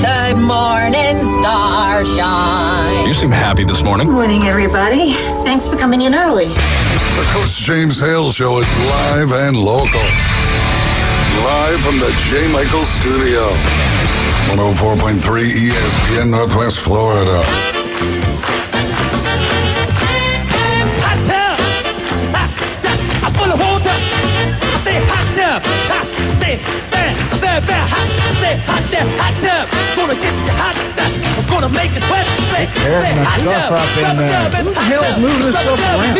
the morning star shine. You seem happy this morning. Good morning, everybody. Thanks for coming in early. The Coach James Hale Show is live and local. Live from the J. Michael Studio. 104.3 ESPN Northwest Florida. Hot tub, I'm full of water. Stay hot tub, stay very hot. Stay hot tub. Gonna get you hot. I'm gonna make it wet. Stay hot tub. Who the hell's moving this stuff around?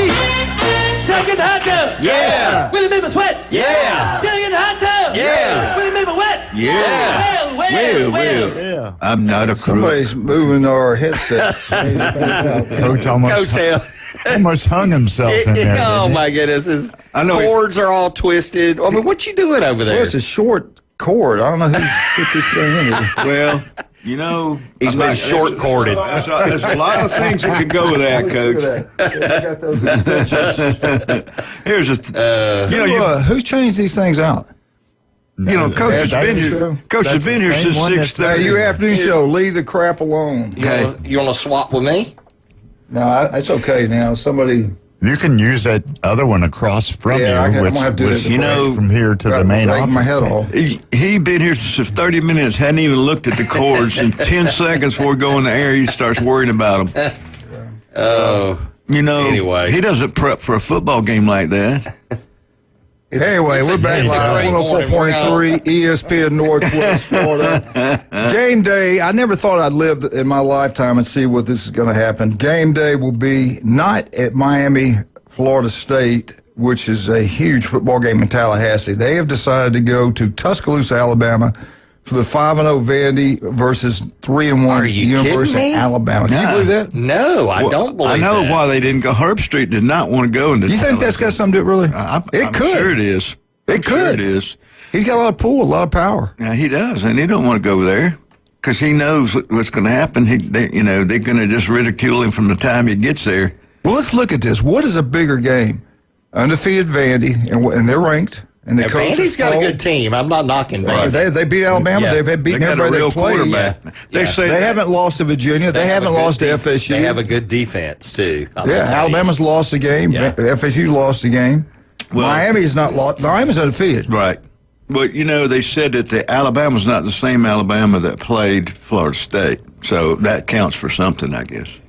Still get the hot tub. Yeah. Will it make me sweat? Yeah. Still get the hot tub. Yeah. Will it make me wet? Yeah. Well. Yeah. I'm not a crook. Somebody's moving our headsets. Coach almost hung himself in there. Oh, didn't he? my goodness. His I know cords are all twisted. I mean, what you doing over there? Well, it's a short cord. I don't know who's put this thing in here. Well, you know, He's been short-corded. There's a lot of things that could go with that, Coach. I got those extensions. Here's Who changed these things out? Coach has been here. Coach has been here since 6:30. Hey, you afternoon show. Leave the crap alone. You want to swap with me? No, it's okay now. Somebody. You can use that other one across from Yeah, I'm you, gonna have to do it from here to the main office. My head off. He been here since 30 minutes, hadn't even looked at the cords. In 10 seconds before we go in the air, he starts worrying about them. Oh. Anyway. He doesn't prep for a football game like that. Anyway, we're back live, 104.3 ESPN Northwest Florida. Game day, I never thought I'd live in my lifetime and see what this is going to happen. Game day will be not at Miami, Florida State, which is a huge football game in Tallahassee. They have decided to go to Tuscaloosa, Alabama, for the 5-0 Vandy versus 3-1 University of Alabama. Can you believe that? No, I don't believe that. I know why they didn't go. Herb Street did not want to go into. You think that's got something to do with it, really? I'm could. Sure it is. It could. Sure it is. He's got a lot of pull, a lot of power. Yeah, he does, and he don't want to go there because he knows what's going to happen. They're going to just ridicule him from the time he gets there. Well, let's look at this. What is a bigger game? Undefeated Vandy, and they're ranked. And the Vandy's got a good team. I'm not knocking Vandy. They beat Alabama. Yeah. They've beaten everybody they played. They haven't lost to Virginia. They haven't lost to FSU. They have a good defense, too. Alabama's lost a game. Yeah. FSU lost a game. Well, Miami's not lost. Miami's undefeated. Right. But, they said that the Alabama's not the same Alabama that played Florida State. So that counts for something, I guess.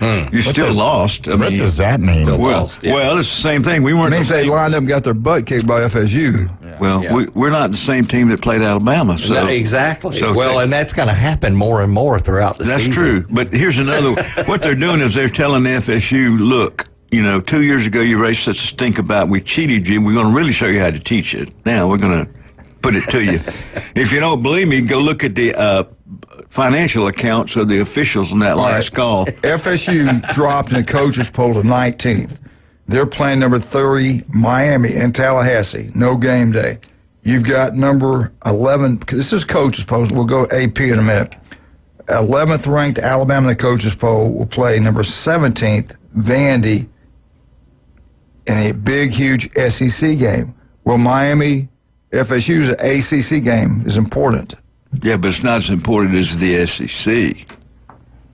You still lost. What does that mean? Well, it's the same thing. We weren't. It means they lined up and got their butt kicked by FSU. Yeah. Well, we're not the same team that played Alabama. So exactly. So and that's going to happen more and more throughout the season. That's true. But here's another. What they're doing is they're telling the FSU, look, 2 years ago you raised such a stink about we cheated you. We're going to really show you how to teach it. Now we're going to put it to you. If you don't believe me, go look at the financial accounts of the officials on that last call. FSU dropped in the coaches poll to 19th. They're playing number 30, Miami in Tallahassee. No game day. You've got number 11. This is coaches poll. We'll go AP in a minute. 11th ranked Alabama in the coaches poll will play number 17th, Vandy, in a big, huge SEC game. Well, Miami, FSU's ACC game is important. Yeah, but it's not as important as the SEC.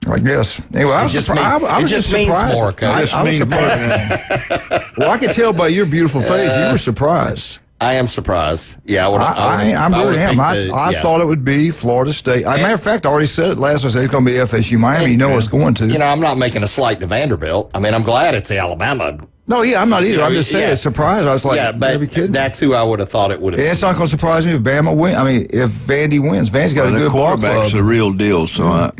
I guess. Anyway, I was just surprised. I was just surprised. More, I was surprised. Well, I could tell by your beautiful face you were surprised. I am surprised. Yeah, I really am. I thought it would be Florida State. As a matter of fact, I already said it last time. I said it's going to be FSU. Miami, you know it's going to. I'm not making a slight to Vanderbilt. I mean, I'm glad it's Alabama. No, I'm not either. I'm just saying it's surprised. I was like, but be kidding. That's who I would have thought it would have been. It's not going to surprise me if Bama wins. I mean, if Vandy wins. Vandy's got a good ball club. The quarterback's the real deal, so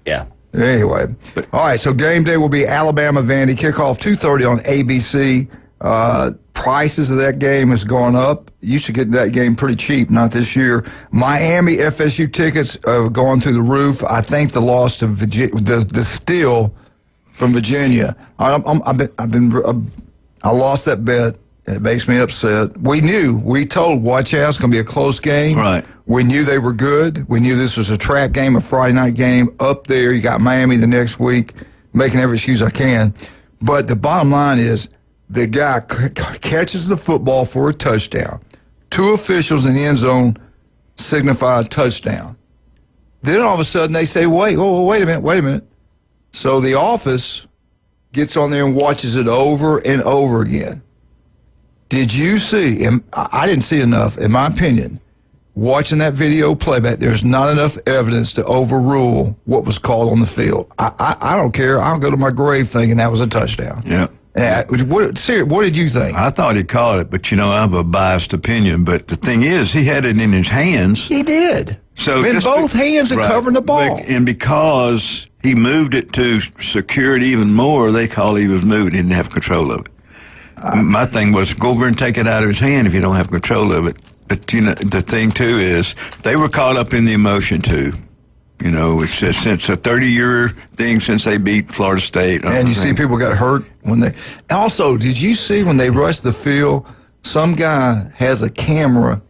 Yeah. Anyway. All right, so game day will be Alabama-Vandy. Kickoff 2:30 on ABC. Prices of that game has gone up. You should get that game pretty cheap, not this year. Miami FSU tickets have gone through the roof. I think the loss to the steal from Virginia. I lost that bet. It makes me upset. We told, watch out, it's going to be a close game. Right. We knew they were good. We knew this was a trap game, a Friday night game up there. You got Miami the next week, making every excuse I can. But the bottom line is the guy catches the football for a touchdown. Two officials in the end zone signify a touchdown. Then all of a sudden they say, wait a minute. So the office gets on there and watches it over and over again. Did you see, and I didn't see enough, in my opinion, watching that video playback, there's not enough evidence to overrule what was called on the field. I don't care. I'll go to my grave thinking that was a touchdown. Yeah. What did you think? I thought he called it, but, I have a biased opinion. But the thing is, he had it in his hands. He did. So in both hands and right, covering the ball. And because he moved it to secure it even more, they called he was moving. He didn't have control of it. My thing was, go over and take it out of his hand if you don't have control of it. But, the thing, too, is they were caught up in the emotion, too. It's just since a 30-year thing since they beat Florida State. And you see people got hurt when they... Also, did you see when they rushed the field, some guy has a camera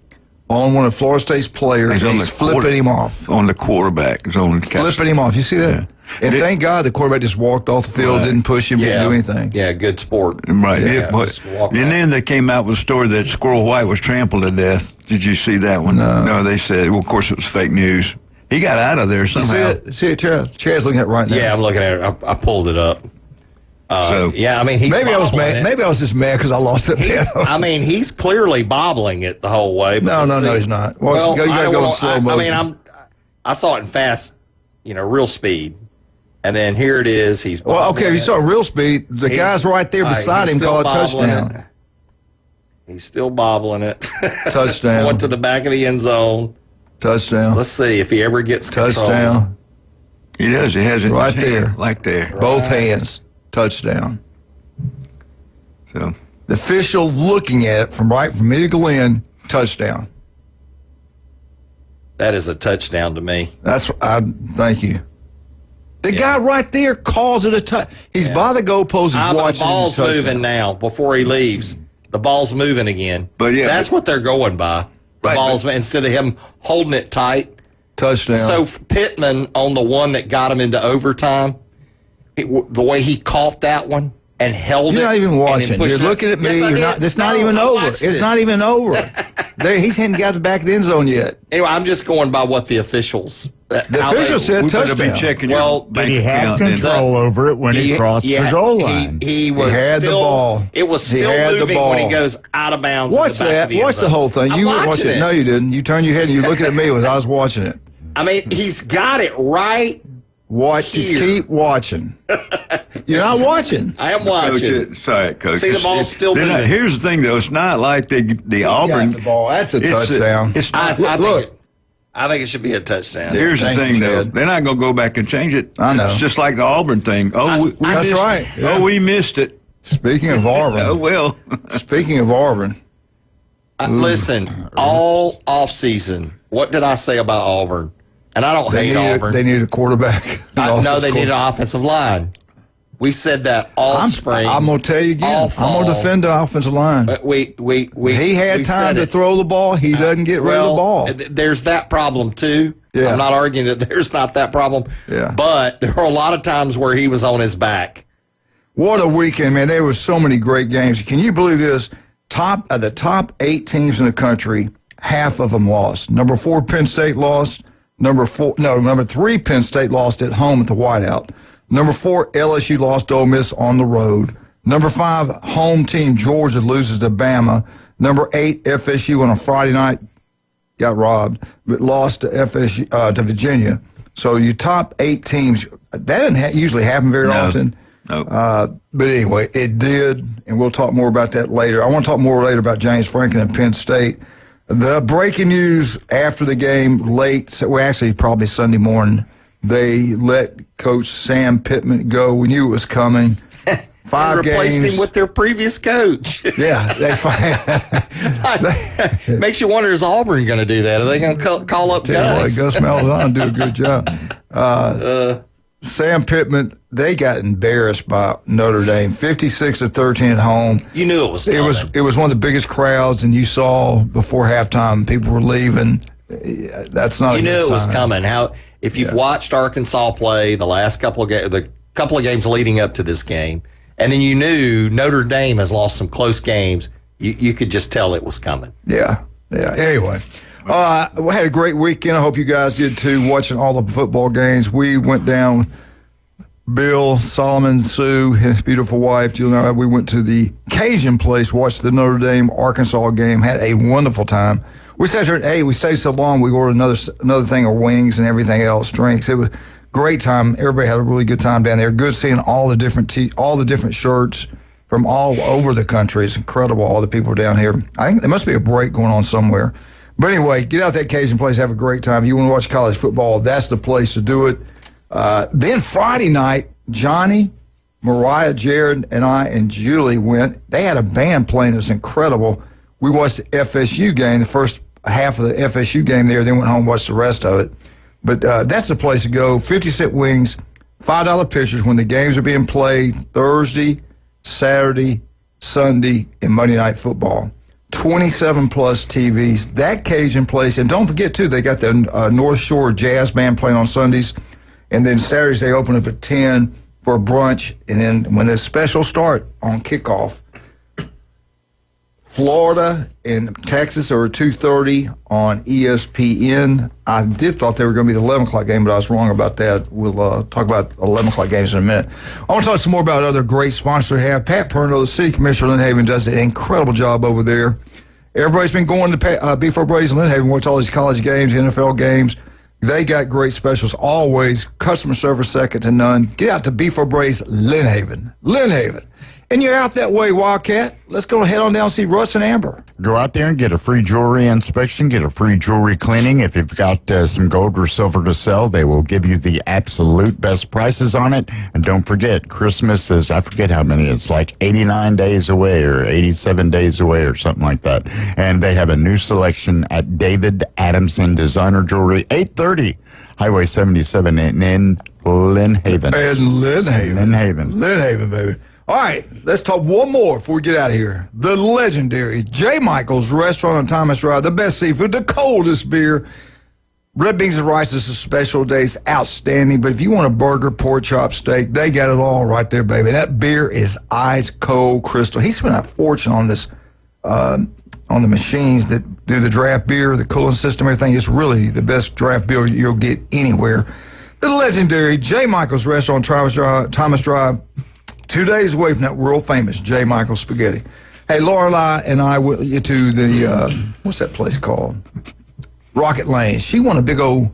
on one of Florida State's players and he's flipping him off. On the quarterback. Flipping him off. You see that? Yeah. And thank God the quarterback just walked off the field, didn't push him, didn't do anything. Yeah, good sport. Right. Yeah, and then they came out with a story that Squirrel White was trampled to death. Did you see that one? No, they said, well, of course it was fake news. He got out of there somehow. See it, Chad? Chad's looking at it right now. Yeah, I'm looking at it. I pulled it up. Yeah, I mean, he's maybe I was mad. Maybe I was just mad because I lost it. I mean, he's clearly bobbling it the whole way. No, he's not. Well, you got to go in slow motion. I mean, I saw it in fast, real speed, and then here it is. He's okay. If you saw real speed, the guy's right there beside him. Call it touchdown. He's still bobbling it. Touchdown. Went to the back of the end zone. Touchdown. Let's see if he ever gets touchdown. Control. He does. He has it right there, like there, both hands. Touchdown. So the official looking at it from me to Glenn, touchdown. That is a touchdown to me. Thank you. The guy right there calls it a touch. He's by the goalpost. He's watching. The ball's moving now before he leaves. The ball's moving again. But that's what they're going by. The ball's instead of him holding it tight. Touchdown. So Pittman on the one that got him into overtime, the way he caught that one and held You're it. You're not even watching. You're looking at me. It's not even over. It's not even over. He hadn't got to the back of the end zone yet. Anyway, I'm just going by what the officials. The officials said touchdown. Did he have control over it when he crossed the goal line? He had the ball. It was still moving when he goes out of bounds. Watch that. Watch the whole thing. You weren't watching it. No, you didn't. You turned your head and you looking at me as I was watching it. I mean, he's got it right. Just keep watching. You're not watching. I am watching. Coach. See, the ball's still moving. Here's the thing, though. It's not like the Auburn. Got the ball. That's a touchdown. It's not. I think it should be a touchdown. Here's the thing, though. They're not going to go back and change it. I know. It's just like the Auburn thing. That's right. Yeah. Oh, we missed it. Speaking of Auburn. Oh, well. Speaking of Auburn. Listen, all offseason, what did I say about Auburn? And I don't hate Auburn. They need a quarterback. No, they need an offensive line. We said that all spring. I'm going to tell you again. I'm going to defend the offensive line. He had time to throw the ball. He doesn't get rid of the ball. There's that problem, too. Yeah. I'm not arguing that there's not that problem. Yeah. But there are a lot of times where he was on his back. What a weekend, man. There were so many great games. Can you believe this? The top 8 teams in the country, half of them lost. Number 4, Penn State lost. Number 3, Penn State lost at home at the Whiteout. Number 4, LSU lost to Ole Miss on the road. Number 5, home team Georgia loses to Bama. Number 8, FSU on a Friday night got robbed, but lost to to Virginia. So your top 8 teams, that doesn't usually happen very often. No. But anyway, it did, and we'll talk more about that later. I want to talk more later about James Franklin and Penn State. The breaking news after the game late, well, actually probably Sunday morning, they let Coach Sam Pittman go. We knew it was coming. 5 games. Replaced him with their previous coach. Yeah. Makes you wonder, is Auburn going to do that? Are they going to call up Gus? Gus Malzahn do a good job. Sam Pittman, they got embarrassed by Notre Dame, 56-13 at home. You knew it was coming. It was one of the biggest crowds, and you saw before halftime people were leaving. That's not. You knew it was coming. If you've watched Arkansas play the last couple of games leading up to this game, and then you knew Notre Dame has lost some close games, you could just tell it was coming. Yeah. Anyway, We had a great weekend. I hope you guys did too, watching all the football games. We went down, Bill, Solomon, Sue, his beautiful wife, Jill, and I, we went to the Cajun place, watched the Notre Dame-Arkansas game, had a wonderful time. We sat there at 8. We stayed so long, we ordered another thing of wings and everything else, drinks. It was a great time. Everybody had a really good time down there. Good seeing all the different shirts from all over the country. It's incredible, all the people down here. I think there must be a break going on somewhere. But anyway, get out that Cajun place, have a great time. You want to watch college football, that's the place to do it. Then Friday night, Johnny, Mariah, Jared, and I and Julie went. They had a band playing. It was incredible. We watched the FSU game, the first half of the FSU game there, then went home and watched the rest of it. But that's the place to go. 50-cent wings, $5 pitchers when the games are being played Thursday, Saturday, Sunday, and Monday Night Football. 27-plus TVs. That Cajun place. And don't forget, too, they got the North Shore Jazz Band playing on Sundays. And then Saturdays they open up at 10 for a brunch. And then when the specials start on kickoff, Florida and Texas are at 2:30 on ESPN. I did thought they were going to be the 11 o'clock game, but I was wrong about that. We'll talk about 11 o'clock games in a minute. I want to talk some more about other great sponsors we have. Pat Perno, the city commissioner of Lynn Haven, does an incredible job over there. Everybody's been going to Beef O'Brady's in Lynn Haven, watch all these college games, NFL games. They got great specials always. Customer service second to none. Get out to Beef O'Brady's, Lynn Haven. Lynn Haven. And you're out that way, Wildcat. Let's go head on down and see Russ and Amber. Go out there and get a free jewelry inspection, get a free jewelry cleaning. If you've got some gold or silver to sell, they will give you the absolute best prices on it. And don't forget, Christmas is, I forget how many, it's like 89 days away or 87 days away or something like that. And they have a new selection at David Adamson Designer Jewelry, 830 Highway 77 in Lynn Haven. And Lynn Haven. Lynn Haven. Lynn Haven, baby. All right, let's talk one more before we get out of here. The legendary J. Michael's Restaurant on Thomas Drive, the best seafood, the coldest beer. Red beans and rice is a special days, outstanding. But if you want a burger, pork chop, steak, they got it all right there, baby. That beer is ice cold crystal. He spent a fortune on this, on the machines that do the draft beer, the cooling system, everything. It's really the best draft beer you'll get anywhere. The legendary J. Michael's Restaurant on Thomas Drive. 2 days away from that world-famous J. Michael Spaghetti. Hey, Lorelei and I went to the, what's that place called? Rocket Lane. She won a big old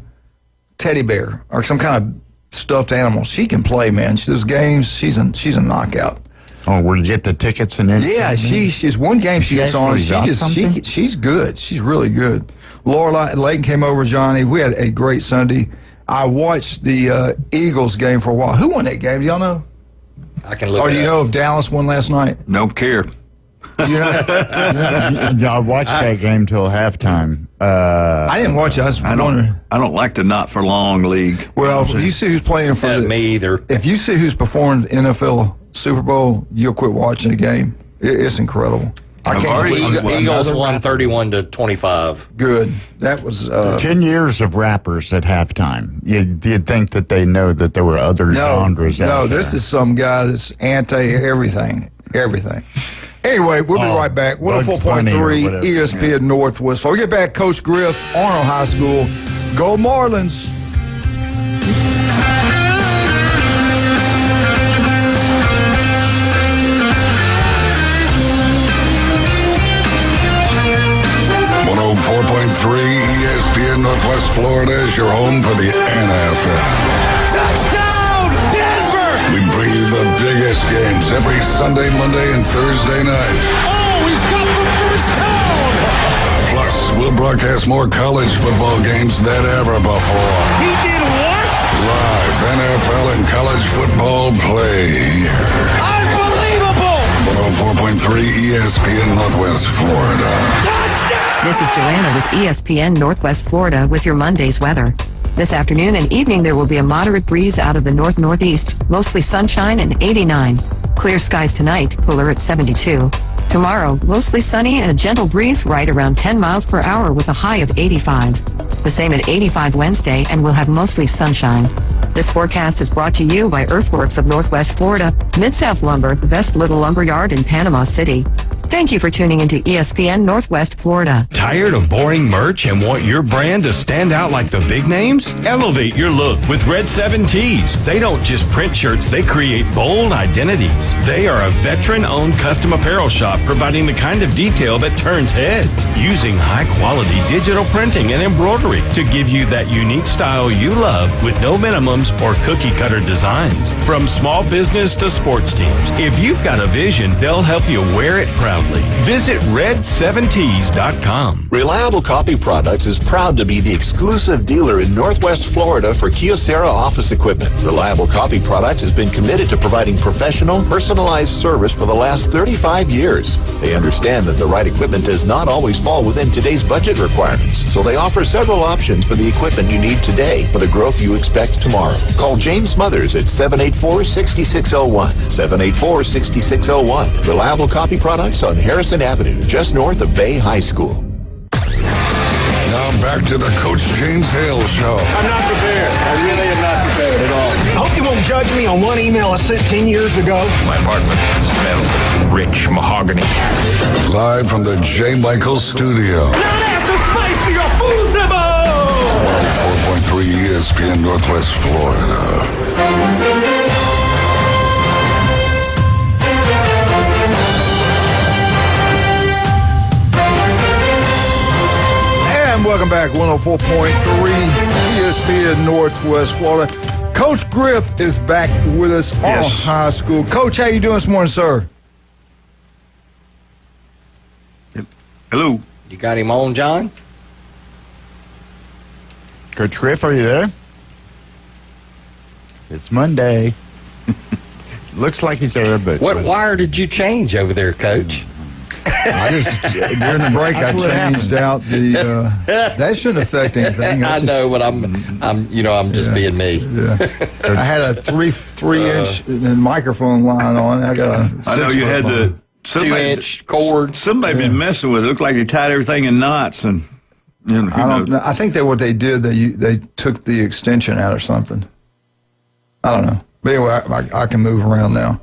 teddy bear or some kind of stuffed animal. She can play, man. Those games, she's a knockout. Oh, where you get the tickets and everything? Yeah, she's one game she gets on. She's good. She's really good. Lorelei and Layton came over, Johnny. We had a great Sunday. I watched the Eagles game for a while. Who won that game? Do y'all know? I can look. Or do you know if Dallas won last night? Don't care. I watched that game till halftime. I didn't watch it. I don't like the not for long league. Well, if you see who's playing for me either. If you see who's performed NFL Super Bowl, you'll quit watching the game. It's incredible. Eagles won 31-25. Good. That was 10 years of rappers at halftime. You'd think that they know that there were other genres. No, this is some guy that's anti everything. Anyway, we'll be right back. 104.3 ESPN Northwest. So we get back, Coach Griff, Arnold High School. Go Marlins. ESPN Northwest Florida is your home for the NFL. Touchdown, Denver! We bring you the biggest games every Sunday, Monday, and Thursday night. Oh, he's got the first down! Plus, we'll broadcast more college football games than ever before. He did what? Live NFL and college football play here. Unbelievable! 104.3 ESPN Northwest Florida. Touchdown! This is Joanna with ESPN Northwest Florida with your Monday's weather. This afternoon and evening there will be a moderate breeze out of the north-northeast, mostly sunshine and 89. Clear skies tonight, cooler at 72. Tomorrow, mostly sunny and a gentle breeze right around 10 miles per hour with a high of 85. The same at 85 Wednesday and we'll have mostly sunshine. This forecast is brought to you by Earthworks of Northwest Florida, Mid-South Lumber, the best little lumber yard in Panama City. Thank you for tuning into ESPN Northwest Florida. Tired of boring merch and want your brand to stand out like the big names? Elevate your look with Red 7 Tees. They don't just print shirts, they create bold identities. They are a veteran-owned custom apparel shop providing the kind of detail that turns heads, using high-quality digital printing and embroidery to give you that unique style you love with no minimums or cookie-cutter designs. From small business to sports teams, if you've got a vision, they'll help you wear it proudly. Visit red7tees.com. Reliable Copy Products is proud to be the exclusive dealer in Northwest Florida for Kyocera office equipment. Reliable Copy Products has been committed to providing professional, personalized service for the last 35 years. They understand that the right equipment does not always fall within today's budget requirements, so they offer several options for the equipment you need today for the growth you expect tomorrow. Call James Smothers at 784-6601. 784-6601. Reliable Copy Products on Harrison Avenue, just north of Bay High School. Now back to the Coach James Hale Show. I'm not prepared. I really am not prepared at all. I hope you won't judge me on one email I sent 10 years ago. My apartment smells of rich mahogany. Live from the J. Michael Studio. Now that's the spicy of food nibble! 104.3 ESPN Northwest Florida. And welcome back, 104.3 ESPN Northwest Florida. Coach Griff is back with us on high school. Coach, how you doing this morning, sir? Hello. You got him on, John? Coach Griff, are you there? It's Monday. Looks like he's there, but What wire did you change over there, Coach? I just during the break I changed out the. That shouldn't affect anything. I know, but I'm just being me. Yeah. I had a three-inch microphone line on. I know you had the 2-inch cord. Somebody been messing with it. Looked like they tied everything in knots, and I don't know. I think that what they did, they took the extension out or something. I don't know. But anyway, I can move around now.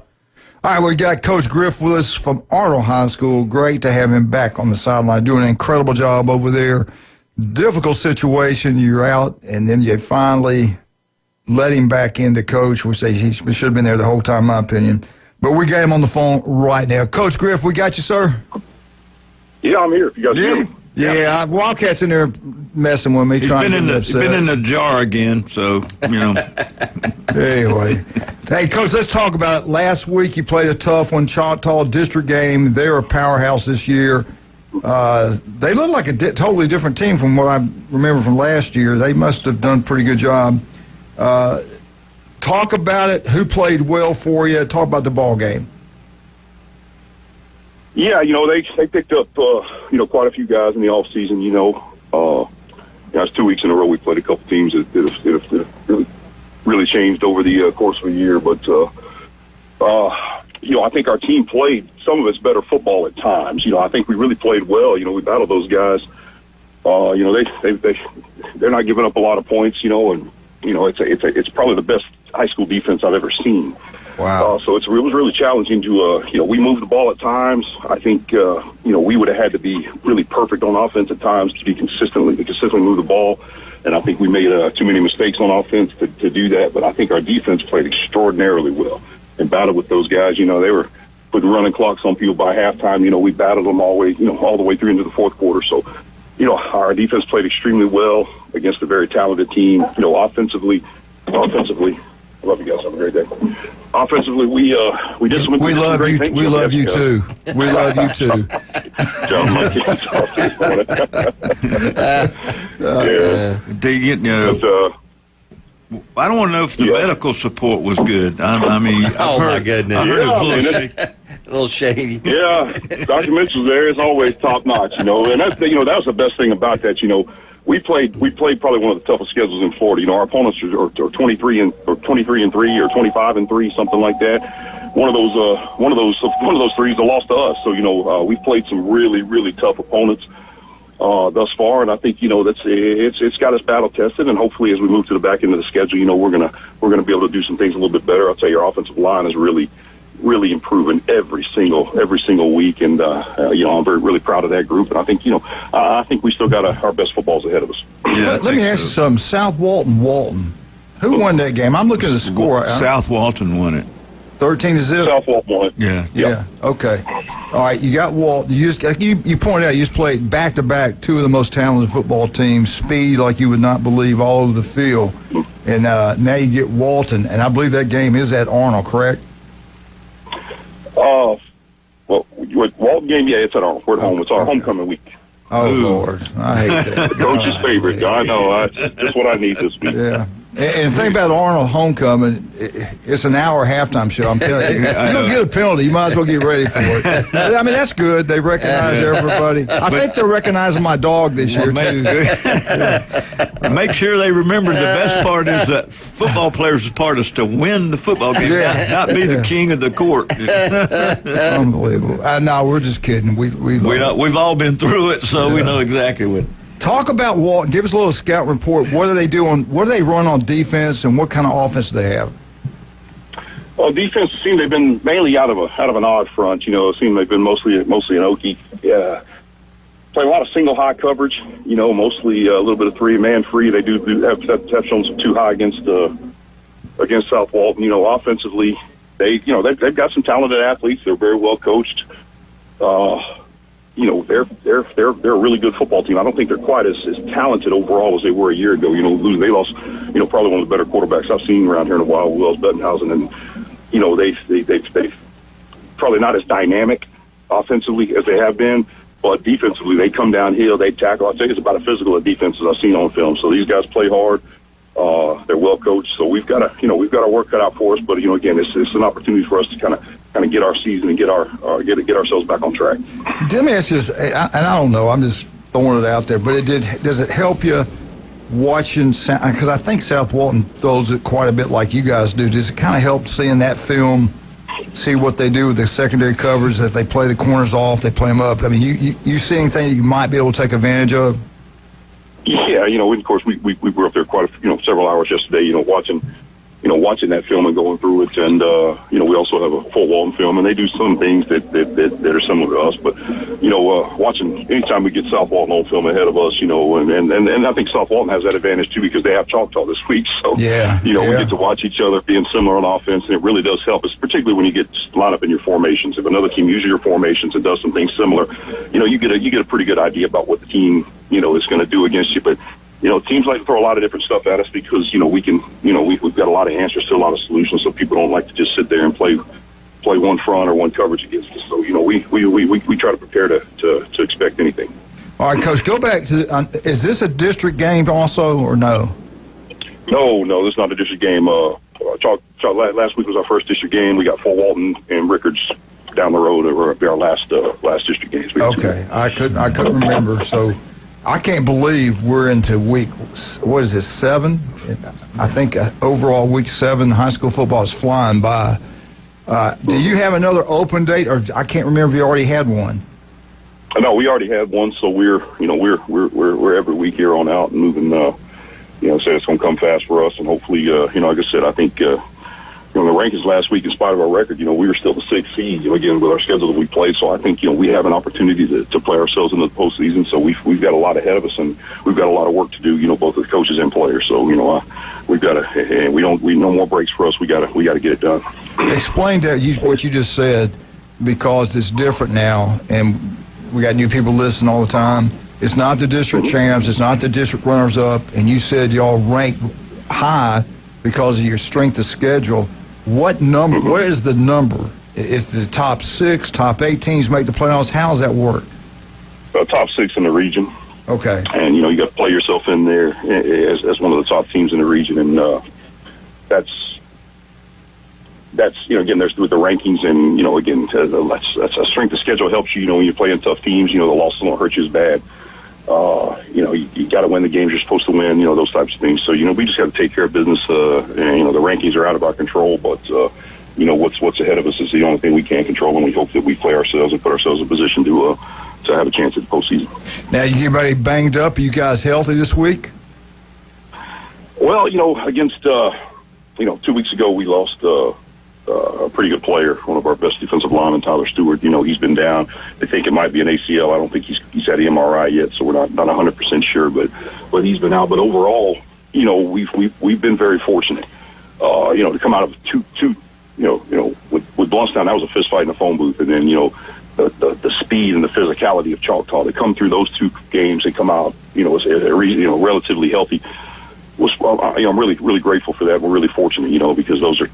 All right, we got Coach Griff with us from Arnold High School. Great to have him back on the sideline, doing an incredible job over there. Difficult situation, you're out, and then you finally let him back in to coach. We say he should have been there the whole time, in my opinion. But we got him on the phone right now. Coach Griff, we got you, sir? Yeah, I'm here. If you guys hear me. Yeah, Wildcat's in there messing with me. He's been in the jar again, so, Anyway. Hey, Coach, let's talk about it. Last week you played a tough one, Choctaw District game. They're a powerhouse this year. They look like a totally different team from what I remember from last year. They must have done a pretty good job. Talk about it. Who played well for you? Talk about the ball game. Yeah, they picked up, quite a few guys in the off season. It's 2 weeks in a row we played a couple teams that have really changed over the course of a year. But I think our team played some of its better football at times. I think we really played well. We battled those guys. They're not giving up a lot of points. And it's probably the best high school defense I've ever seen. Wow. So it was really challenging to, we moved the ball at times. I think, we would have had to be really perfect on offense at times to consistently move the ball. And I think we made too many mistakes on offense to do that. But I think our defense played extraordinarily well and battled with those guys. They were putting running clocks on people by halftime. We battled them all the way through into the fourth quarter. So, our defense played extremely well against a very talented team. Offensively, I love you guys. Have a great day. Offensively, we did some. We love you. We love you too. We love you too. I don't want to know if the medical support was good. I mean, my goodness, I heard it was a little shady. Yeah, Dr. Mitchell's there is always top notch. And that's that was the best thing about that. We played probably one of the toughest schedules in Florida. Our opponents are 23 and 3 or 25 and 3, something like that. One of those threes that lost to us. So we've played some really, really tough opponents thus far, and I think it's got us battle tested. And hopefully, as we move to the back end of the schedule, we're gonna be able to do some things a little bit better. I'll tell you, our offensive line is really really improving every single week, and I'm really proud of that group. And I think I think we still got our best footballs ahead of us. Yeah, let me ask you something. South Walton. Who won that game? I'm looking at the score. South Walton won it. 13-0. South Walton won it. Yeah. Yeah. Okay. All right. You got Walton. You pointed out you just played back to back two of the most talented football teams. Speed like you would not believe all over the field. And now you get Walton, and I believe that game is at Arnold, correct? Well, Walton game, yeah, it's at Arnold. We're at home. It's our homecoming week. Oh, Lord. I hate that. Coach's favorite. I know. Just what I need this week. Yeah. And the thing about Arnold homecoming, it's an hour halftime show. I'm telling you, you don't get a penalty. You might as well get ready for it. But, I mean, that's good. They recognize everybody. I think they're recognizing my dog this year, too. Make sure they remember the best part is that football players' part is to win the football game, not be the king of the court. Unbelievable. No, we're just kidding. We've all been through it, so we know exactly what. Talk about Walton. Give us a little scout report. What do they do what do they run on defense, and what kind of offense do they have? Well, defense seems they've been mainly out of an odd front. It seems they've been mostly an Okie. Play a lot of single high coverage. Mostly a little bit of three-man free. They do have shown some too high against South Walton. Offensively, they've got some talented athletes. They're very well coached. They're a really good football team. I don't think they're quite as talented overall as they were a year ago. They lost, probably one of the better quarterbacks I've seen around here in a while, Wells Bettenhausen, and they probably not as dynamic offensively as they have been, but defensively they come downhill, they tackle. I think it's about as physical a defense as I've seen on film. So these guys play hard. They're well coached. So we've got our work cut out for us. But again, it's an opportunity for us to kind of get our season and get ourselves back on track. Let me ask you this, and I don't know, I'm just throwing it out there, but does it help you watching, because I think South Walton throws it quite a bit like you guys do. Does it kind of help seeing that film, see what they do with the secondary covers, if they play the corners off, they play them up? I mean, you see anything that you might be able to take advantage of? Yeah, of course, we were up there quite several hours yesterday, watching that film and going through it, and we also have a full Walton film, and they do some things that are similar to us. But watching anytime we get South Walton on film ahead of us, and I think South Walton has that advantage too because they have Choctaw this week, so we get to watch each other being similar on offense, and it really does help us, particularly when you get lined up in your formations. If another team uses your formations and does some things similar, you get a pretty good idea about what the team is going to do against you, but. Teams like to throw a lot of different stuff at us because, we can, we've got a lot of answers to a lot of solutions, so people don't like to just sit there and play one front or one coverage against us. So, we try to prepare to expect anything. All right, Coach, go back to, is this a district game also or no? No, this is not a district game. Last week was our first district game. We got Fort Walton and Rickards down the road. That were our last district games. Okay, I couldn't remember, so... I can't believe we're into week, 7? I think overall week 7, high school football is flying by. Do you have another open date, or I can't remember if you already had one? No, we already had one, so we're every week here on out and moving. So it's going to come fast for us, and hopefully, like I said, I think. The rankings last week, in spite of our record, we were still the 6th seed, again, with our schedule that we played. So I think, we have an opportunity to play ourselves into the postseason. So we've got a lot ahead of us, and we've got a lot of work to do, both as coaches and players. So, we've got to, and no more breaks for us. We got to get it done. Explain what you just said, because it's different now, and we got new people listening all the time. It's not the district champs. It's not the district runners-up. And you said y'all ranked high because of your strength of schedule. What number? What is the number? Is the top 6, top 8 teams make the playoffs? How does that work? Top 6 in the region. Okay. And, you got to play yourself in there as one of the top teams in the region. And that's again, there's with the rankings. And, again, that's a strength of schedule helps you, when you're playing tough teams, the losses won't hurt you as bad. You got to win the games you're supposed to win, those types of things. So, we just got to take care of business. And, the rankings are out of our control, but, what's ahead of us is the only thing we can control, and we hope that we play ourselves and put ourselves in position to have a chance at the postseason. Now, you get everybody banged up. Are you guys healthy this week? Well, against, 2 weeks ago we lost a pretty good player, one of our best defensive linemen, Tyler Stewart. He's been down. They think it might be an ACL. I don't think he's had an MRI yet, so we're not 100% sure. But he's been out. But overall, we've been very fortunate. To come out of two with Bluntstown, that was a fist fight in the phone booth, and then the speed and the physicality of Choctaw. They come through those two games and come out relatively healthy. I'm really grateful for that. We're really fortunate, because those are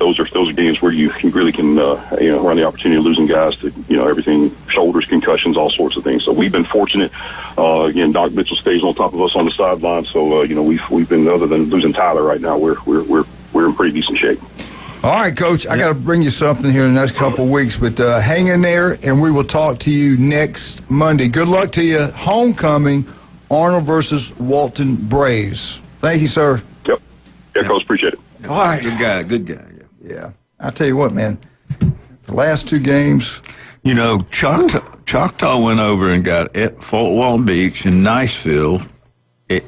games where you really can run the opportunity of losing guys to everything, shoulders, concussions, all sorts of things. So we've been fortunate. Again, Doc Mitchell stays on top of us on the sideline. So we've been, other than losing Tyler right now, we're in pretty decent shape. All right, Coach, I got to bring you something here in the next couple of weeks, but hang in there, and we will talk to you next Monday. Good luck to you. Homecoming, Arnold versus Walton Braves. Thank you, sir. Yep. Yeah, Coach, appreciate it. All right. Good guy. Yeah. I tell you what, man, the last two games. Choctaw went over and got at Fort Walton Beach and Niceville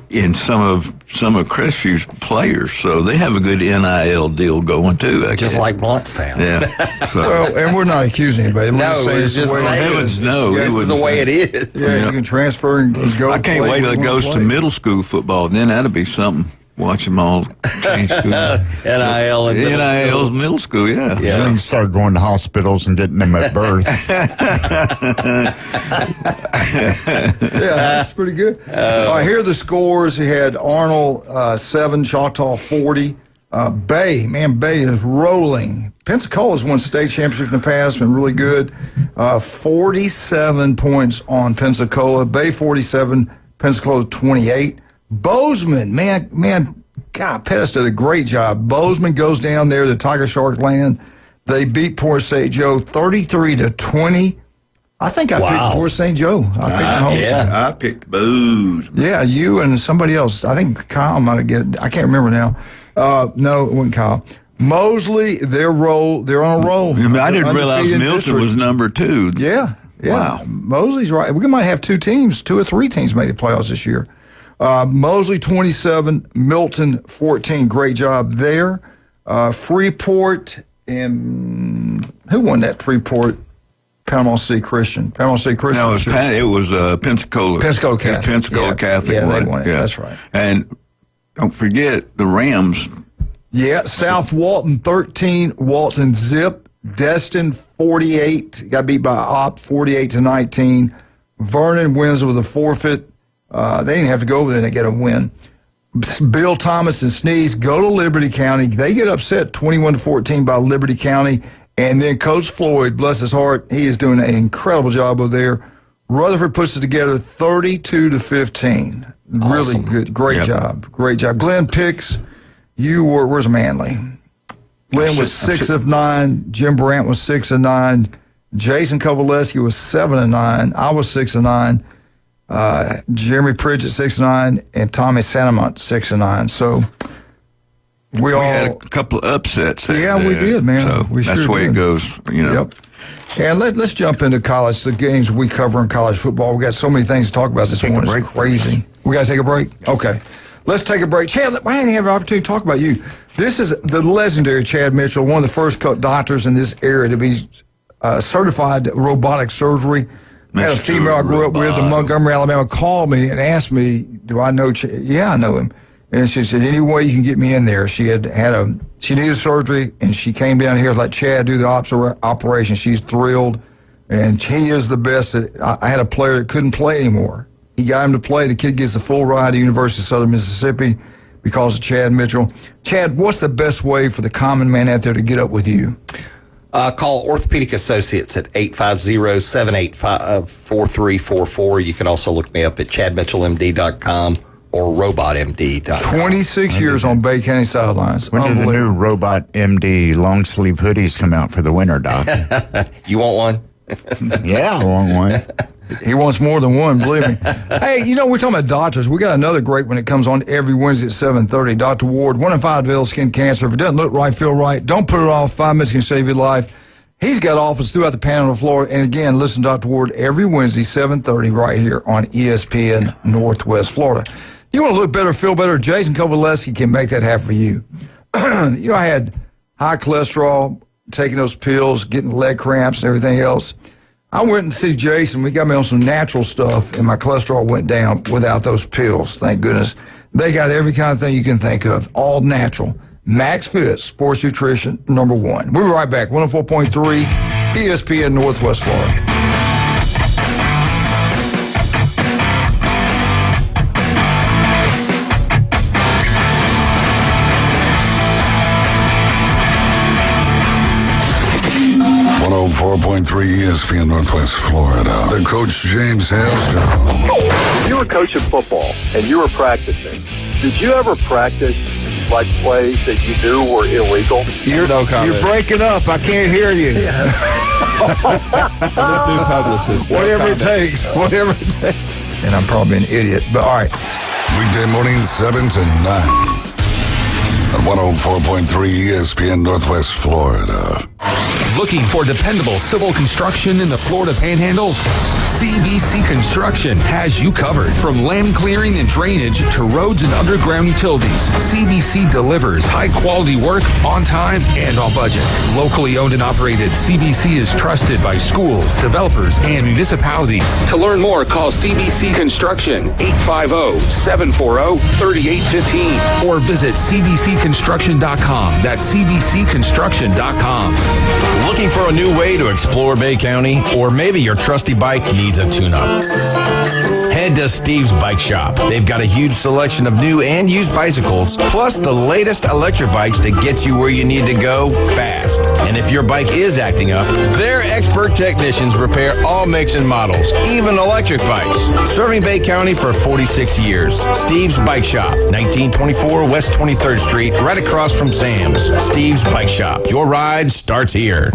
in some of Crestview's players, so they have a good NIL deal going too. Just like Bluntstown. Yeah. So. Well, and we're not accusing anybody. No, it's just heavens, no. This is the way it is. Yeah, you can transfer and go. I can't wait till it goes to middle school football. Then that'll be something. Watch them all change school. NIL and middle school, yeah. Then you start going to hospitals and getting them at birth. Yeah, that's pretty good. All right, here are the scores. He had Arnold 7, Choctaw 40. Bay is rolling. Pensacola's won state championships in the past, been really good. 47 points on Pensacola. Bay 47, Pensacola 28. Bozeman, man, God, Pettis did a great job. Bozeman goes down there to Tiger Shark land. They beat Port St. Joe 33-20. I think I picked Port St. Joe. I picked Bozeman. Yeah, you and somebody else. I think Kyle might have get. I can't remember now. No, it wasn't Kyle. Mosley, they're on a roll. I didn't realize Milton was number 2. Yeah. Wow. Mosley's right. We might have 2 or 3 teams make the playoffs this year. Mosley 27, Milton 14. Great job there. Freeport and who won that? Freeport, Panama City Christian. No, it was Pensacola. Pensacola Catholic. Pensacola Catholic. Yeah, they won it. That's right. And don't forget the Rams. Yeah, South Walton 13, Walton zip. Destin 48, got beat by Opp 48-19. Vernon wins with a forfeit. They didn't have to go over there. They get a win. Bill Thomas and Sneeze go to Liberty County. They get upset 21-14 by Liberty County. And then Coach Floyd, bless his heart, he is doing an incredible job over there. Rutherford puts it together 32-15. Awesome. Really good. Great job. Great job. Glenn Picks, where's Manley? Glenn was 6 of 9. Jim Brandt was 6 of 9. Jason Kovaleski was 7 of 9. I was 6 of 9. Jeremy Pridgett 6 of 9, and Tommy Santamont 6 of 9. So we had a couple of upsets. Yeah, we did, man. So that's the way it goes. Yep. And let's jump into college. The games we cover in college football. We got so many things to talk about this morning. It's crazy. We got to take a break. Okay. Let's take a break. Chad, I didn't have an opportunity to talk about you. This is the legendary Chad Mitchell, one of the first doctors in this area to be certified robotic surgery. I had a female I grew up with in Montgomery, Alabama, called me and asked me, do I know Chad? Yeah, I know him. And she said, any way you can get me in there. She needed surgery, and she came down here to let Chad do the operation. She's thrilled, and he is the best. I had a player that couldn't play anymore. He got him to play. The kid gets a full ride to University of Southern Mississippi because of Chad Mitchell. Chad, what's the best way for the common man out there to get up with you? Call Orthopedic Associates at 850-785-4344. You can also look me up at chadmitchellmd.com or robotmd.com. 26 years on Bay County sidelines. When did the new Robot MD long sleeve hoodies come out for the winter, Doc? You want one? Yeah, I want one. He wants more than one, believe me. Hey, we're talking about doctors. We got another great one that comes on every Wednesday at 7:30. Dr. Ward, 1 in 5 develop skin cancer. If it doesn't look right, feel right, don't put it off. 5 minutes can save your life. He's got offices throughout the Panhandle of Florida. And again, listen to Dr. Ward every Wednesday, 7:30, right here on ESPN Northwest Florida. You want to look better, feel better? Jason Kovaleski can make that happen for you. I had high cholesterol, taking those pills, getting leg cramps and everything else. I went and see Jason. We got me on some natural stuff, and my cholesterol went down without those pills. Thank goodness. They got every kind of thing you can think of, all natural. Max Fit, sports nutrition, number one. We'll be right back. 104.3 ESPN Northwest Florida. .3 ESPN Northwest Florida. The Coach James Hale Show. You were coaching football and you were practicing. Did you ever practice like plays that you knew were illegal? You're breaking up. I can't hear you. Whatever it takes. Whatever it takes. And I'm probably an idiot, but all right. Weekday mornings 7 to 9. At 104.3 ESPN Northwest Florida. Looking for dependable civil construction in the Florida Panhandle? CBC Construction has you covered. From land clearing and drainage to roads and underground utilities, CBC delivers high-quality work on time and on budget. Locally owned and operated, CBC is trusted by schools, developers, and municipalities. To learn more, call CBC Construction 850-740-3815 or visit cbcconstruction.com. That's cbcconstruction.com. Looking for a new way to explore Bay County? Or maybe your trusty bike needs a tune-up? Head to Steve's Bike Shop. They've got a huge selection of new and used bicycles, plus the latest electric bikes to get you where you need to go fast. And if your bike is acting up, their expert technicians repair all makes and models, even electric bikes. Serving Bay County for 46 years. Steve's Bike Shop, 1924 West 23rd Street, right across from Sam's. Steve's Bike Shop. Your ride starts here.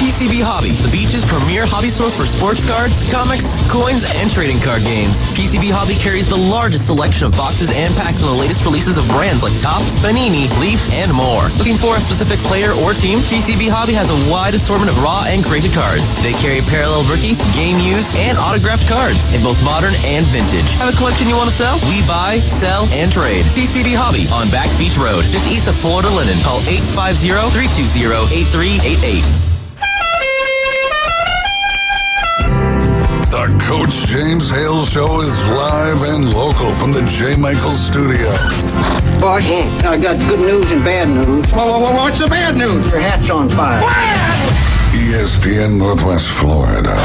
PCB Hobby, the beach's premier hobby store for sports cards, comics, coins, and trading card games. PCB Hobby carries the largest selection of boxes and packs from the latest releases of brands like Topps, Panini, Leaf, and more. Looking for a specific player or team? PCB Hobby has a wide assortment of raw and graded cards. They carry parallel rookie, game used, and autographed cards in both modern and vintage. Have a collection you want to sell? We buy, sell, and trade. PCB Hobby on Back Beach Road, just east of Florida Linen. Call 850-320-8388. The Coach James Hale Show is live and local from the J. Michael Studio. Boss, I got good news and bad news. What's the bad news? Your hat's on fire. ESPN Northwest Florida.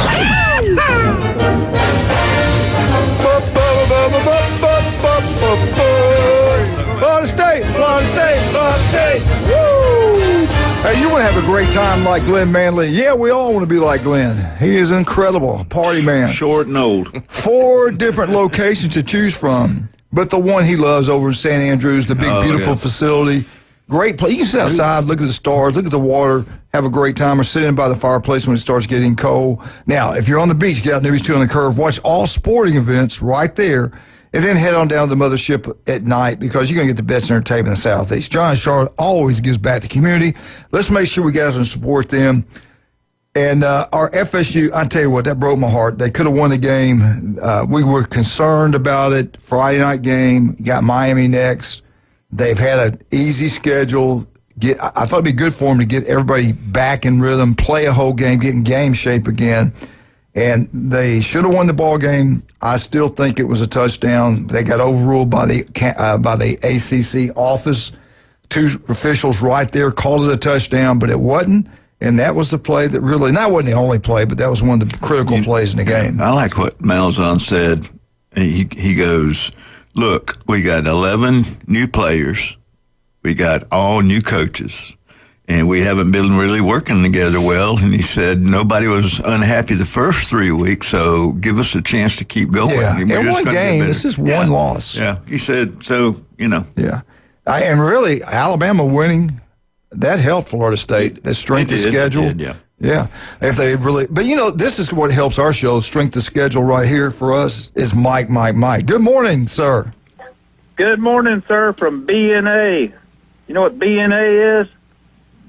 Florida State, Florida State, Florida State. Woo! Hey, you want to have a great time like Glenn Manley? Yeah, we all want to be like Glenn. He is incredible, party man. Short and old. 4 different locations to choose from, but the one he loves over in St. Andrews, the big, beautiful facility. Great place. You can sit outside, look at the stars, look at the water, have a great time, or sit in by the fireplace when it starts getting cold. Now, if you're on the beach, get out News 2 on the Curve, watch all sporting events right there, and then head on down to the mothership at night because you're going to get the best entertainment in the Southeast. John and Charlotte always gives back to the community. Let's make sure we guys and support them. And our FSU, I tell you what, that broke my heart. They could have won the game. We were concerned about it. Friday night game, got Miami next. They've had an easy schedule. I thought it'd be good for them to get everybody back in rhythm, play a whole game, get in game shape again. And they should have won the ball game. I still think it was a touchdown. They got overruled by the ACC office. 2 officials right there called it a touchdown, but it wasn't. And that was the play that really, and that wasn't the only play, but that was one of the critical plays in the game. I like what Malzahn said. He goes, look, we got 11 new players. We got all new coaches. And we haven't been really working together well. And he said nobody was unhappy the first 3 weeks, so give us a chance to keep going. Yeah, in one game, this is one loss. Yeah, he said, so, you know. Yeah. And really, Alabama winning, that helped Florida State. That strength of schedule. It did, yeah. If they really, but you know, this is what helps our show, strength of schedule right here for us is Mike. Good morning, sir. Good morning, sir, from BNA. You know what BNA is?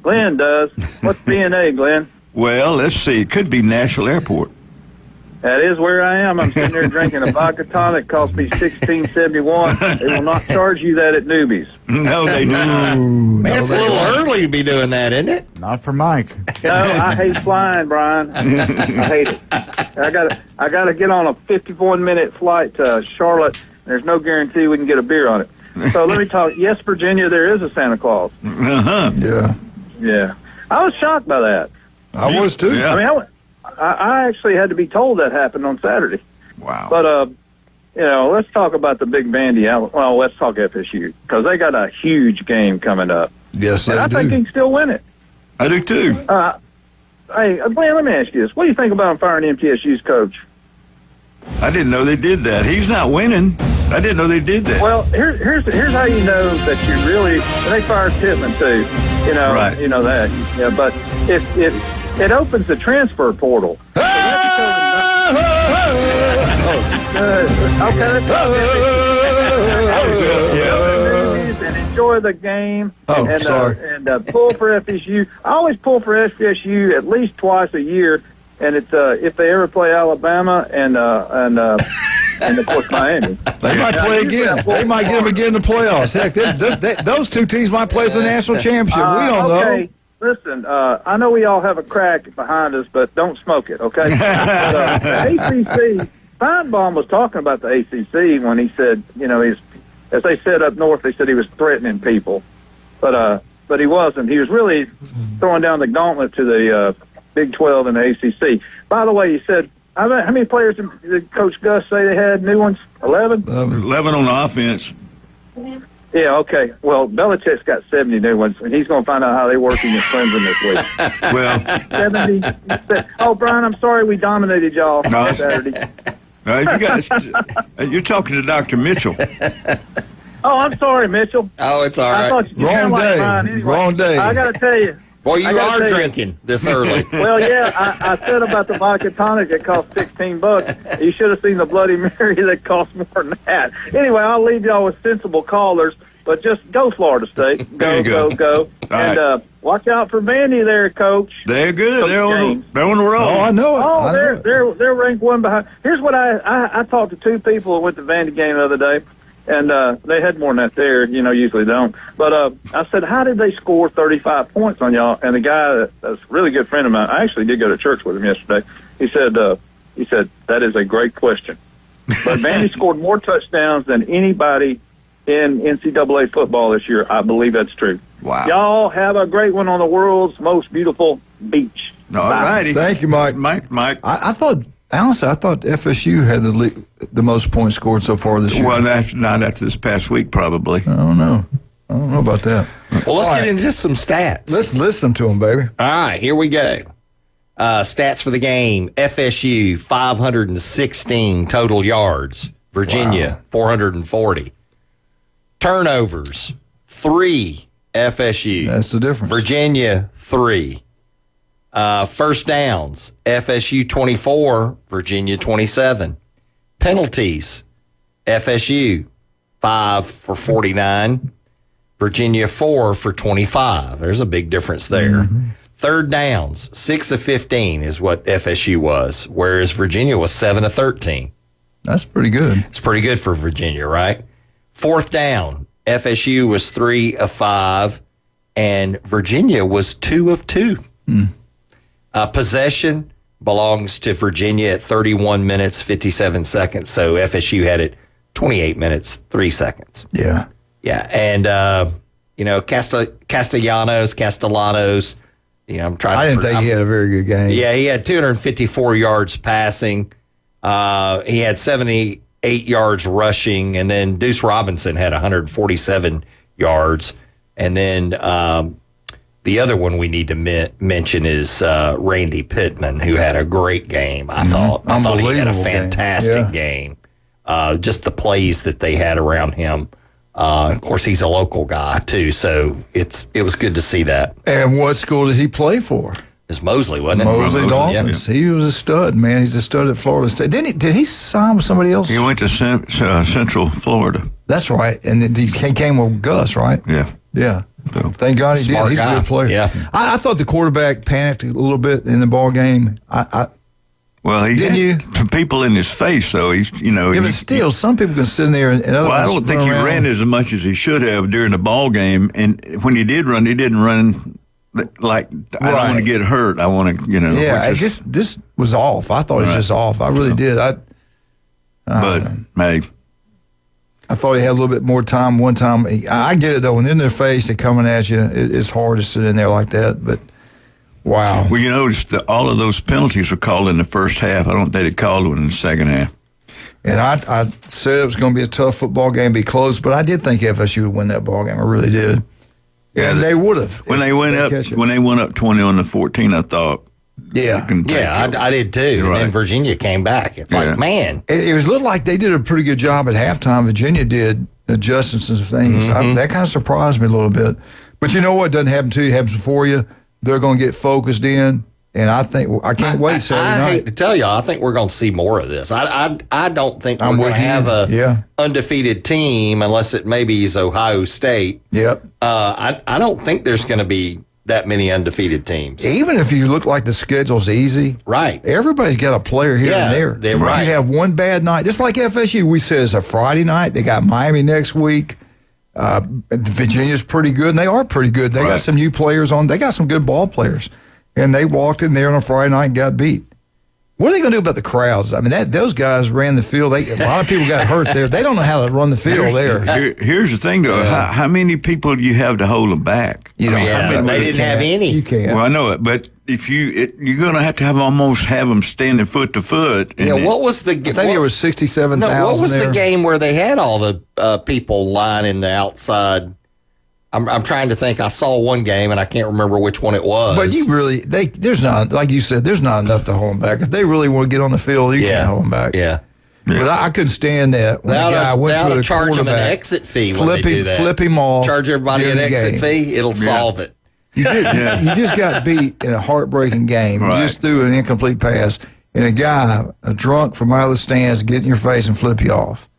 Glenn does. What's BNA, Glenn? Well, let's see. It could be Nashville Airport. That is where I am. I'm sitting there drinking a vodka tonic. Cost me $16.71. They will not charge you that at Newbies. No, they do not. Man, it's a little early to be doing that, isn't it? Not for Mike. No, I hate flying, Brian. I hate it. I gotta get on a 51-minute flight to Charlotte. There's no guarantee we can get a beer on it. So let me talk. Yes, Virginia, there is a Santa Claus. Uh-huh. Yeah. I was shocked by that. I was too. Yeah. I mean, I actually had to be told that happened on Saturday. Wow. But, let's talk about the big Vandy. Well, let's talk FSU because they got a huge game coming up. Yes, and they I do. think he can still win it. I do too. Hey, Glenn, let me ask you this. What do you think about him firing MTSU's coach? I didn't know they did that. He's not winning. I didn't know they did that. Well, here's how you know that you really. And they fired Pittman too. Right. You know that. Yeah, but if it opens the transfer portal. So and enjoy the game. And pull for FSU. I always pull for FSU at least twice a year. And it's if they ever play Alabama and of course Miami. They might play again. They might get them again in the playoffs. Heck, those two teams might play for the national championship. We don't know. Listen, I know we all have a crack behind us, but don't smoke it, okay? But, the ACC, Feinbaum was talking about the ACC when he said, he's, as they said up north, they said he was threatening people, but he wasn't. He was really throwing down the gauntlet to the Big 12 and the ACC. By the way, he said, how many players did Coach Gus say they had, new ones? 11? 11 on offense. Yeah, okay. Well, Belichick's got 70 new ones, and he's going to find out how they work against Clemson this week. Well, 70. Oh, Brian, I'm sorry we dominated y'all Saturday. You're talking to Dr. Mitchell. Oh, I'm sorry, Mitchell. Oh, it's all right. I thought you Wrong day. Anyway, Wrong day. I got to tell you. Boy, you are drinking this early. Well, yeah, I said about the vodka tonic that cost $16. You should have seen the Bloody Mary that cost more than that. Anyway, I'll leave y'all with sensible callers, but just go Florida State. Go. And watch out for Vandy there, Coach. They're good. They're on the road. Oh, I know it. Oh, they're ranked one behind. Here's what I talked to two people who went to Vandy game the other day. And they had more than that there, usually don't. But I said, how did they score 35 points on y'all? And the guy that's a really good friend of mine, I actually did go to church with him yesterday. He said, that is a great question. But Vandy scored more touchdowns than anybody in NCAA football this year. I believe that's true. Wow. Y'all have a great one on the world's most beautiful beach. All righty. Thank you, Mike. Mike. I thought FSU had the most points scored so far this year. Well, not after this past week, probably. I don't know about that. Well, let's get into some stats. Let's listen to them, baby. All right, here we go. Stats for the game. FSU, 516 total yards. Virginia, 440. Turnovers, 3 FSU. That's the difference. Virginia, 3. First downs, FSU 24, Virginia 27. Penalties, FSU 5 for 49, Virginia 4 for 25. There's a big difference there. Mm-hmm. Third downs, 6 of 15 is what FSU was, whereas Virginia was 7 of 13. That's pretty good. It's pretty good for Virginia, right? Fourth down, FSU was 3 of 5, and Virginia was 2 of 2. Possession belongs to Virginia at 31 minutes, 57 seconds. So FSU had it 28 minutes, 3 seconds. Yeah. Yeah. And, Castellanos, I'm trying I didn't think he had a very good game. Yeah, he had 254 yards passing. He had 78 yards rushing. And then Deuce Robinson had 147 yards. And then, the other one we need to mention is Randy Pittman, who had a great game, I thought. I thought he had a fantastic game. Just the plays that they had around him. Of course, he's a local guy, too, so it was good to see that. And what school did he play for? It's Mosley, wasn't it? Mosley Dolphins. Yeah. He was a stud, man. He's a stud at Florida State. Did he sign with somebody else? He went to Central Florida. That's right. And he came with Gus, right? Yeah. Yeah. So, thank God he did. He's a good player. Yeah. I thought the quarterback panicked a little bit in the ball game. Well, he Didn't you? People in his face, though. He's, Yeah, but still, some people can sit in there and other. Well, I don't think he ran as much as he should have during the ball game. And when he did run, he didn't run like, I don't want to get hurt. I want to, Yeah, this was off. I thought it was just off. I really did. Hey. I thought he had a little bit more time one time. I get it, though. When they're in their face, they're coming at you. It's hard to sit in there like that, but wow. Well, you notice that all of those penalties were called in the first half. I don't think they called one in the second half. And I said it was going to be a tough football game, be close, but I did think FSU would win that ball game. I really did. Yeah, and they would have. When they went up 20-14, I thought. Yeah. I did too. Right. And then Virginia came back. It's like, man. It was looked like they did a pretty good job at halftime. Virginia did adjusting some things. That kind of surprised me a little bit. But you know what doesn't happen to you, it happens before you. They're going to get focused in. And I can't wait Saturday night. I hate to tell you, I think we're going to see more of this. I don't think we're going to have a undefeated team unless it maybe is Ohio State. Yep. I don't think there's going to be that many undefeated teams. Even if you look like the schedule's easy. Right. Everybody's got a player here and there. They're right. You have one bad night. Just like FSU, we said it's a Friday night. They got Miami next week. Virginia's pretty good, and they are pretty good. They got some new players on. They got some good ball players. And they walked in there on a Friday night and got beat. What are they going to do about the crowds? I mean, those guys ran the field. A lot of people got hurt there. They don't know how to run the field Here's the thing, though. How many people do you have to hold them back? They didn't have any. You can't. Well, I know it, but if you're going to have almost have them standing foot to foot. What was the? I think there was 67,000. No, what was the game where they had all the people lining the outside? I'm trying to think. I saw one game and I can't remember which one it was. But you really, there's not, like you said, there's not enough to hold them back. If they really want to get on the field, you can't hold them back. Yeah. But I couldn't stand that when a guy went to the charge them an exit fee when they do that. Flip him off. Charge everybody an exit fee. It'll solve it. You just got beat in a heartbreaking game. Right. You just threw an incomplete pass, and a guy, a drunk from out of the stands, get in your face and flip you off.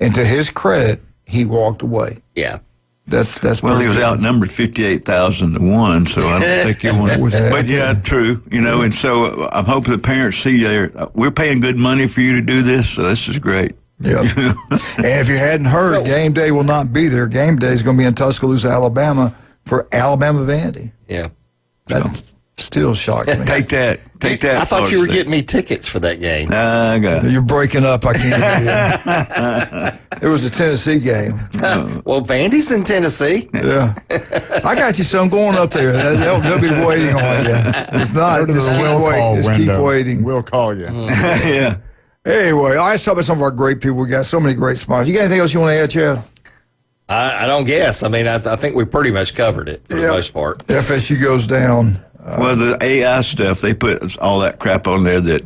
And to his credit, he walked away. Yeah. That's well, he was outnumbered 58,000 to 1, so I don't think he wanted. But yeah, true. And so I'm hoping the parents see we're paying good money for you to do this, so this is great. Yeah. And if you hadn't heard, game day will not be there. Game day is going to be in Tuscaloosa, Alabama, for Alabama Vandy. Yeah. That's still shocking me. Take that. I thought you were getting me tickets for that game. I got it. You're breaking up. I can't hear you. It was a Tennessee game. Well, Vandy's in Tennessee. Yeah. I got you some going up there. They'll be waiting on you. If not, just keep waiting. We'll call you. Yeah. Anyway, let's talk about some of our great people. We got so many great sponsors. You got anything else you want to add, Chad? I don't guess. I mean, I think we pretty much covered it for the most part. FSU goes down. Well, the AI stuff, they put all that crap on there that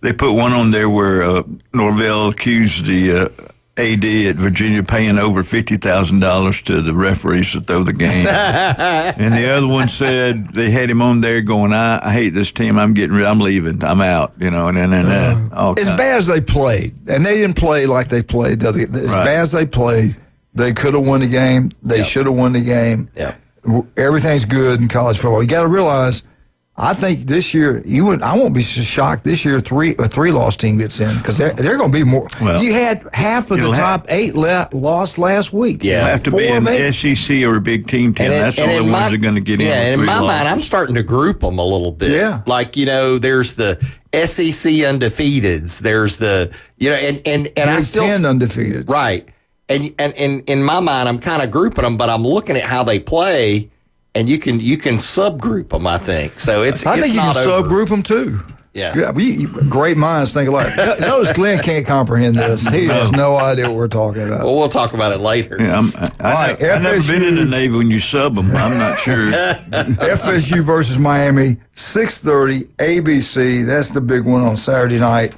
they put one on there where Norvell accused the AD at Virginia paying over $50,000 to the referees to throw the game. And the other one said they had him on there going, I hate this team. I'm leaving. I'm out. As bad as they played, and they didn't play like they played. As bad as they played, they could have won the game. They should have won the game. Yeah. Everything's good in college football. You got to realize, I think this year I won't be shocked this year a three-loss team gets in because they're going to be more. Well, you had half of the top 8 lost last week. Yeah, it'll have to be an SEC or a Big Team team. That's the only ones that are going to get in. Yeah, and in my mind, I'm starting to group them a little bit. Yeah, like there's the SEC undefeateds. There's the and I still 10 undefeated. Right. And in my mind, I'm kind of grouping them, but I'm looking at how they play, and you can subgroup them. I think so. I think you can subgroup them too. Yeah. Great minds think alike. Notice Glenn can't comprehend this. He has no idea what we're talking about. Well, we'll talk about it later. Yeah, I've never been in the Navy when you sub them. I'm not sure. FSU versus Miami, 6:30 ABC. That's the big one on Saturday night.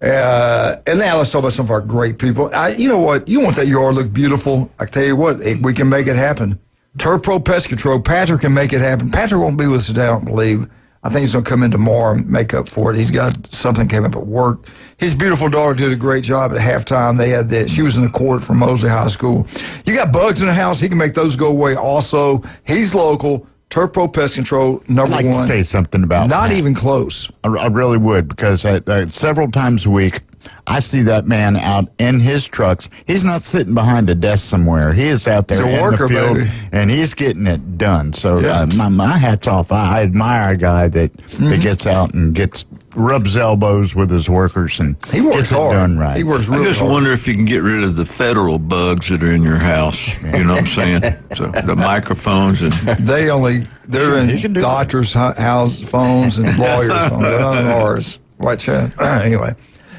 And now let's talk about some of our great people. You know what? You want that yard look beautiful. I tell you what, we can make it happen. Turf Pro Pest Control, Patrick can make it happen. Patrick won't be with us today, I don't believe. I think he's going to come in tomorrow and make up for it. He's got something came up at work. His beautiful daughter did a great job at halftime. They had that. She was in the court from Mosley High School. You got bugs in the house, he can make those go away also. He's local. Turf Pro Pest Control, number I'd like one. to say something about Not that. even close. I really would, because several times a week, I see that man out in his trucks. He's not sitting behind a desk somewhere. He is out there He's a in worker, the field, baby. and he's getting it done. So Yeah. my hat's off. I admire a guy that gets out and rubs elbows with his workers and He works gets hard. it done right. He works I really just hard. wonder if you can get rid of the federal bugs that are in your house. You know what I'm saying? So the microphones and They're in doctors' house phones and lawyers' phones. They're not in ours. Right, Chad? Anyway.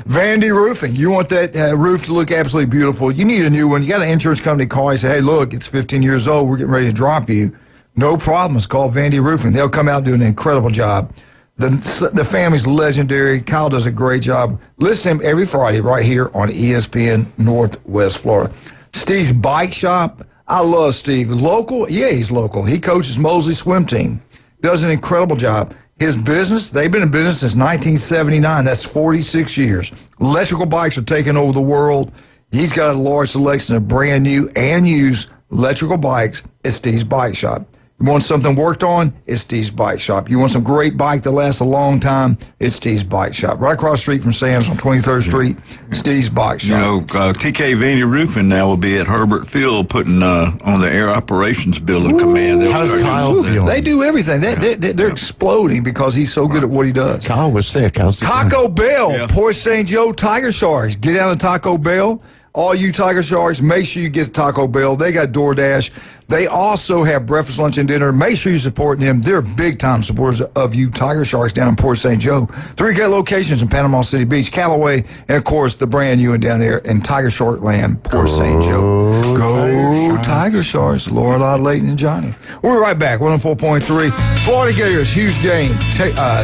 Vandy Roofing. You want that roof to look absolutely beautiful. You need a new one. You got an insurance company call you, say, hey, look, it's 15 years old. We're getting ready to drop you. No problems. Call Vandy Roofing. They'll come out and do an incredible job. The family's legendary. Kyle does a great job. Listen to him every Friday right here on ESPN Northwest Florida. Steve's Bike Shop. I love Steve. Local? Yeah, he's local. He coaches Mosley swim team. Does an incredible job. His business, they've been in business since 1979. That's 46 years. Electrical bikes are taking over the world. He's got a large selection of brand new and used electrical bikes at Steve's Bike Shop. You want something worked on? It's Steve's Bike Shop. You want some great bike that lasts a long time? It's Steve's Bike Shop. Right across the street from Sam's on 23rd Street, Steve's Bike Shop. You know, TK Vandy Roofing now will be at Herbert Field putting on the Air Operations Building Command. How's Kyle feeling? They do everything. They're exploding because he's so good at what he does. Kyle was sick. How's he doing? Taco Bell, Port St. Joe Tiger Sharks. Get down to Taco Bell. All you Tiger Sharks, make sure you get to Taco Bell. They got DoorDash. They also have breakfast, lunch, and dinner. Make sure you're supporting them. They're big-time supporters of you Tiger Sharks down in Port St. Joe. 3 great locations in Panama City Beach, Callaway, and, of course, the brand new one down there in Tiger Shark Land, Port St. Joe. Go Tiger Sharks. Lorelei, Layton, and Johnny. We're right back. 104.3. Florida Gators, huge game.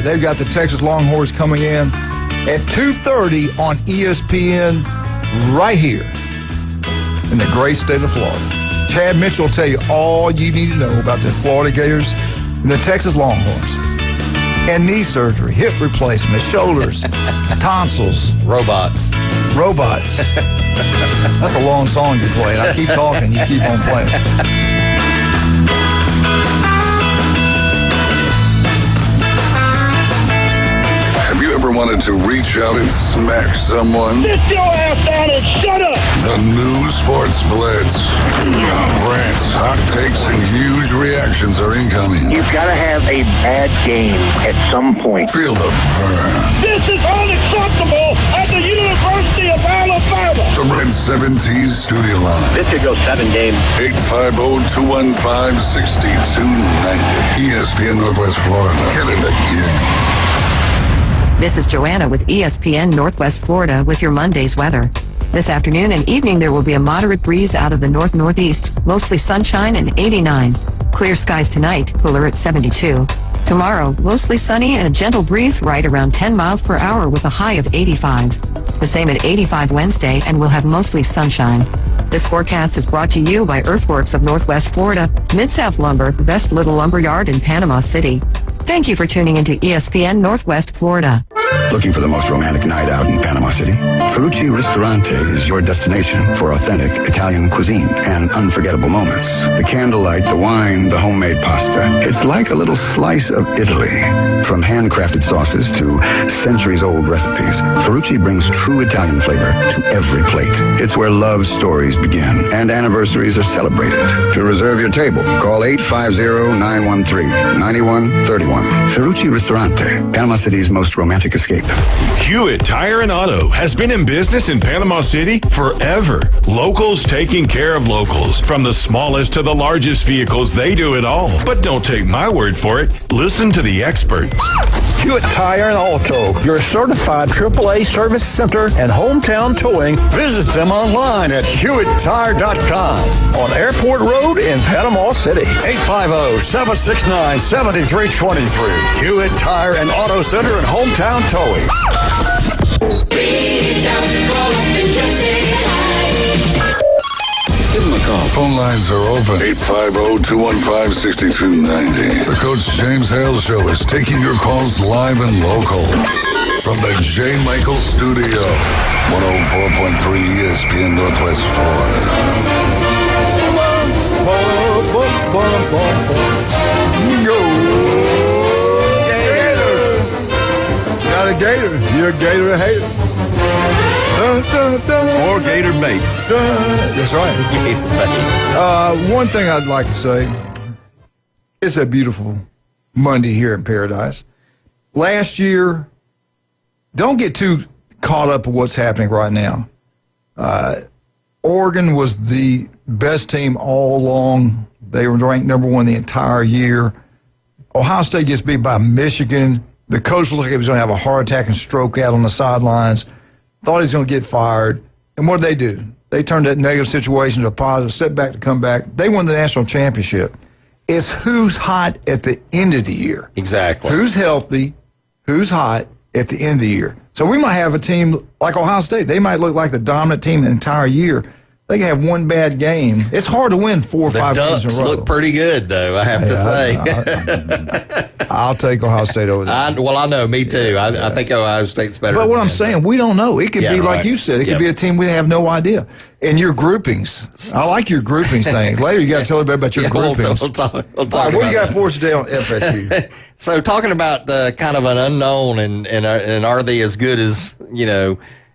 They've got the Texas Longhorns coming in at 2:30 on ESPN. Right here in the great state of Florida. Chad Mitchell will tell you all you need to know about the Florida Gators and the Texas Longhorns. And knee surgery, hip replacement, shoulders, tonsils. Robots. That's a long song you're playing. I keep talking, you keep on playing. Have you ever wanted to reach out and smack someone? Sit your ass down and shut up! The new Sports Blitz. Rants, hot takes, and huge reactions are incoming. You've got to have a bad game at some point. Feel the burn. This is unacceptable at the University of Alabama! The Red 70s studio line. This could go 7 games. 850-215-6290. ESPN Northwest Florida. Get in the game. This is Joanna with ESPN Northwest Florida with your Monday's weather. This afternoon and evening there will be a moderate breeze out of the north-northeast, mostly sunshine and 89. Clear skies tonight, cooler at 72. Tomorrow, mostly sunny and a gentle breeze right around 10 miles per hour with a high of 85. The same at 85 Wednesday, and we'll have mostly sunshine. This forecast is brought to you by Earthworks of Northwest Florida, Mid-South Lumber, the best little lumber yard in Panama City. Thank you for tuning into ESPN Northwest Florida. Looking for the most romantic night out in Panama City? Ferrucci Ristorante is your destination for authentic Italian cuisine and unforgettable moments. The candlelight, the wine, the homemade pasta. It's like a little slice of Italy. From handcrafted sauces to centuries-old recipes, Ferrucci brings true Italian flavor to every plate. It's where love stories begin and anniversaries are celebrated. To reserve your table, call 850-913-9131. Ferrucci Ristorante, Panama City's most romantic escape. Hewitt Tire and Auto has been in business in Panama City forever. Locals taking care of locals. From the smallest to the largest vehicles, they do it all. But don't take my word for it. Listen to the experts. Hewitt Tire and Auto, your certified AAA service center and hometown towing. Visit them online at HewittTire.com. On Airport Road in Panama City. 850-769-7323. Hewitt Tire and Auto Center and hometown towing. Reach out, call up and just say hi. Give them a call. Phone lines are open. 850-215-6290. The Coach James Hale Show is taking your calls live and local. From the J. Michael Studio. 104.3 ESPN Northwest Florida. Gator. You're a Gator hater. Or Gator bait. That's right. One thing I'd like to say, it's a beautiful Monday here in Paradise. Last year, don't get too caught up with what's happening right now. Oregon was the best team all along. They were ranked number one the entire year. Ohio State gets beat by Michigan. The coach looked like he was going to have a heart attack and stroke out on the sidelines. Thought he was going to get fired. And what did they do? They turned that negative situation to a positive, setback to come back. They won the national championship. It's who's hot at the end of the year. Exactly. Who's healthy, who's hot at the end of the year. So we might have a team like Ohio State. They might look like the dominant team the entire year. They can have one bad game. It's hard to win 4 or 5 games in a row. Look pretty good, though, I have to say. I'll take Ohio State over there. I know, me too. I think Ohio State's better. But what I'm saying, we don't know. It could be like you said. It could be a team we have no idea. And your groupings. I like your groupings things. Later, you got to tell everybody about your groupings. We'll talk All right, what do you got for us today on FSU? So talking about kind of an unknown and are they as good as,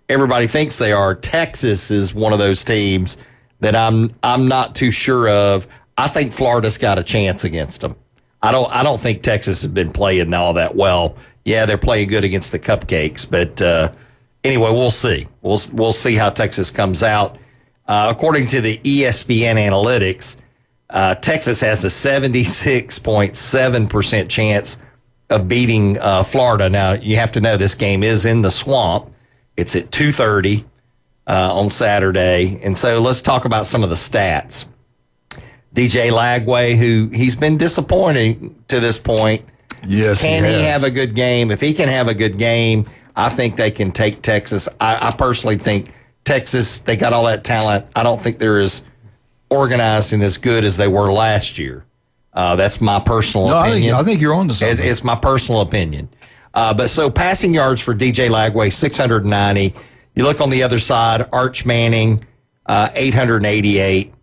everybody thinks they are. Texas is one of those teams that I'm not too sure of. I think Florida's got a chance against them. I don't think Texas has been playing all that well. Yeah, they're playing good against the Cupcakes, but anyway, we'll see. We'll see how Texas comes out. According to the ESPN analytics, Texas has a 76.7% chance of beating Florida. Now, you have to know this game is in the Swamp. It's at 2:30 on Saturday. And so let's talk about some of the stats. DJ Lagway, who he's been disappointing to this point. Yes, Can he have a good game? If he can have a good game, I think they can take Texas. I personally think Texas, they got all that talent. I don't think they're as organized and as good as they were last year. That's my personal opinion. I think you're on to something. It's my personal opinion. But so passing yards for DJ Lagway, 690. You look on the other side, Arch Manning, 888.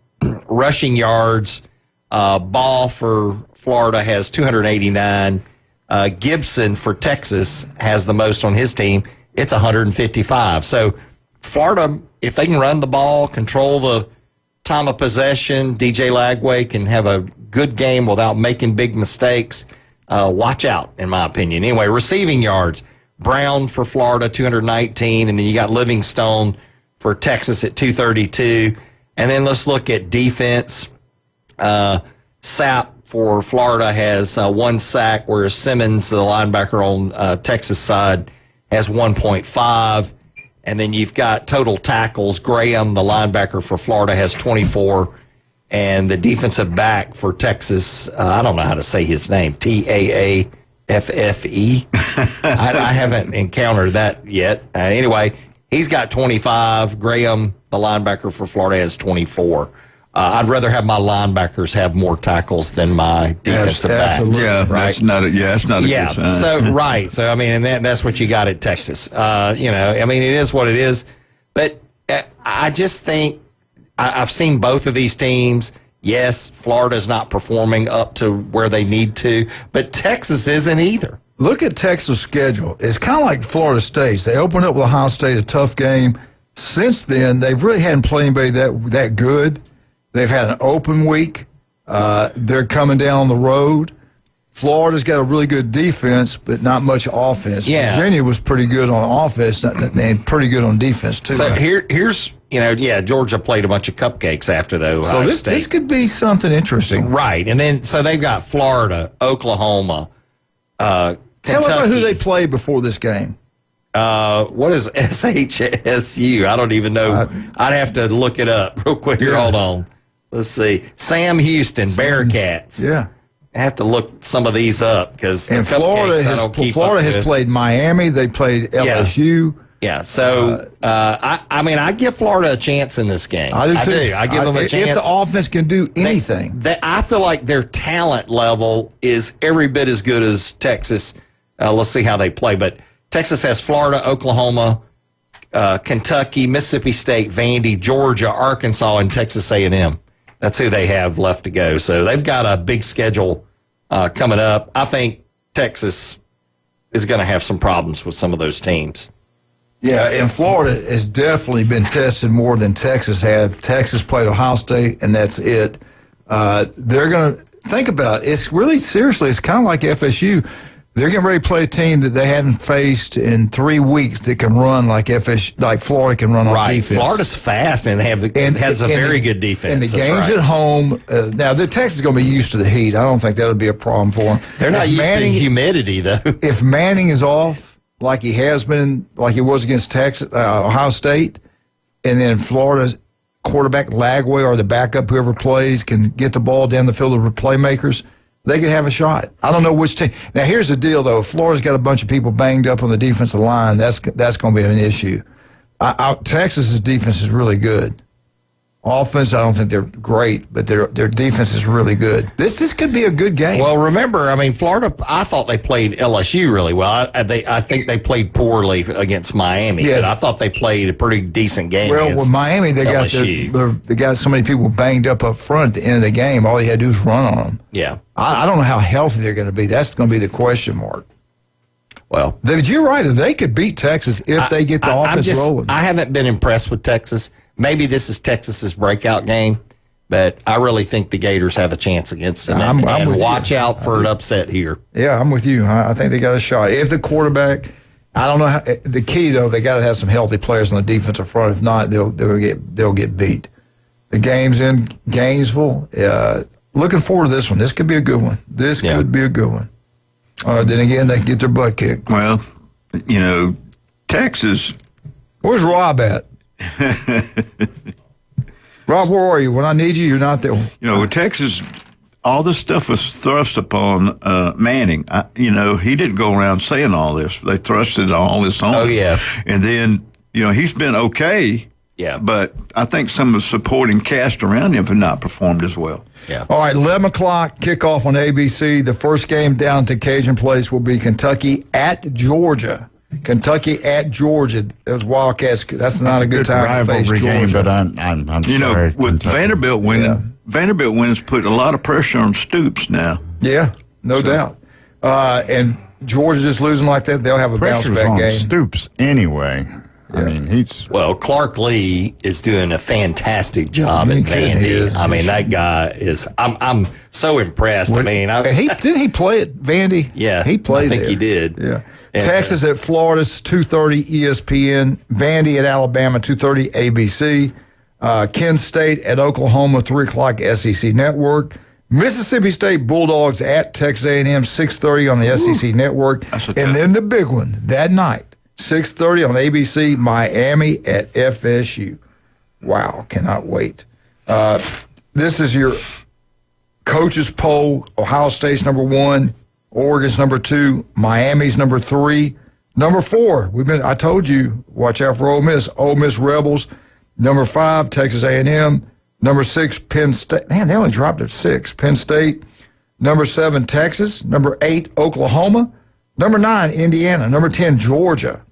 Rushing yards, Ball for Florida has 289. Gibson for Texas has the most on his team. It's 155. So Florida, if they can run the ball, control the time of possession, DJ Lagway can have a good game without making big mistakes. Watch out, in my opinion. Anyway, receiving yards, Brown for Florida, 219, and then you got Livingstone for Texas at 232. And then let's look at defense. Sapp for Florida has 1 sack, whereas Simmons, the linebacker on Texas side, has 1.5. And then you've got total tackles. Graham, the linebacker for Florida, has 24. And the defensive back for Texas, I don't know how to say his name, Taaffe. I haven't encountered that yet. Anyway, he's got 25. Graham, the linebacker for Florida, has 24. I'd rather have my linebackers have more tackles than my defensive backs. Yeah, right? that's not a good sign. So right. So I mean, and that's what you got at Texas. I mean, it is what it is. But I just think I've seen both of these teams. Yes, Florida's not performing up to where they need to, but Texas isn't either. Look at Texas' schedule. It's kind of like Florida State's. They opened up with Ohio State, a tough game. Since then, they've really hadn't played anybody that good. They've had an open week. They're coming down on the road. Florida's got a really good defense, but not much offense. Yeah. Virginia was pretty good on offense and pretty good on defense, too. So here's, Georgia played a bunch of cupcakes after those. So this could be something interesting. Right. And then, so they've got Florida, Oklahoma, Kentucky. Tell everybody who they played before this game. What is SHSU? I don't even know. I'd have to look it up real quick. Here, hold on. Let's see. Sam Houston, Bearcats. Yeah. I have to look some of these up because Florida has played Miami. They played LSU. Yeah. So I give Florida a chance in this game. I do too. I give them a chance. If the offense can do anything, I feel like their talent level is every bit as good as Texas. Let's see how they play. But Texas has Florida, Oklahoma, Kentucky, Mississippi State, Vandy, Georgia, Arkansas, and Texas A&M. That's who they have left to go. So they've got a big schedule coming up. I think Texas is going to have some problems with some of those teams. Yeah, and Florida has definitely been tested more than Texas have. Texas played Ohio State, and that's it. They're going to think about it. It's really, seriously, it's kind of like FSU. They're getting ready to play a team that they hadn't faced in 3 weeks that can run like Florida can run on defense. Florida's fast and has a very good defense. And the game's at home. Now, the Texas is going to be used to the heat. I don't think that'll be a problem for them. They're not used to the humidity, though. If Manning is off, like he has been, like he was against Ohio State, and then Florida's quarterback Lagway or the backup, whoever plays, can get the ball down the field of playmakers, they could have a shot. I don't know which team. Now, here's the deal, though. If Florida's got a bunch of people banged up on the defensive line, that's going to be an issue. Texas's defense is really good. Offense, I don't think they're great, but their defense is really good. This could be a good game. Well, remember, I mean, Florida, I thought they played LSU really well. I think they played poorly against Miami, but I thought they played a pretty decent game. Well, with Miami, they LSU. they got so many people banged up front at the end of the game. All they had to do was run on them. Yeah. I don't know how healthy they're going to be. That's going to be the question mark. Well, you're right. They could beat Texas if they get the offense rolling. I haven't been impressed with Texas. Maybe this is Texas's breakout game, but I really think the Gators have a chance against them. And watch out for an upset here. Yeah, I'm with you. I think they got a shot. If the quarterback, I don't know the key though, they got to have some healthy players on the defensive front. If not, they'll get beat. The game's in Gainesville. Looking forward to this one. This could be a good one. Could be a good one. Then again, they get their butt kicked. Well, Texas. Where's Rob at? Rob, where are you? When I need you, you're not there. With Texas, all this stuff was thrust upon Manning. He didn't go around saying all this. They thrusted all this on him. Oh, yeah. And then, he's been okay. Yeah. But I think some of the supporting cast around him have not performed as well. Yeah. All right, 11 o'clock kickoff on ABC. The first game down to Cajun Place will be Kentucky at Georgia. Kentucky at Georgia. Those Wildcats. That's not a good time to face Georgia. Game, but I'm sorry. With Kentucky. Vanderbilt winning, Vanderbilt wins put a lot of pressure on Stoops now. Yeah, no doubt. And Georgia just losing like that, they'll have a bounce back on game. Stoops anyway. Yeah. I mean, Clark Lee is doing a fantastic job at Vandy. I mean, that guy is. I'm so impressed. Didn't he play at Vandy? Yeah, he played. I think there. he did. Yeah. Texas at Florida's 2:30 ESPN. Vandy at Alabama 2:30 ABC. Kent State at Oklahoma 3 o'clock SEC Network. Mississippi State Bulldogs at Texas A&M 6:30 on the SEC Network. And then the big one that night. 6:30 on ABC, Miami at FSU. Wow, cannot wait. This is your coaches poll. Ohio State's number 1, Oregon's number 2, Miami's number 3. Number 4, I told you, watch out for Ole Miss. Ole Miss Rebels. Number 5, Texas A&M. Number 6, Penn State. Man, they only dropped at 6. Penn State. Number 7, Texas. Number 8, Oklahoma. Number 9, Indiana. Number 10, Georgia.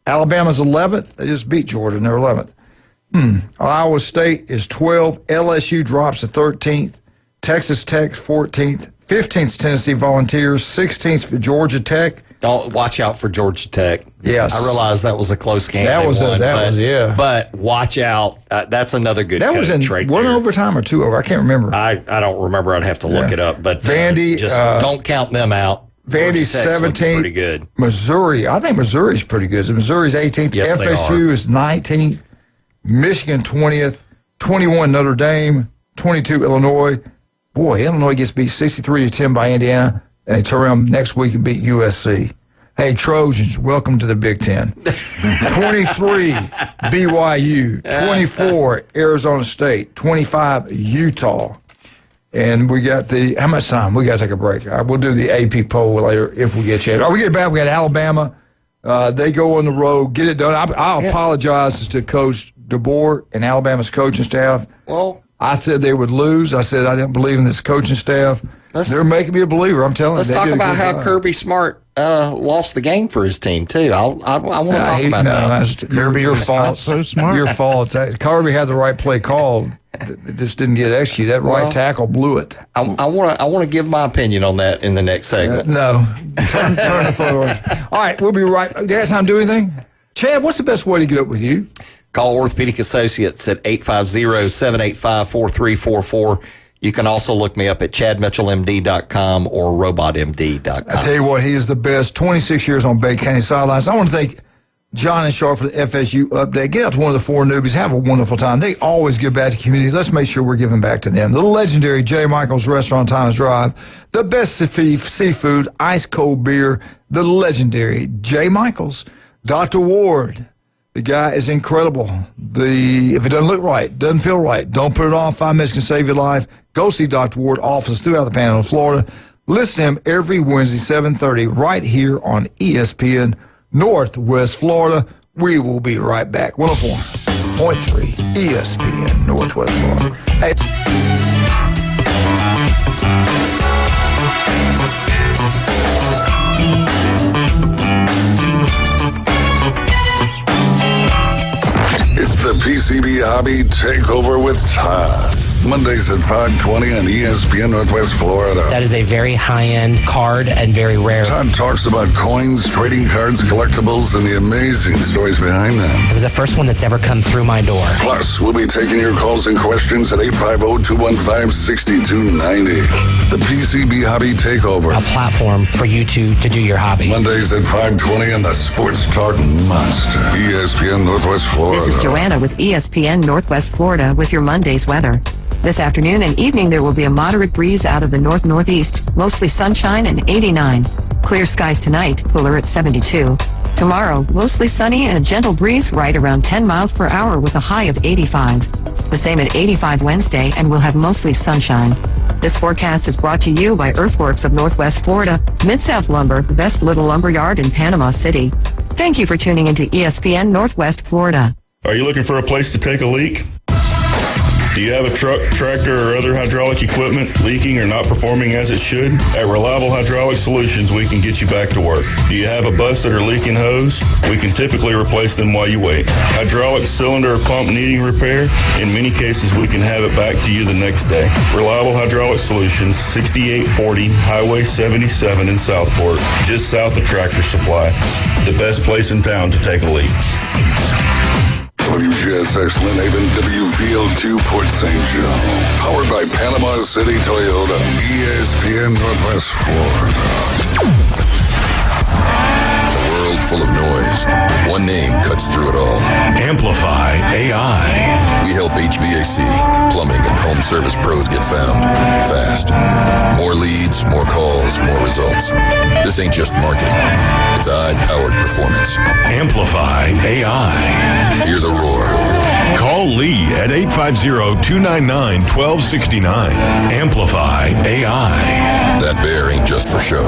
Alabama's 11th. They just beat Georgia, and they're 11th. Iowa State is 12. LSU drops to 13th. Texas Tech 14th. 15th Tennessee Volunteers. 16th for Georgia Tech. Watch out for Georgia Tech. Yes. I realize that was a close game. But watch out. That's another good coach. That was in one overtime or 2 over. I can't remember. I don't remember. I'd have to look it up. But Vandy, just don't count them out. Vandy's 17th. Pretty good. Missouri. I think Missouri's pretty good. Missouri's 18th. Yes, FSU is 19th. Michigan 20th. 21 Notre Dame. 22 Illinois. Boy, Illinois gets beat 63-10 by Indiana. And they turn around next week and beat USC. Hey, Trojans, welcome to the Big Ten. 23 BYU. 24 Arizona State. 25 Utah. And we got how much time? We got to take a break. We'll do the AP poll later if we get a chance. We get back. We got Alabama. They go on the road, get it done. I apologize to Coach DeBoer and Alabama's coaching staff. Well, I said they would lose. I said I didn't believe in this coaching staff. They're making me a believer. I'm telling you. Let's talk about how Kirby Smart lost the game for his team too. I want to talk about that. Kirby, your fault. So smart. Your fault. Kirby had the right play called. It just didn't get executed. That right tackle blew it. I want to give my opinion on that in the next segment. No, turn the photos. All right, we'll be right. Do you guys time to do anything? Chad, what's the best way to get up with you? Call Orthopedic Associates at 850-785-4344. You can also look me up at chadmitchellmd.com or robotmd.com. I tell you what, he is the best. 26 years on Bay County sidelines. I want to thank John and Char for the FSU update. Get out to one of the 4 newbies. Have a wonderful time. They always give back to the community. Let's make sure we're giving back to them. The legendary J. Michael's Restaurant, Thomas Drive. The best seafood, ice cold beer. The legendary J. Michael's. Dr. Ward. The guy is incredible. If it doesn't look right, doesn't feel right, don't put it off. 5 minutes can save your life. Go see Dr. Ward offices throughout the Panhandle of Florida. Listen to him every Wednesday, 7:30, right here on ESPN Northwest Florida. We will be right back. 104.3 ESPN Northwest Florida. Hey. It's the PCB Hobby Takeover with Todd. Mondays at 5:20 on ESPN Northwest Florida. That is a very high-end card and very rare. Todd talks about coins, trading cards, collectibles, and the amazing stories behind them. It was the first one that's ever come through my door. Plus, we'll be taking your calls and questions at 850-215-6290. The PCB Hobby Takeover. A platform for you to do your hobby. Mondays at 5:20 on the Sports Talk Monster. ESPN Northwest Florida. This is Joanna with ESPN Northwest Florida with your Monday's weather. This afternoon and evening, there will be a moderate breeze out of the north-northeast, mostly sunshine and 89. Clear skies tonight, cooler at 72. Tomorrow, mostly sunny and a gentle breeze right around 10 miles per hour with a high of 85. The same at 85 Wednesday, and we'll have mostly sunshine. This forecast is brought to you by Earthworks of Northwest Florida, Mid-South Lumber, the best little lumber yard in Panama City. Thank you for tuning into ESPN Northwest Florida. Are you looking for a place to take a leak? Do you have a truck, tractor, or other hydraulic equipment leaking or not performing as it should? At Reliable Hydraulic Solutions, we can get you back to work. Do you have a busted or leaking hose? We can typically replace them while you wait. Hydraulic cylinder or pump needing repair? In many cases, we can have it back to you the next day. Reliable Hydraulic Solutions, 6840 Highway 77 in Southport, just south of Tractor Supply. The best place in town to take a leak. WGSX Lynn Haven, WVLQ Port St. Joe. Powered by Panama City Toyota. ESPN Northwest Florida. A world full of noise. One name cuts through it all. Amplify AI. We help HVAC, plumbing, and home service pros get found fast. More leads, more calls, more results. This ain't just marketing. It's AI-powered performance. Amplify AI. Hear the roar. Call Lee at 850-299-1269. Amplify AI. That bear ain't just for show.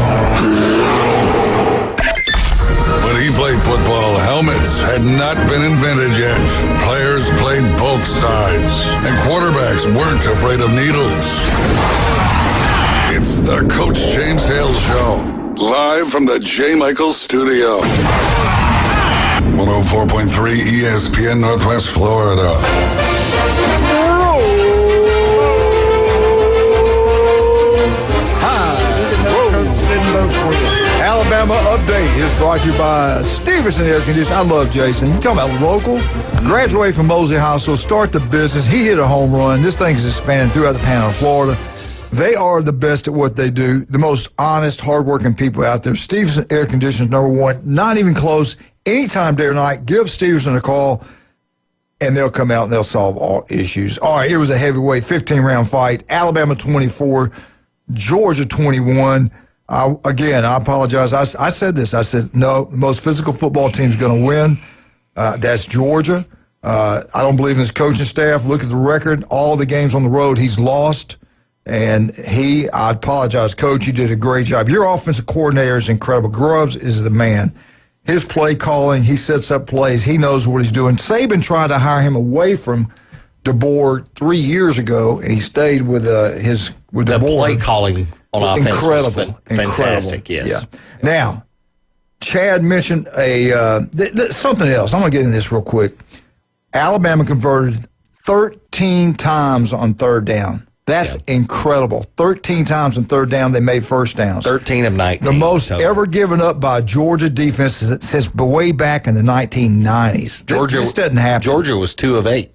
When he played football, helmets had not been invented yet. Players played both sides, and quarterbacks weren't afraid of needles. It's the Coach James Hale Show, live from the J. Michael Studio. 104.3 ESPN Northwest Florida. Alabama Update is brought to you by Stevenson Air Conditioning. I love Jason. You talking about local? Graduate from Mosley High School, start the business. He hit a home run. This thing is expanding throughout the Panhandle of Florida. They are the best at what they do. The most honest, hardworking people out there. Stevenson Air Conditioning, number one. Not even close. Anytime, day or night, give Stevenson a call, and they'll come out and they'll solve all issues. All right, it was a heavyweight 15-round fight. Alabama 24, Georgia 21. Again, I apologize. I said this. I said, no, the most physical football team is going to win. That's Georgia. I don't believe in his coaching staff. Look at the record. All the games on the road, he's lost. And I apologize, Coach. You did a great job. Your offensive coordinator is incredible. Grubbs is the man. His play calling, he sets up plays. He knows what he's doing. Saban tried to hire him away from DeBoer 3 years ago, and he stayed with DeBoer. The play calling on offense Incredible. was fantastic. Incredible. Yes. Yeah. Now, Chad mentioned something else. I'm going to get into this real quick. Alabama converted 13 times on third down. That's incredible. 13 times on third down they made first downs. 13 of 19. The most total. ever given up by Georgia defense since way back in the 1990s. This doesn't happen. Georgia was 2 of 8.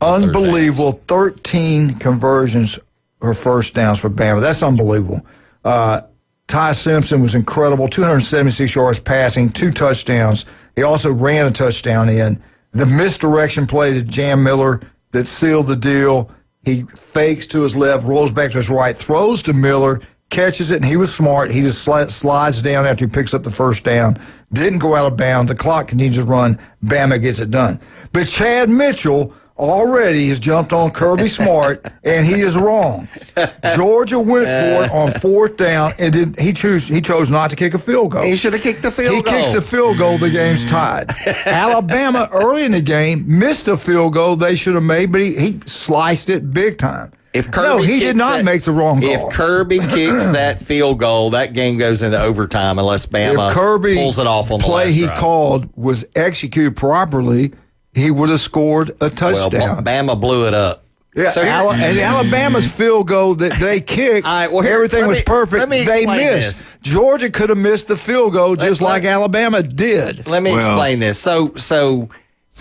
Unbelievable. 13 conversions for first downs for Bama. That's unbelievable. Ty Simpson was incredible. 276 yards passing, 2 touchdowns. He also ran a touchdown in. The misdirection play to Jam Miller that sealed the deal. He fakes to his left, rolls back to his right, throws to Miller, catches it, and he was smart. He just slides down after he picks up the first down. Didn't go out of bounds. The clock continues to run. Bama gets it done. But Chad Mitchell already has jumped on Kirby Smart, and he is wrong. Georgia went for it on fourth down, and he chose not to kick a field goal. He should have kicked the field goal. He kicks the field goal, the game's tied. Alabama, early in the game, missed a field goal they should have made, but he sliced it big time. He did not make the wrong call. If Kirby kicks that field goal, that game goes into overtime unless Bama pulls it off on the play last he drive. called was executed properly, he would have scored a touchdown. Well, Bama blew it up. Yeah, So and Alabama's field goal that they kicked, everything was perfect. They missed. This. Georgia could have missed the field goal just like Alabama did. Let me explain this. So the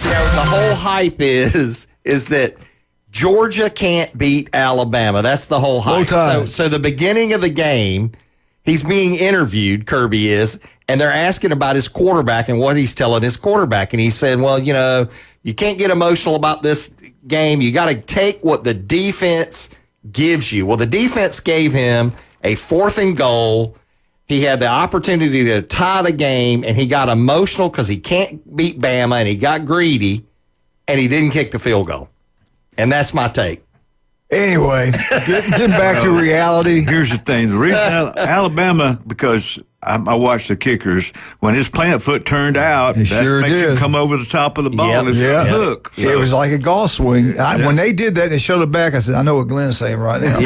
whole hype is that Georgia can't beat Alabama. That's the whole hype. So the beginning of the game, he's being interviewed, Kirby is, and they're asking about his quarterback and what he's telling his quarterback. And he said, well, you can't get emotional about this game. You got to take what the defense gives you. Well, the defense gave him a 4th and goal. He had the opportunity to tie the game, and he got emotional because he can't beat Bama, and he got greedy, and he didn't kick the field goal. And that's my take. Anyway, getting back to reality. Here's the thing. The reason Alabama, because I watched the kickers, when his plant foot turned out, that makes him come over the top of the ball. It's a hook. So. It was like a golf swing. When they did that and they showed it back, I said, I know what Glenn's saying right now.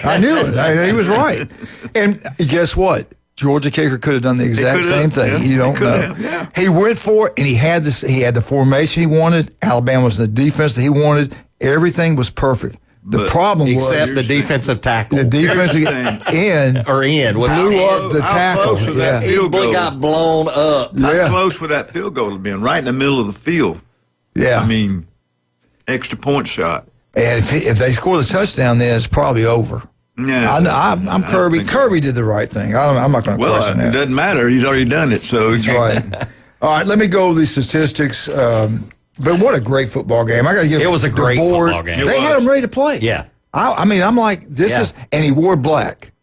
I knew it. He was right. And guess what? Georgia kicker could have done the exact same thing. Yeah, you don't know. He went for it, and he had the formation he wanted. Alabama was the defense that he wanted. Everything was perfect. The problem was except the defensive tackle. The defensive end blew up the tackle. He got blown up. How close would that field goal have been? Right in the middle of the field. Yeah. I mean, extra point shot. And if they score the touchdown, then it's probably over. Yeah, I'm Kirby. Kirby did the right thing. I'm not going to question that. It doesn't matter. He's already done it. So that's right. All right, let me go over these statistics. But what a great football game! I got to give it was a great football game. They had him ready to play. Yeah, I mean, I'm like, this is, and he wore black.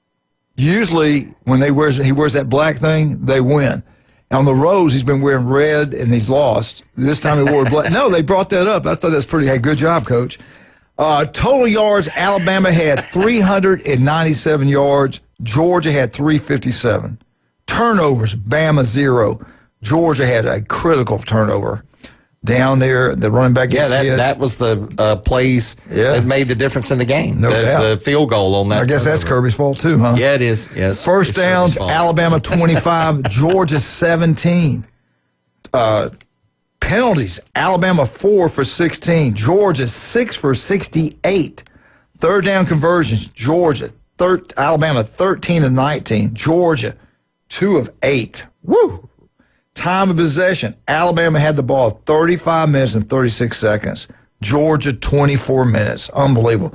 Usually, when he wears that black thing, they win. On the roads, he's been wearing red, and he's lost. This time he wore black. No, they brought that up. I thought that's pretty. Hey, good job, Coach. Total yards, Alabama had 397 yards. Georgia had 357. Turnovers, Bama 0. Georgia had a critical turnover. Down there, the running back gets hit. That was the plays that made the difference in the game. No doubt. The field goal on that. I guess that's Kirby's fault too, huh? Yeah, it is. Yes. First downs, Alabama 25, Georgia 17. Penalties, Alabama 4 for 16, Georgia 6 for 68. Third down conversions, Alabama 13 of 19, Georgia 2 of 8. Woo! Time of possession, Alabama had the ball 35 minutes and 36 seconds. Georgia, 24 minutes. Unbelievable.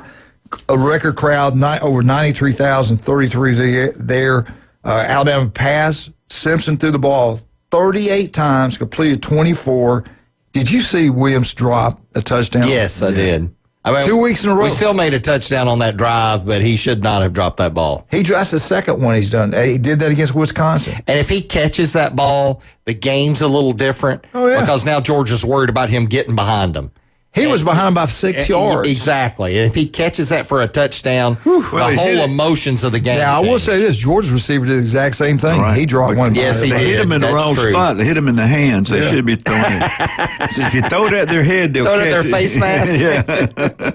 A record crowd, over 93,033 there. Alabama passed. Simpson threw the ball 38 times, completed 24. Did you see Williams drop a touchdown? Yes, I did. I mean, 2 weeks in a row. We still made a touchdown on that drive, but he should not have dropped that ball. That's the second one he's done. He did that against Wisconsin. And if he catches that ball, the game's a little different because now Georgia's worried about him getting behind him. He was behind him by 6 yards. Exactly. And if he catches that for a touchdown, the whole emotions of the game. Now, I will say this. Georgia's receiver did the exact same thing. Right. He dropped one. Yes, he did. They hit him in the wrong spot. They hit him in the hands. They should be throwing it. If you throw it at their head, they'll catch it. Throw it at their face mask.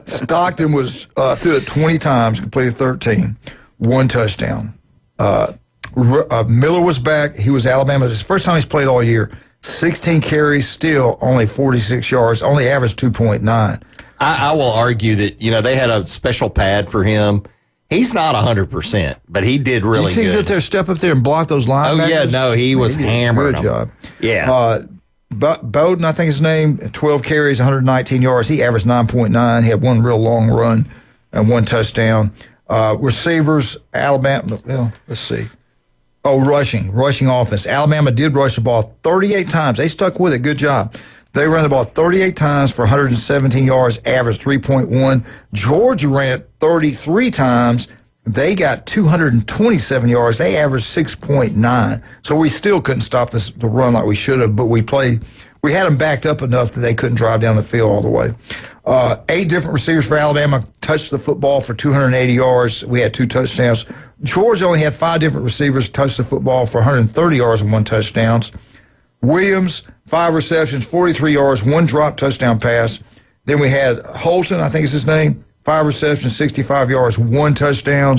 Stockton was threw it 20 times, completed 13. One touchdown. Miller was back. He was Alabama. It's the first time he's played all year. 16 carries, still only 46 yards, only averaged 2.9. I will argue that, they had a special pad for him. He's not 100%, but he did really good. Did you see him there, step up there and block those linebackers? Oh, yeah, no, he was hammering Good job. Yeah. Bowden, I think his name, 12 carries, 119 yards. He averaged 9.9. He had one real long run and one touchdown. Receivers, Alabama, well, let's see. Oh, rushing offense. Alabama did rush the ball 38 times. They stuck with it. Good job. They ran the ball 38 times for 117 yards, average 3.1. Georgia ran it 33 times. They got 227 yards. They averaged 6.9. So we still couldn't stop the run like we should have, but we had them backed up enough that they couldn't drive down the field all the way. 8 different receivers for Alabama touched the football for 280 yards. We had 2 touchdowns. Georgia only had 5 different receivers touch the football for 130 yards and 1 touchdown. Williams, 5 receptions, 43 yards, 1 drop touchdown pass. Then we had Holton, I think is his name, 5 receptions, 65 yards, 1 touchdown.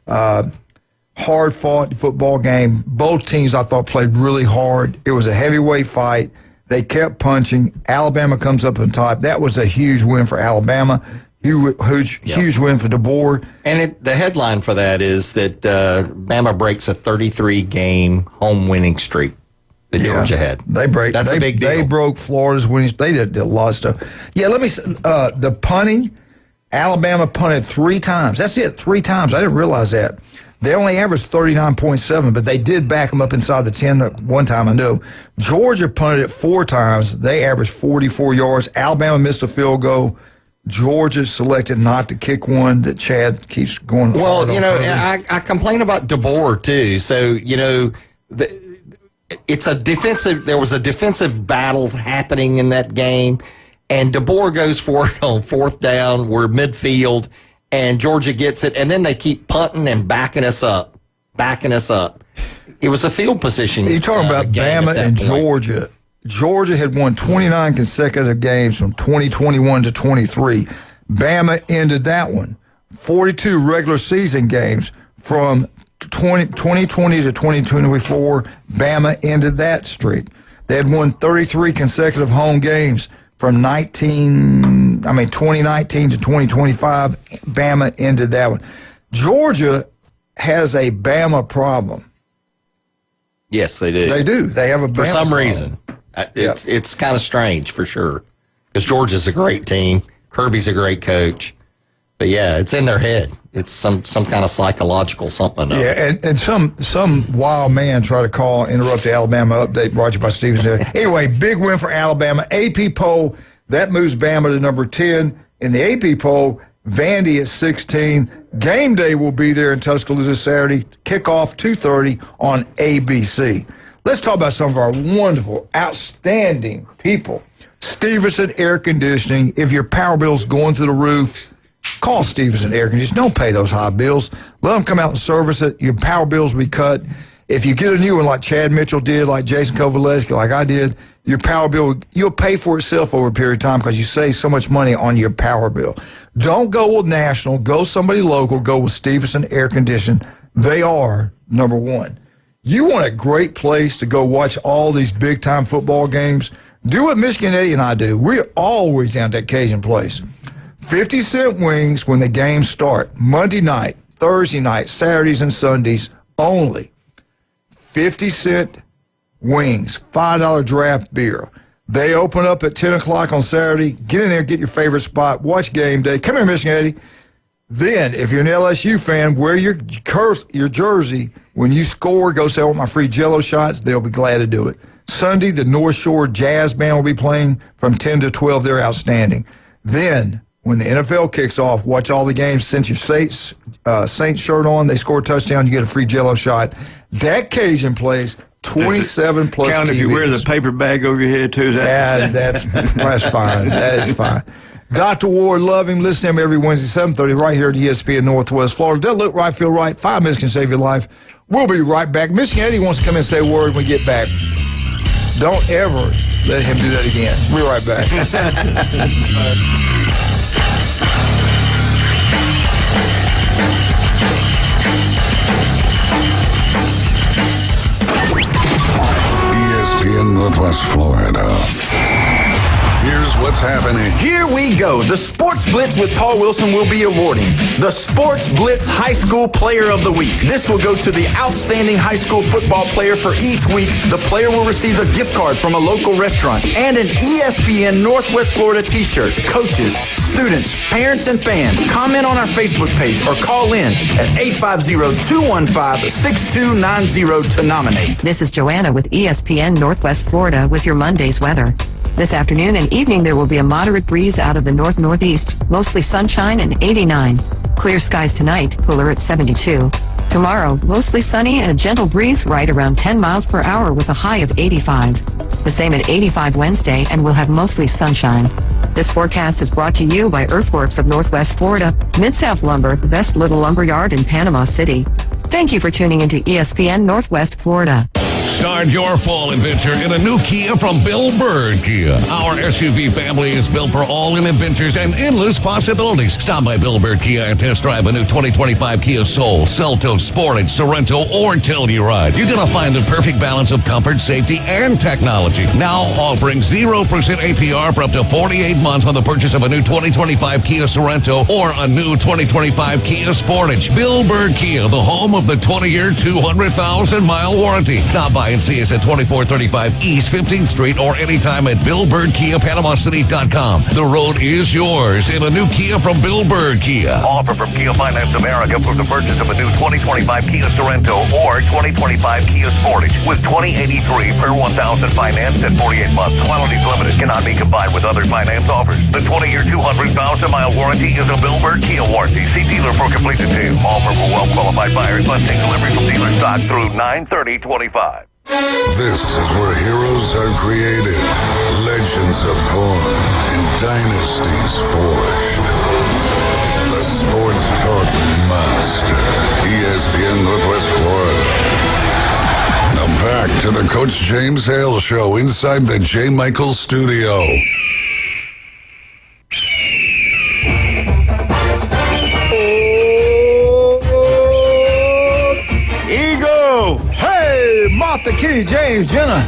Hard-fought football game. Both teams, I thought, played really hard. It was a heavyweight fight. They kept punching. Alabama comes up on top. That was a huge win for Alabama. Huge win for DeBoer. And the headline for that is that Bama breaks a 33-game home winning streak that Georgia had. That's a big deal. They broke Florida's winning. They did a lot of stuff. Yeah, let me say, the punting, Alabama punted 3 times. That's it, 3 times. I didn't realize that. They only averaged 39.7, but they did back them up inside the 10 one time, I know. Georgia punted it 4 times. They averaged 44 yards. Alabama missed a field goal. Georgia selected not to kick one that Chad keeps going. Well, I complain about DeBoer too. So, it's a defensive. There was a defensive battle happening in that game, and DeBoer goes for it on 4th down. We're midfield, and Georgia gets it, and then they keep punting and backing us up. It was a field position. You're talking about Bama and Georgia. Georgia had won 29 consecutive games from 2021 to 23. Bama ended that one. 42 regular season games from 2020 to 2024. Bama ended that streak. They had won 33 consecutive home games from 2019 to 2025. Bama ended that one. Georgia has a Bama problem. Yes, they do. They do. They have a Bama for some problem. reason. It's kind of strange for sure, because Georgia's a great team. Kirby's a great coach. But yeah, it's in their head. It's some kind of psychological something. Yeah, and some wild man tried to call, interrupt the Alabama update brought to you by Stevenson. Anyway, big win for Alabama. AP poll, that moves Bama to number 10. In the AP poll, Vandy at 16. Game day will be there in Tuscaloosa Saturday. Kickoff 2:30 on ABC. Let's talk about some of our wonderful, outstanding people. Stevenson Air Conditioning. If your power bill's going through the roof, call Stevenson Air Conditioning. Don't pay those high bills. Let them come out and service it. Your power bills will be cut. If you get a new one like Chad Mitchell did, like Jason Kovaleski, like I did, your power bill, you'll pay for itself over a period of time because you save so much money on your power bill. Don't go with National. Go somebody local. Go with Stevenson Air Conditioning. They are number 1. You want a great place to go watch all these big-time football games? Do what Michigan Eddie and I do. We're always down at that Cajun place. 50-cent wings when the games start. Monday night, Thursday night, Saturdays and Sundays only. 50-cent wings, $5 draft beer. They open up at 10 o'clock on Saturday. Get in there, get your favorite spot, watch game day. Come here, Michigan Eddie. Then, if you're an LSU fan, wear your jersey. When you score, go say, I want my free Jell-O shots. They'll be glad to do it. Sunday, the North Shore Jazz Band will be playing from 10 to 12. They're outstanding. Then, when the NFL kicks off, watch all the games. Since your Saints shirt on, they score a touchdown, you get a free Jell-O shot. That Cajun plays 27 plus count TVs. If you wear the paper bag over your head, too. That's fine. That is fine. Dr. Ward, love him. Listen to him every Wednesday, 7:30, right here at ESPN Northwest Florida. Doesn't look right, feel right. 5 minutes can save your life. We'll be right back. Michigan Eddie wants to come in and say a word when we get back. Don't ever let him do that again. We'll be right back. Northwest Florida. Here's what's happening. Here we go. The Sports Blitz with Paul Wilson will be awarding the Sports Blitz High School Player of the Week. This will go to the outstanding high school football player for each week. The player will receive a gift card from a local restaurant and an ESPN Northwest Florida t-shirt. Coaches, students, parents, and fans, comment on our Facebook page or call in at 850-215-6290 to nominate. This is Joanna with ESPN Northwest Florida with your Monday's weather. This afternoon and evening, there will be a moderate breeze out of the north-northeast, mostly sunshine and 89. Clear skies tonight, cooler at 72. Tomorrow, mostly sunny and a gentle breeze right around 10 miles per hour with a high of 85. The same at 85 Wednesday, and we'll have mostly sunshine. This forecast is brought to you by Earthworks of Northwest Florida, Mid-South Lumber, the best little lumber yard in Panama City. Thank you for tuning into ESPN Northwest Florida. Start your fall adventure in a new Kia from Bill Bird Kia. Our SUV family is built for all in adventures and endless possibilities. Stop by Bill Bird Kia and test drive a new 2025 Kia Soul, Seltos, Sportage, Sorrento, or Telluride. You're going to find the perfect balance of comfort, safety, and technology. Now offering 0% APR for up to 48 months on the purchase of a new 2025 Kia Sorrento or a new 2025 Kia Sportage. Bill Bird Kia, the home of the 20-year, 200,000-mile warranty. Stop by and see us at 2435 East 15th Street or anytime at BillBirdKiaPanamaCity.com. The road is yours in a new Kia from Bill Bird Kia. Offer from Kia Finance America for the purchase of a new 2025 Kia Sorrento or 2025 Kia Sportage with 2083 per 1,000 financed at 48 months. Quantities limited, cannot be combined with other finance offers. The 20-year, 200,000-mile warranty is a Bill Bird Kia warranty. See dealer for complete details. Offer for well-qualified buyers. Must take delivery from dealer stock through 9/30/25. This is where heroes are created, legends are born, and dynasties forged. The Sports Talk Master, ESPN Northwest Florida. Now back to the Coach James Hale Show inside the J. Michael Studio. Martha, Kitty, James, Jenna.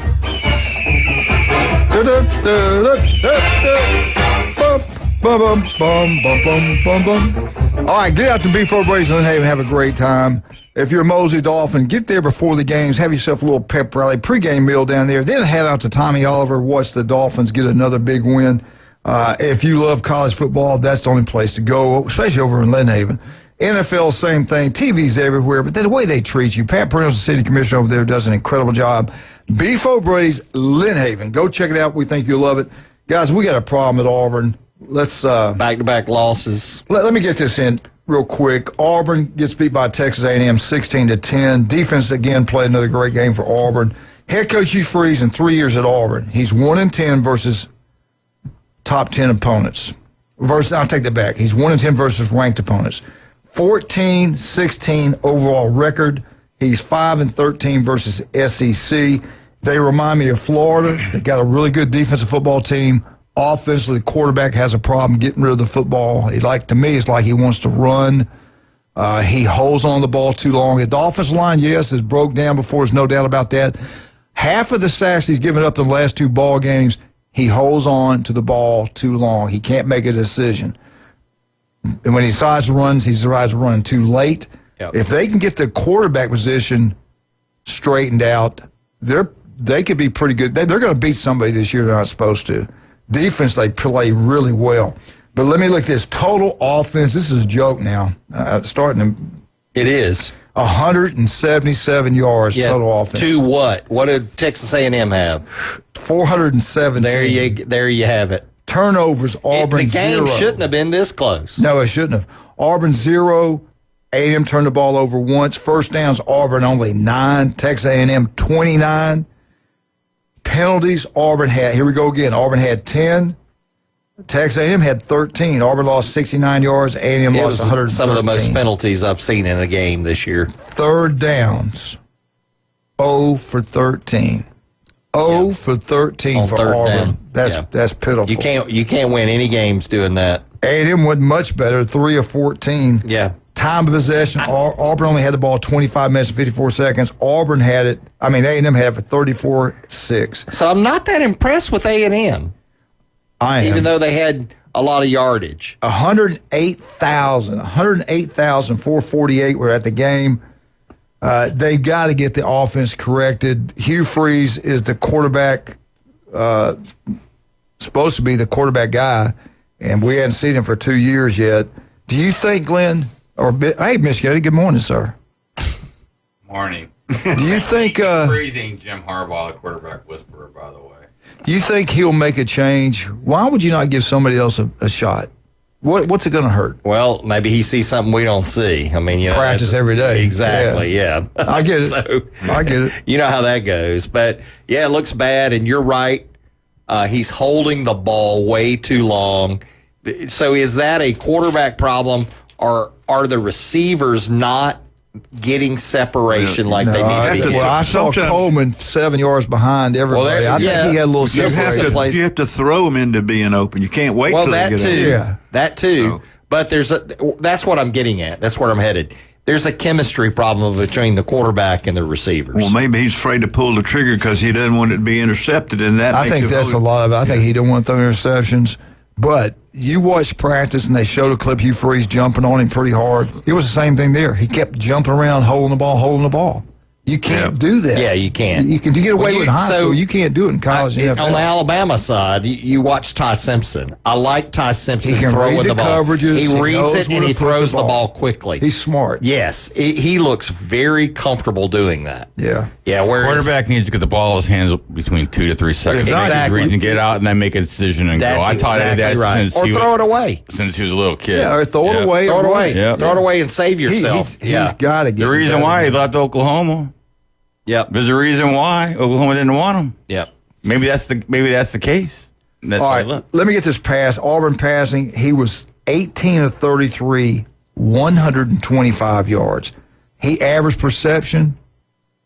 All right, get out to B4 Braves and have a great time. If you're a Mosley Dolphin, get there before the games. Have yourself a little pep rally, pregame meal down there. Then head out to Tommy Oliver, watch the Dolphins get another big win. If you love college football, that's the only place to go, especially over in Lynn Haven. NFL, same thing. TV's everywhere, but the way they treat you. Pat Prince, the city commissioner over there, does an incredible job. B4 Brady's, Lynn Haven. Go check it out. We think you'll love it. Guys, we got a problem at Auburn. Let's back-to-back losses. Let me get this in real quick. Auburn gets beat by Texas A&M 16-10. Defense, again, played another great game for Auburn. Head coach Hugh Freeze in 3 years at Auburn. He's 1-10 versus top 10 opponents. I'll take that back. He's 1-10 versus ranked opponents. 14-16 overall record. He's 5-13 versus SEC. They remind me of Florida. They got a really good defensive football team. Offensively, the quarterback has a problem getting rid of the football. To me, it's like he wants to run. He holds on the ball too long. The offensive line, yes, is broke down before. There's no doubt about that. Half of the sacks he's given up in the last two ball games, he holds on to the ball too long. He can't make a decision. And when he decides to run, he decides to run too late. Yep. If they can get the quarterback position straightened out, they could be pretty good. They're going to beat somebody this year they're not supposed to. Defense, they play really well. But let me look at this. Total offense, this is a joke now. It is. 177 yards total offense. To what? What did Texas A&M have? 417. There you have it. Turnovers, Auburn 0. The game shouldn't have been this close. No, it shouldn't have. Auburn 0. A&M turned the ball over once. First downs, Auburn only 9. Texas A&M 29. Penalties, Auburn had, here we go again, Auburn had 10. Texas A&M had 13. Auburn lost 69 yards. A&M lost 113. Some of the most penalties I've seen in a game this year. Third downs, 0 for 13. 0 for 13 for Auburn. That's pitiful. You can't win any games doing that. A&M went much better, 3 of 14. Yeah. time of possession, Auburn only had the ball 25 minutes and 54 seconds. A&M had it for 34-6. So I'm not that impressed with A&M. I am. Even though they had a lot of yardage. 108,448 were at the game. They've got to get the offense corrected. Hugh Freeze is the quarterback, supposed to be the quarterback guy, and we hadn't seen him for 2 years yet. Do you think, Glenn, hey, Michigan, good morning, sir. Morning. Do you think freezing Jim Harbaugh, the quarterback whisperer, by the way? Do you think he'll make a change? Why would you not give somebody else a shot? What's it going to hurt? Well, maybe he sees something we don't see. I mean, practice every day. Exactly. Yeah. I get it. So, I get it. You know how that goes. But yeah, it looks bad, and you're right. He's holding the ball way too long. So is that a quarterback problem, or are the receivers not getting separation like they need to be? Well, I saw Coleman 7 yards behind everybody. I think he had a little separation. You have to throw him into being open. You can't wait till they get too. open. That too. But that's what I'm getting at. That's where I'm headed. There's a chemistry problem between the quarterback and the receivers. Well, maybe he's afraid to pull the trigger because he doesn't want it to be intercepted, and that. I think that's a lot of it. I think he don't want to throw interceptions. But you watch practice, and they showed a clip Hugh Freeze jumping on him pretty hard. It was the same thing there. He kept jumping around, holding the ball. You can't do that. Yeah, you can't. You get away with it in high school. You can't do it in college and NFL. On the Alabama side, you watch Ty Simpson. I like Ty Simpson he can throwing read the ball. Coverages, he reads it and he throws the ball quickly. He's smart. Yes, he looks very comfortable doing that. Yeah. Yeah. Whereas Quarterback needs to get the ball in his hands between 2 to 3 seconds. Exactly. He can get out and then make a decision and That's go. I taught him that right. Or throw it away. Since he was a little kid. Yeah, or throw it away. Throw it away. Yep. Throw it away and save yourself. He's got to get the reason why he left Oklahoma. Yep. There's a reason why Oklahoma didn't want him. Yep. Maybe that's the case. That's all right. Let me get this pass. Auburn passing. He was 18 of 33, 125 yards. He averaged perception.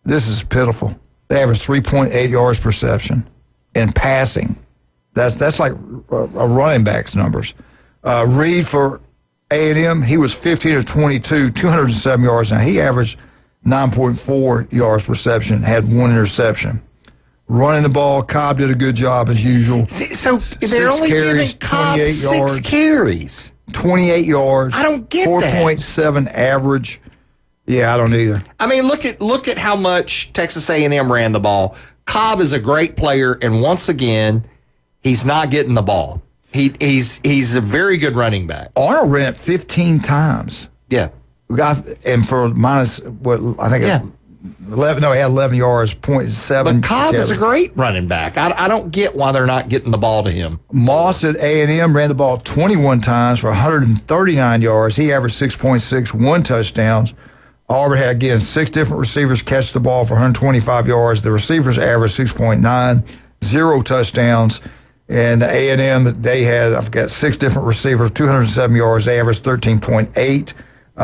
This is pitiful. They averaged 3.8 yards perception in passing. That's like a running back's numbers. Reed for A&M, he was 15 of 22, 207 yards. Now he averaged 9.4 yards reception, had one interception. Running the ball, Cobb did a good job as usual. So they're only giving Cobb 28 6 yards. carries. 28 yards. I don't get that. 4.7 average. Yeah, I don't either. I mean, look at how much Texas A&M ran the ball. Cobb is a great player, and once again, he's not getting the ball. He's a very good running back. Arnold ran it 15 times. Yeah. We got, and for minus, what, I think 11, no, he had 11 yards, 0.7. But Cobb is a great running back. I don't get why they're not getting the ball to him. Moss at A&M ran the ball 21 times for 139 yards. He averaged 6.6, 1 touchdowns. Auburn had, again, 6 different receivers catch the ball for 125 yards. The receivers averaged 6.9, 0 touchdowns. And A&M, they had, I forgot, 6 different receivers, 207 yards. They averaged 13.8.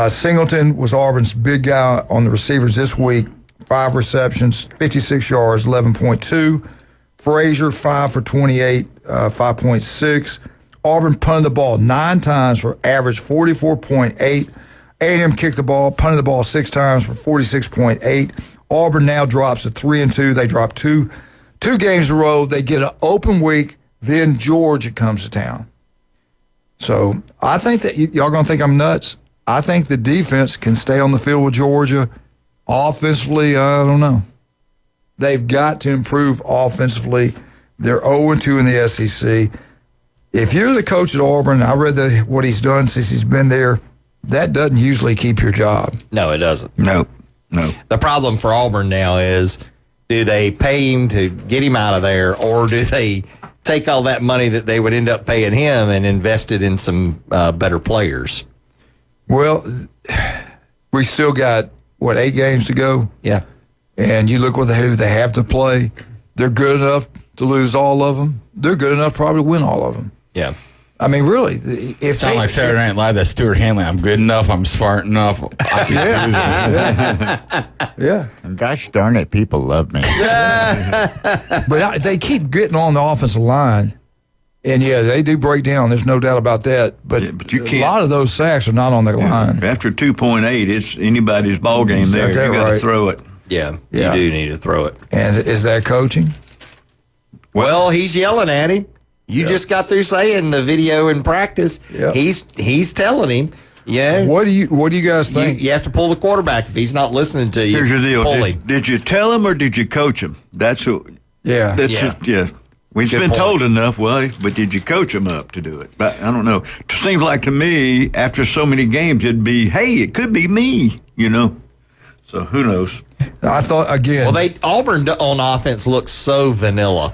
Singleton was Auburn's big guy on the receivers this week. 5 receptions, 56 yards, 11.2. Frazier, 5 for 28, 5.6. Auburn punted the ball 9 times for average 44.8. A&M kicked the ball, punted the ball 6 times for 46.8. Auburn now drops to 3-2. They drop two games in a row. They get an open week. Then Georgia comes to town. So I think that y'all going to think I'm nuts. I think the defense can stay on the field with Georgia. Offensively, I don't know. They've got to improve offensively. They're 0-2 in the SEC. If you're the coach at Auburn, I read what he's done since he's been there, that doesn't usually keep your job. No, it doesn't. No. The problem for Auburn now is, do they pay him to get him out of there, or do they take all that money that they would end up paying him and invest it in some better players? Well, we still got, 8 games to go? Yeah. And you look with who they have to play. They're good enough to lose all of them. They're good enough probably to win all of them. Yeah. I mean, really. Sound like Saturday Night Live, that Stuart Hanley. I'm good enough. I'm smart enough. Yeah. And gosh darn it, people love me. But they keep getting on the offensive line. And, yeah, they do break down. There's no doubt about that. But you a lot of those sacks are not on the line. After 2.8, it's anybody's ball game there. You got to throw it. Yeah, you do need to throw it. And is that coaching? Well, he's yelling at him. You just got through saying the video in practice. Yeah. He's telling him. Yeah. What do you guys think? You have to pull the quarterback if he's not listening to you. Here's the deal. Pull him. Did you tell him or did you coach him? That's what. Yeah. Yeah. We've Good been point. told enough, but did you coach him up to do it? But I don't know. It seems like to me, after so many games, it'd be, hey, it could be me, So who knows? I thought, again. Well, Auburn on offense looks so vanilla.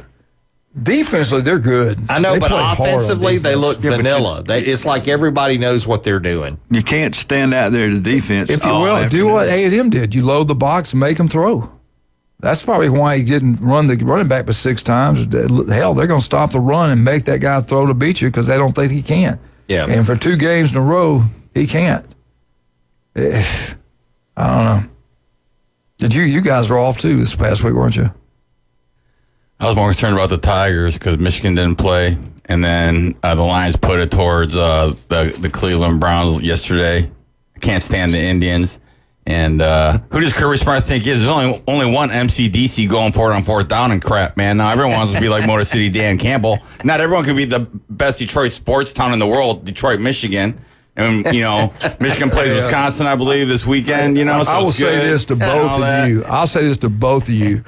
Defensively, they're good. I know, They but play hard on offensively, they defense. look vanilla. It's like everybody knows what they're doing. You can't stand out there to defense. If you will, do what A&M did. You load the box and make them throw. That's probably why he didn't run the running back but 6 times. Hell, they're going to stop the run and make that guy throw to beat you because they don't think he can. Yeah. And for 2 games in a row, he can't. I don't know. You guys were off too this past week, weren't you? I was more concerned about the Tigers because Michigan didn't play, and then the Lions put it towards the Cleveland Browns yesterday. I can't stand the Indians. And who does Kirby Smart think he is? There's only one MCDC going for it on 4th down and crap, man. Now everyone wants to be like Motor City Dan Campbell. Not everyone can be the best Detroit sports town in the world, Detroit, Michigan. And, Michigan plays Wisconsin, I believe, this weekend, So I will say this to both of you. I'll say this to both of you.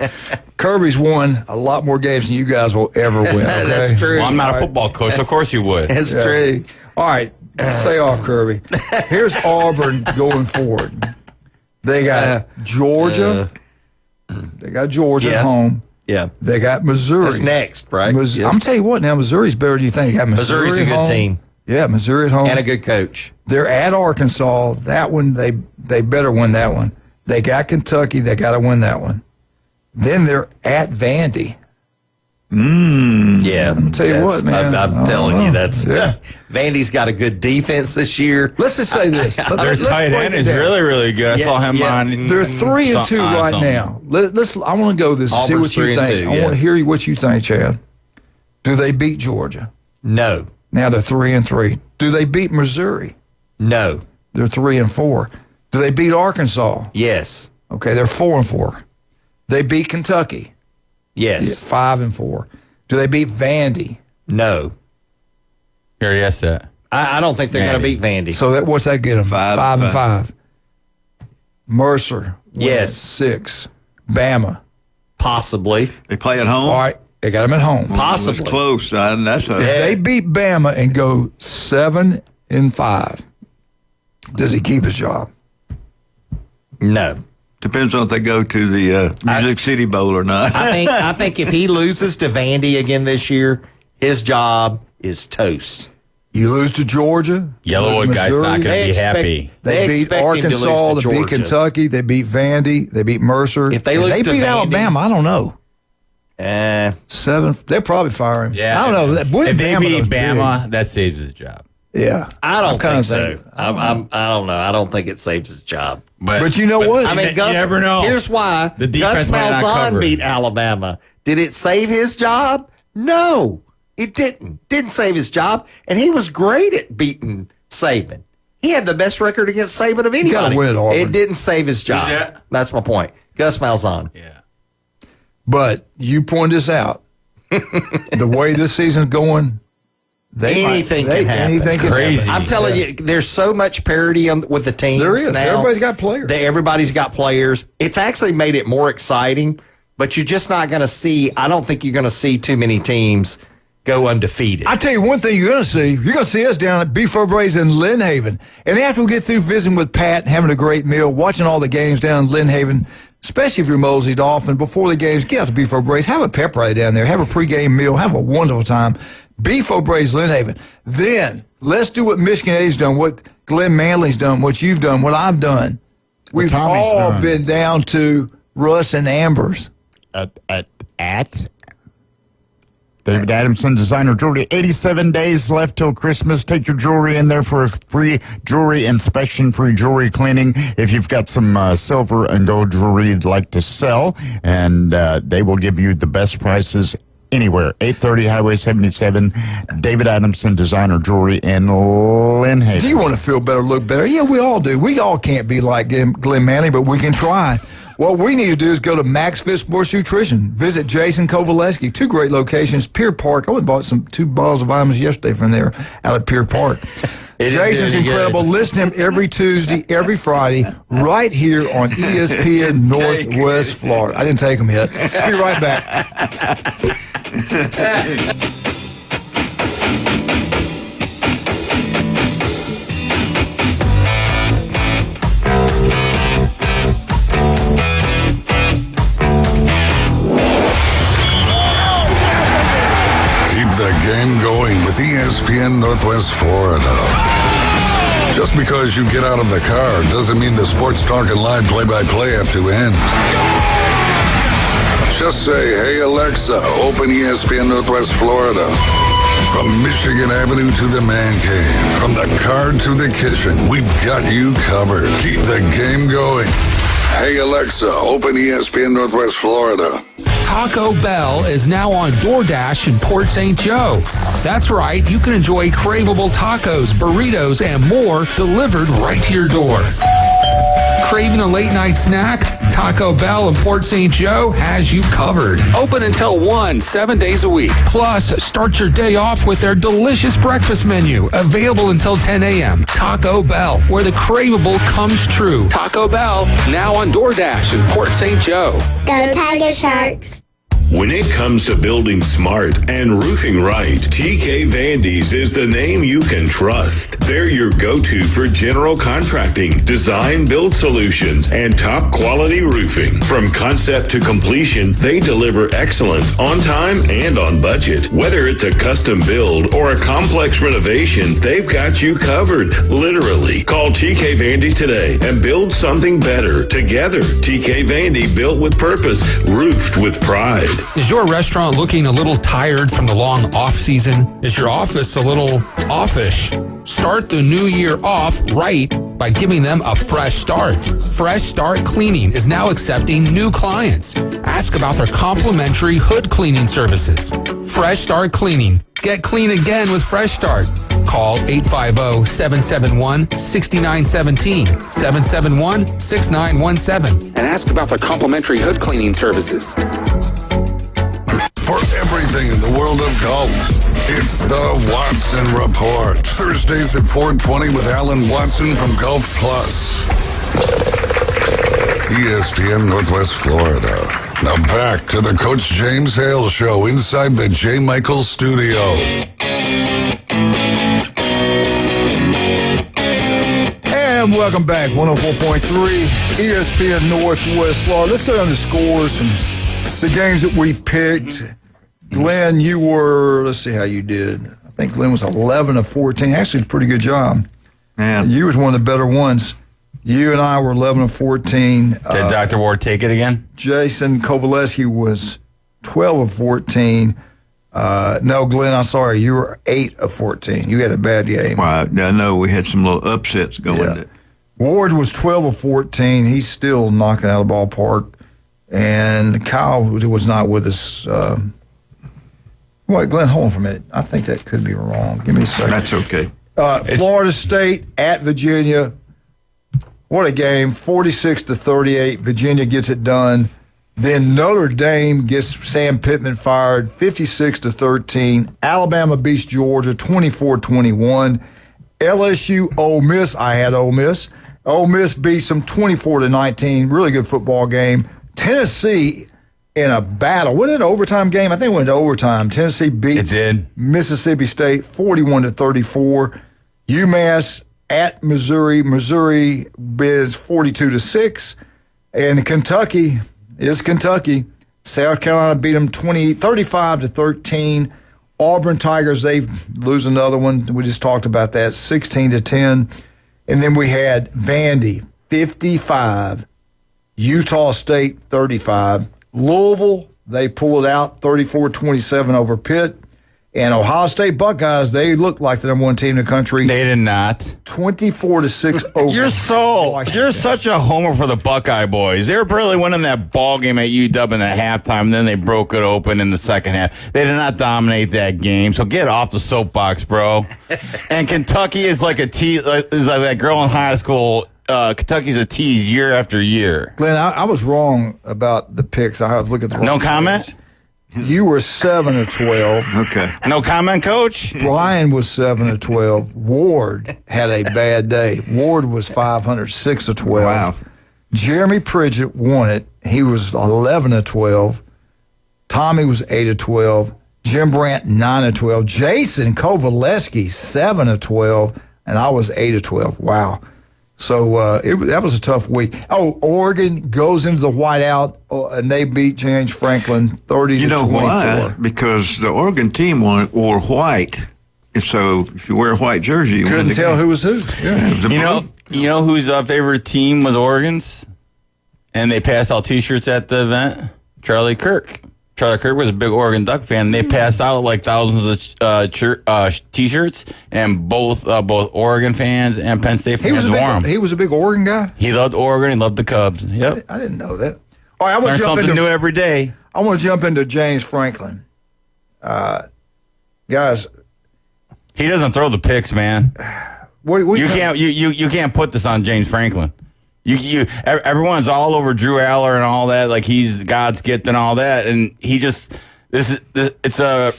Kirby's won a lot more games than you guys will ever win. Okay? That's true. Well, I'm not a football coach, so of course you would. That's true. All right. Stay off, Kirby. Here's Auburn going forward. They got Georgia. They got Georgia at home. Yeah. They got Missouri. That's next, right? I'm telling you what, now Missouri's better than you think. They got Missouri Missouri's a at good home. team. Yeah, Missouri at home. And a good coach. They're at Arkansas. That one, they better win that one. They got Kentucky. They got to win that one. Then they're at Vandy. Yeah. I'll tell you what, man. I'm telling you, that's Vandy's got a good defense this year. Let's just say this. Their tight end is really, really good. I saw him on. They're 3-2 right something. now. I want to go this and see Auburn's what you 3-2, think. I want to hear what you think, Chad. Do they beat Georgia? No. Now they're 3-3. Do they beat Missouri? No. They're 3-4. Do they beat Arkansas? Yes. Okay, they're 4-4. They beat Kentucky? Yes. 5-4. Do they beat Vandy? No. You already asked that. I don't think they're going to beat Vandy. So what's that get them? 5-5. Mercer. Yes. 6. Bama. Possibly. They play at home? All right. They got them at home. Possibly. It's close. If they beat Bama and go 7-5, does he keep his job? No. Depends on if they go to the Music City Bowl or not. I think if he loses to Vandy again this year, his job is toast. You lose to Georgia. Yellowwood guy's not going to be happy. They beat Arkansas. They beat Kentucky. They beat Vandy. They beat Mercer. If they lose to beat Vandy, Alabama, I don't know. 7. They'll probably fire him. Yeah. I don't know. If they beat Bama, that saves his job. Yeah. I don't think so. I don't know. I don't think it saves his job. But you know what? I mean, you never know. Here's why. The Gus defense might not Malzahn cover. beat Alabama. Did it save his job? No, it didn't. Didn't save his job. And he was great at beating Saban. He had the best record against Saban of anybody. gotta win at Auburn. It didn't save his job. Who's that? That's my point. Gus Malzahn. Yeah. But you point this out. The way this season's going, Anything can happen. Anything can Crazy. happen. I'm telling you, there's so much parity with the teams. There is. Now. Everybody's got players. Everybody's got players. It's actually made it more exciting, but you're just not going to see, I don't think you're going to see too many teams go undefeated. I tell you one thing you're going to see. You're going to see us down at Beef O'Brady's in Lynn Haven. And after we get through visiting with Pat and having a great meal, watching all the games down in Lynn Haven, especially if you're moseyed off, and before the games, get out to Beef O'Brady's, have a pep rally down there, have a pregame meal, have a wonderful time. Beef O'Brady's, Lynn Haven. Then let's do what Michigan Eddie's done, what Glenn Manley's done, what you've done, what I've done. We've Tommy's all done. been down to Russ and Amber's. At David Adamson Designer Jewelry. 87 days left till Christmas. Take your jewelry in there for a free jewelry inspection, free jewelry cleaning. If you've got some silver and gold jewelry you'd like to sell, and they will give you the best prices anywhere. 830 Highway 77, David Adamson Designer Jewelry in Lynn Hale. Do you want to feel better, look better? Yeah, we all do. We all can't be like Glenn Manley, but we can try. What we need to do is go to Max Fit Sports Nutrition. Visit Jason Kovaleski. 2 great locations. Pier Park. I went and bought 2 bottles of vitamins yesterday from there out at Pier Park. Jason's incredible. Listen to him every Tuesday, every Friday, right here on ESPN Northwest Florida. I didn't take them yet. Be right back. The game going with ESPN Northwest Florida. Just because you get out of the car doesn't mean the Sports Talk and Live play-by-play have to end. Just say, hey Alexa, open ESPN Northwest Florida. From Michigan Avenue to the man cave, from the car to the kitchen, we've got you covered. Keep the game going. Hey Alexa, open ESPN Northwest Florida. Taco Bell is now on DoorDash in Port St. Joe. That's right, you can enjoy craveable tacos, burritos, and more delivered right to your door. Craving a late-night snack? Taco Bell in Port St. Joe has you covered. Open until 1, 7 days a week. Plus, start your day off with their delicious breakfast menu, available until 10 a.m. Taco Bell, where the craveable comes true. Taco Bell, now on DoorDash in Port St. Joe. Go Tiger Sharks. When it comes to building smart and roofing right, TK Vandy's is the name you can trust. They're your go-to for general contracting, design build solutions, and top quality roofing. From concept to completion, they deliver excellence on time and on budget. Whether it's a custom build or a complex renovation, they've got you covered, literally. Call TK Vandy today and build something better together. TK Vandy, built with purpose, roofed with pride. Is your restaurant looking a little tired from the long off season? Is your office a little offish? Start the new year off right by giving them a fresh start. Fresh Start Cleaning is now accepting new clients. Ask about their complimentary hood cleaning services. Fresh Start Cleaning. Get clean again with Fresh Start. Call 850-771-6917, 771-6917, and ask about their complimentary hood cleaning services. For everything in the world of golf, it's the Watson Report. Thursdays at 4:20 with Alan Watson from Golf Plus. ESPN Northwest Florida. Now back to the Coach James Hale Show inside the J. Michael Studio. And welcome back, 104.3 ESPN Northwest Florida. Let's go down to scores and the games that we picked. Glenn, you were, let's see how you did. I think Glenn was 11 of 14. Actually, pretty good job. Yeah. You was one of the better ones. You and I were 11 of 14. Did Dr. Ward take it again? Jason Kovaleski was 12 of 14. No, Glenn, I'm sorry. You were 8 of 14. You had a bad game. Well, I know we had some little upsets going. Yeah. Ward was 12 of 14. He's still knocking out of the ballpark. And Kyle was not with us. Wait, Glenn, hold on for a minute. I think that could be wrong. Give me a second. That's okay. Florida State at Virginia. What a game. 46-38. Virginia gets it done. Then Notre Dame gets Sam Pittman fired, 56-13. Alabama beats Georgia, 24-21. LSU, Ole Miss. I had Ole Miss. Ole Miss beats them 24-19. Really good football game. Tennessee in a battle. Wasn't it an overtime game? I think it went to overtime. Tennessee beats Mississippi State 41-34. UMass at Missouri. Missouri is 42-6. And Kentucky is Kentucky. South Carolina beat them 35-13. Auburn Tigers, they lose another one. We just talked about that, 16-10. And then we had Vandy, 55. Utah State, 35. Louisville, they pull it out, 34-27 over Pitt. And Ohio State Buckeyes, they looked like the number one team in the country. They did not. 24-6 over. You're such a homer for the Buckeye boys. They were barely winning that ball game at UW in the halftime, and then they broke it open in the second half. They did not dominate that game, so get off the soapbox, bro. And Kentucky is like is like that girl in high school. Kentucky's a tease year after year. Glenn, I was wrong about the picks. I was looking at the wrong No comment? page. You were 7 of 12. Okay. No comment, Coach? Brian was 7 of 12. Ward had a bad day. Ward was 506 of 12. Wow. Jeremy Pridgett won it. He was 11 of 12. Tommy was 8 of 12. Jim Brandt, 9 of 12. Jason Kovaleski, 7 of 12. And I was 8 of 12. Wow. So that was a tough week. Oh, Oregon goes into the whiteout, and they beat James Franklin 30-24. You know why? Because the Oregon team wore white. And so if you wear a white jersey, you couldn't tell who was who. Yeah. You know whose favorite team was Oregon's? And they passed out T-shirts at the event? Charlie Kirk. Charlie Kirk was a big Oregon Duck fan. They passed out like thousands of T-shirts, and both Oregon fans and Penn State fans wore them. He was a big Oregon guy? He loved Oregon. He loved the Cubs. Yep. I didn't know that. All right, I want Learn to jump something into new every day. I want to jump into James Franklin. Guys. He doesn't throw the picks, man. You can't put this on James Franklin. Everyone's all over Drew Aller and all that, like he's God's gift and all that, and he just it's a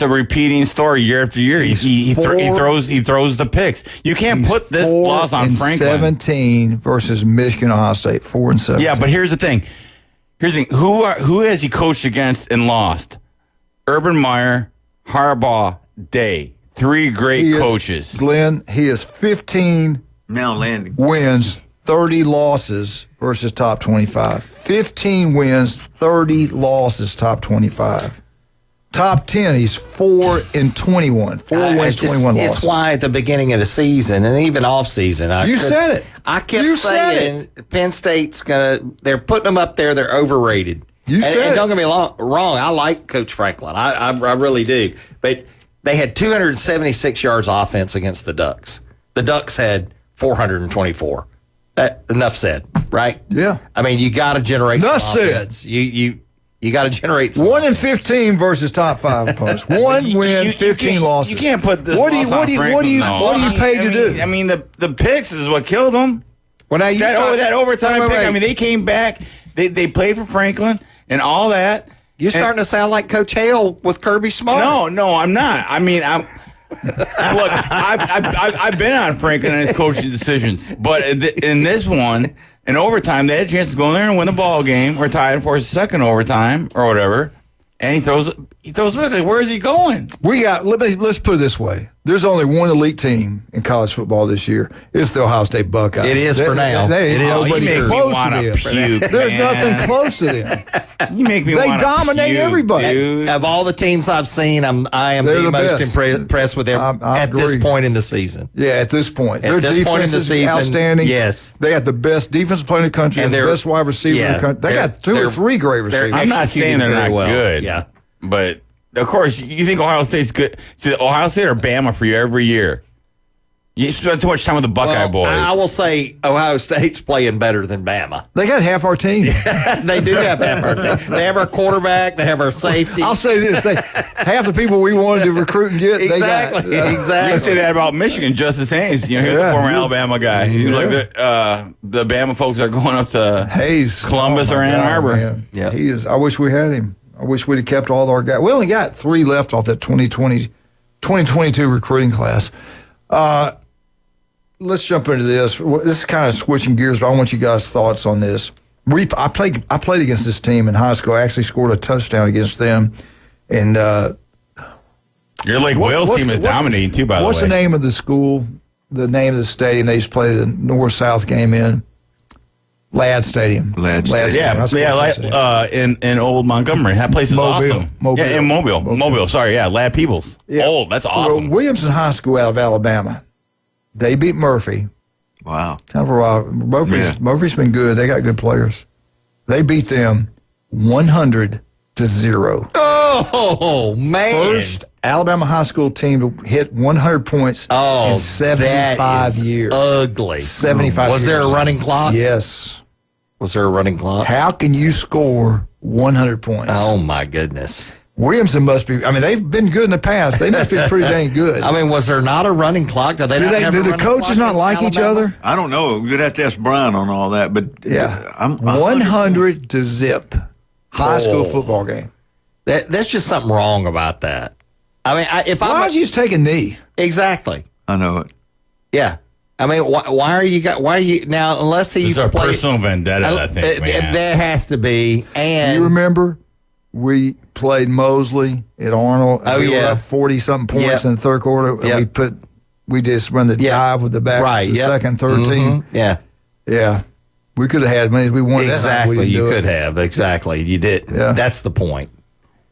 repeating story year after year. He throws the picks. You can't put this loss on Franklin. 17 versus Michigan, Ohio State, 4-17. Yeah, but here's the thing. Who has he coached against and lost? Urban Meyer, Harbaugh, Day. 3 great coaches. Glenn, he is 15 now landing wins. 30 losses versus top 25. 15 wins, 30 losses, top 25. Top 10, he's 4-21. 4 wins, 21 losses. It's why at the beginning of the season and even off season, said it. I kept saying Penn State's they're putting them up there. They're overrated. And don't get me wrong. I like Coach Franklin. I really do. But they had 276 yards offense against the Ducks. The Ducks had 424. Enough said, right? Yeah. I mean, you got to generate enough some offense. said. You got to generate some 1-15 versus top 5 opponents. 1 win, 15 losses. You can't put this. What are you paid to do? I mean, the picks is what killed them. Well, now that overtime pick. I mean, they came back. They played for Franklin and all that. You're starting to sound like Coach Hale with Kirby Smart. No, I'm not. I mean, look, I've been on Franklin and his coaching decisions, but in this one, in overtime, they had a chance to go in there and win the ball game or tie it for a second overtime or whatever. And he throws with it. Where is he going? Let's put it this way. There's only one elite team in college football this year. It's the Ohio State Buckeyes. It is for now. Nobody close to them. There's nothing close to them. You make me want to puke. They dominate everybody. Dude. Of all the teams I've seen, I am the most impressed with them at this point in the season. Yeah, at this point. Their this defense point in the is season, outstanding. Yes. They got the best defensive player in the country and the best wide receiver in the country. They got 2 or 3 great receivers. I'm not saying they're not good. Yeah. But, of course, you think Ohio State's good. See, Ohio State or Bama for you every year. You spend too much time with the Buckeye boys. I will say Ohio State's playing better than Bama. They got half our team. They do have half our team. They have our quarterback. They have our safety. I'll say this. Half the people we wanted to recruit and get, exactly. they got. Exactly. You can say that about Michigan. Justice Hayes, he was a former Alabama guy. He's like the Bama folks are going up to Hayes, Columbus or Ann Arbor. Man. Yeah, he is. I wish we had him. I wish we'd have kept all our guys. We only got 3 left off that 2022 recruiting class. Let's jump into this. This is kind of switching gears, but I want you guys' thoughts on this. I played against this team in high school. I actually scored a touchdown against them. And your Lake Wales team is dominating too, by the way. What's the name of the school? The name of the stadium they used to play the North-South game in? Ladd Stadium. Ladd Stadium. In Old Montgomery. That place is awesome. Mobile. Yeah, in Mobile. Sorry, Ladd Peoples. Yeah. Old. That's awesome. Well, Williamson High School out of Alabama. They beat Murphy. Wow. Kind of a while. Murphy's been good. They got good players. They beat them 100 0. Oh, man. First Alabama high school team to hit 100 points in 75 years. Ugly. 75 Was there a years. running clock? Yes. Was there a running clock? How can you score 100 points? Oh, my goodness. Williamson must be, they've been good in the past. They must be pretty dang good. Was there not a running clock? Do the coaches not like each other? I don't know. We'd have to ask Brian on all that. But yeah, I'm 100 to zip. High school football game. That's just something wrong about that. Why don't you just take a knee? Exactly. I know it. Yeah. Why are you now? Unless he's a personal vendetta, I think, man. There has to be. And you remember we played Mosley at Arnold. And we were up 40-something points in the third quarter. And we just run the dive with the back to the second, third team. Yeah. Yeah. We could have had as many as we wanted. Exactly. You could have. Exactly. You did. Yeah. That's the point.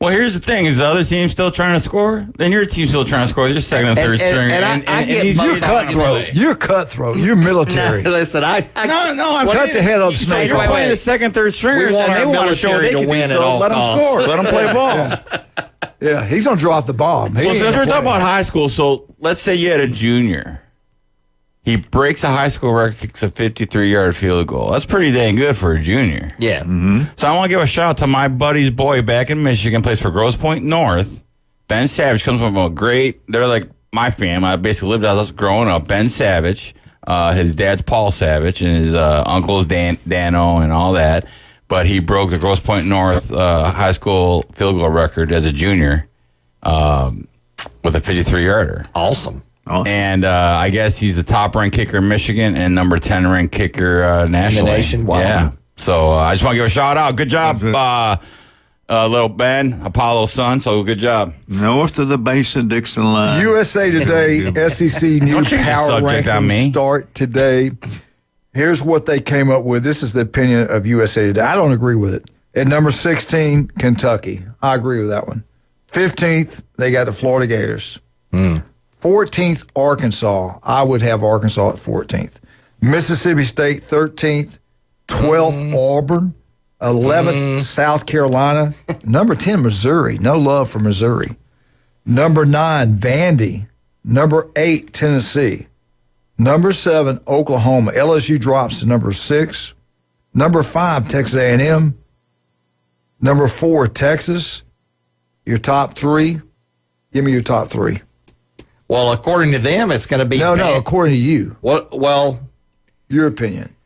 Well, here's the thing: is the other team still trying to score? Then your team's still trying to score. You're second and third string. You're cutthroat. You're cutthroat. You're military. No, listen, I'm cut the head up snake. You're playing the second, third stringers, and they want to show what they can win. So let them score. Let them play ball. Yeah, he's gonna drop the bomb. So since we're talking about high school, so let's say you had a junior. He breaks a high school record, kicks a 53-yard field goal. That's pretty dang good for a junior. Yeah. Mm-hmm. So I want to give a shout out to my buddy's boy back in Michigan, plays for Grosse Pointe North. Ben Savage comes from a they're like my family. I basically lived out there growing up. Ben Savage, his dad's Paul Savage, and his uncle's Dano and all that. But he broke the Grosse Pointe North high school field goal record as a junior with a 53-yarder. Awesome. And I guess he's the top ranked kicker in Michigan and number 10 ranked kicker nationally. In the nation? Wow. Yeah. So I just want to give a shout out. Good job, little Ben, Apollo's son. So good job. North of the Basin-Dixon line. USA Today, SEC new power rankings start today. Here's what they came up with. This is the opinion of USA Today. I don't agree with it. At number 16, Kentucky. I agree with that one. 15th, they got the Florida Gators. 14th, Arkansas. I would have Arkansas at 14th. Mississippi State, 13th. 12th, Auburn. 11th, South Carolina. Number 10, Missouri. No love for Missouri. Number 9, Vandy. Number 8, Tennessee. Number 7, Oklahoma. LSU drops to number 6. Number 5, Texas A&M. Number 4, Texas. Your top 3. Give me your top 3. Well, according to them, it's going to be no. According to you, well, your opinion.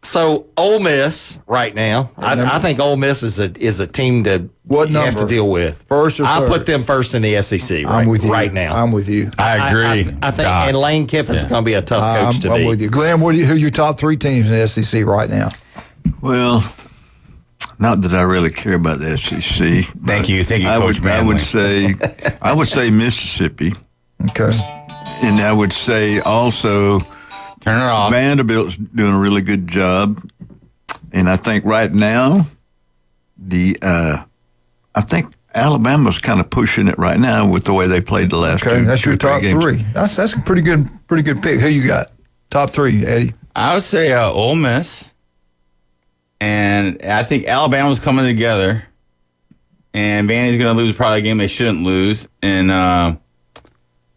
So Ole Miss right now, I think Ole Miss is a team to have to deal with. First or third? I'll put them first in the SEC. I'm with you right now. I'm with you. I agree. I think and Lane Kiffin's going to be a tough coach to beat. I'm with you, Glenn. Who are your top 3 teams in the SEC right now? Well, not that I really care about the SEC. Thank you, Coach Manley. I would say Mississippi. Okay. And I would say also turn it off. Vanderbilt's doing a really good job. And I think right now I think Alabama's kind of pushing it right now with the way they played the last two. Okay, that's your top games. 3. That's a pretty good pick. Who you got? Top 3, Eddie. I would say Ole Miss. And I think Alabama's coming together, and Vandy's going to lose probably a game they shouldn't lose. And I'd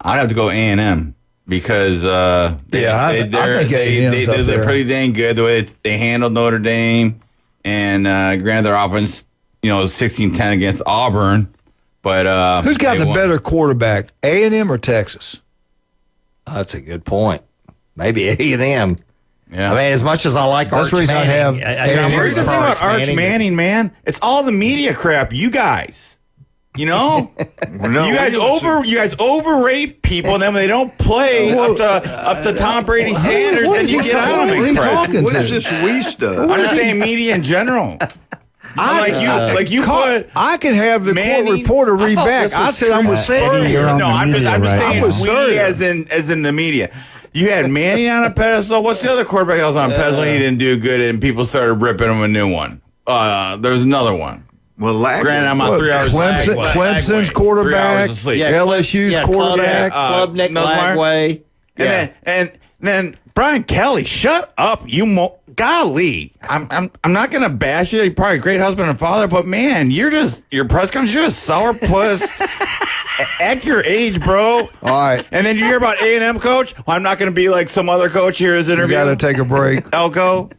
have to go A&M because I think they're pretty dang good the way they handled Notre Dame. And granted, their offense, 16-10 against Auburn. But who's got the better quarterback, A&M or Texas? That's a good point. Maybe A&M. Yeah. As much as I like Arch Manning. Here's the thing about Arch Manning, man. It's all the media crap. You guys. You guys overrate people, and then when they don't play up to Tom Brady standards, then you get on them. What is this we stuff? I'm just saying media in general. I can have the court reporter read back. I said I'm with Sandy. I'm just saying we as in the media. You had Manning on a pedestal. What's the other quarterback that was on a pedestal? He didn't do good, and people started ripping him a new one. There's another one. Well, granted, I'm on 3 hours. Clemson's quarterback, LSU's quarterback, Club Nick Lagway. And then Brian Kelly, shut up, golly. I'm not gonna bash you. You're probably a great husband and father, but man, your press conference, you're a sourpuss. At your age, bro. All right. And then you hear about A&M coach. Well, I'm not going to be like some other coach here is interview. We got to take a break. Elko,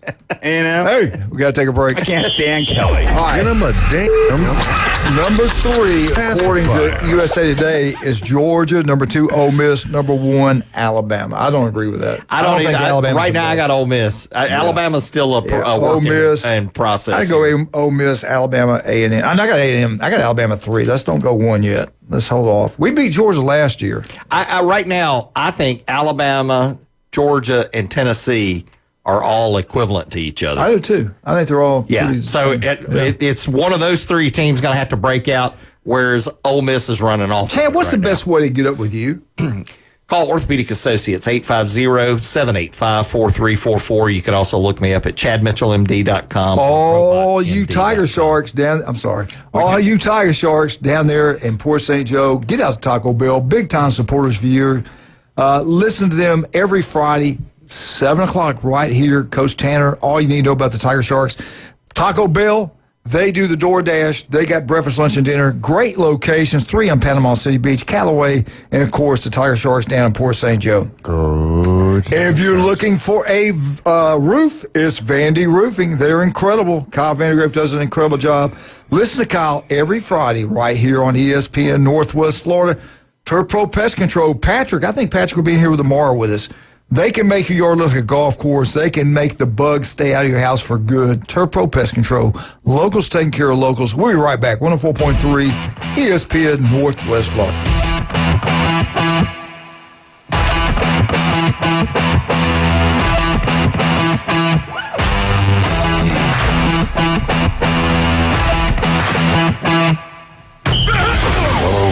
A&M. Hey, we got to take a break. I can't stand Kelly. All right. Get him a damn. Number 3, according to USA Today, is Georgia. Number 2, Ole Miss. Number 1, Alabama. I don't agree with that. I don't think Alabama. Right now, I got Ole Miss. Alabama's still a work in process. I go Ole Miss, Alabama, A&M. I got A&M. I got Alabama 3. Let's don't go 1 yet. Let's hold off. We beat Georgia last year. Right now, I think Alabama, Georgia, and Tennessee are all equivalent to each other. I do too. I think they're all pretty, So it's one of those 3 teams going to have to break out, whereas Ole Miss is running off. Chad, what's the best way to get up with you? Call Orthopedic Associates, 850-785-4344. You can also look me up at chadmitchellmd.com. All you Tiger Sharks down there in Port St. Joe, get out to Taco Bell. Big time supporters for you. Listen to them every Friday, 7 o'clock right here. Coach Tanner, all you need to know about the Tiger Sharks. Taco Bell, they do the DoorDash. They got breakfast, lunch, and dinner. Great locations, 3 on Panama City Beach, Callaway, and, of course, the Tiger Sharks down in Port St. Joe. Good. If you're looking for a roof, it's Vandy Roofing. They're incredible. Kyle Vandergrift does an incredible job. Listen to Kyle every Friday right here on ESPN Northwest Florida. Turf Pro Pest Control. Patrick, I think Patrick will be here tomorrow with us. They can make your yard look like a golf course. They can make the bugs stay out of your house for good. Turf Pro Pest Control. Locals taking care of locals. We'll be right back. 104.3 ESPN Northwest Florida.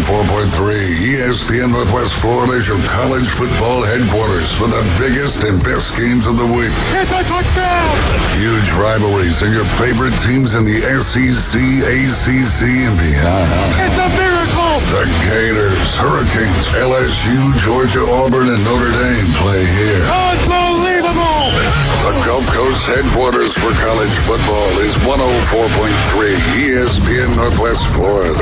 104.3 ESPN Northwest Florida is your college football headquarters for the biggest and best games of the week. It's a touchdown! Huge rivalries and your favorite teams in the SEC, ACC, and beyond. It's a miracle! The Gators, Hurricanes, LSU, Georgia, Auburn, and Notre Dame play here. Unbelievable! The Gulf Coast headquarters for college football is 104.3 ESPN Northwest Florida.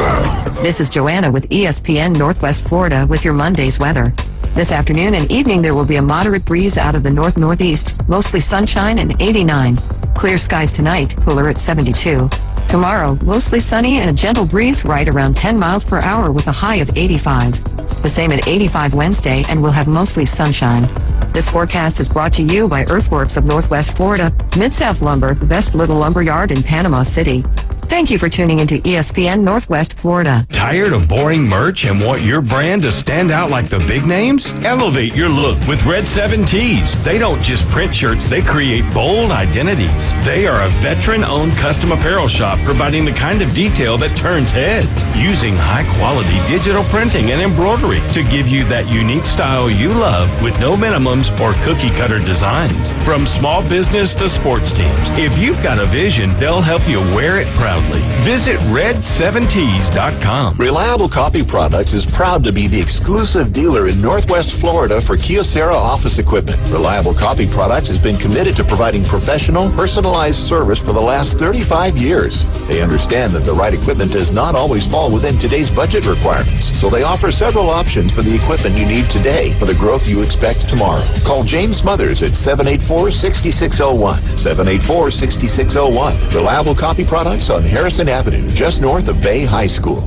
This is Joanna with ESPN Northwest Florida with your Monday's weather. This afternoon and evening there will be a moderate breeze out of the north-northeast, mostly sunshine and 89. Clear skies tonight, cooler at 72. Tomorrow, mostly sunny and a gentle breeze right around 10 miles per hour with a high of 85. The same at 85 Wednesday, and we'll have mostly sunshine. This forecast is brought to you by Earthworks of Northwest Florida, Mid-South Lumber, the best little lumber yard in Panama City. Thank you for tuning into ESPN Northwest Florida. Tired of boring merch and want your brand to stand out like the big names? Elevate your look with Red 7 Tees. They don't just print shirts, they create bold identities. They are a veteran-owned custom apparel shop providing the kind of detail that turns heads, using high-quality digital printing and embroidery to give you that unique style you love with no minimums or cookie-cutter designs. From small business to sports teams, if you've got a vision, they'll help you wear it proudly. Visit red7tees.com. Reliable Copy Products is proud to be the exclusive dealer in Northwest Florida for Kyocera office equipment. Reliable Copy Products has been committed to providing professional, personalized service for the last 35 years. They understand that the right equipment does not always fall within today's budget requirements, so they offer several options for the equipment you need today for the growth you expect tomorrow. Call James Smothers at 784-6601. 784-6601. Reliable Copy Products on Harrison Avenue, just north of Bay High School.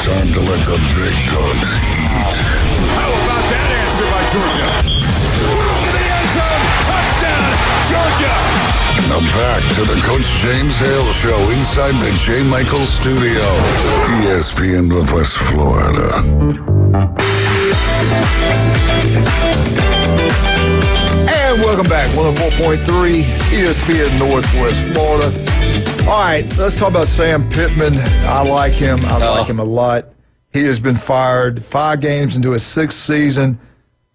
Time to let the big dogs eat. How about that answer by Georgia? To the end zone, touchdown, Georgia! Now back to the Coach James Hale Show inside the J. Michael Studio, ESPN Northwest Florida. And welcome back, 104.3 ESPN Northwest Florida. All right, let's talk about Sam Pittman. I like him. I like him a lot. He has been fired 5 games into his 6th season.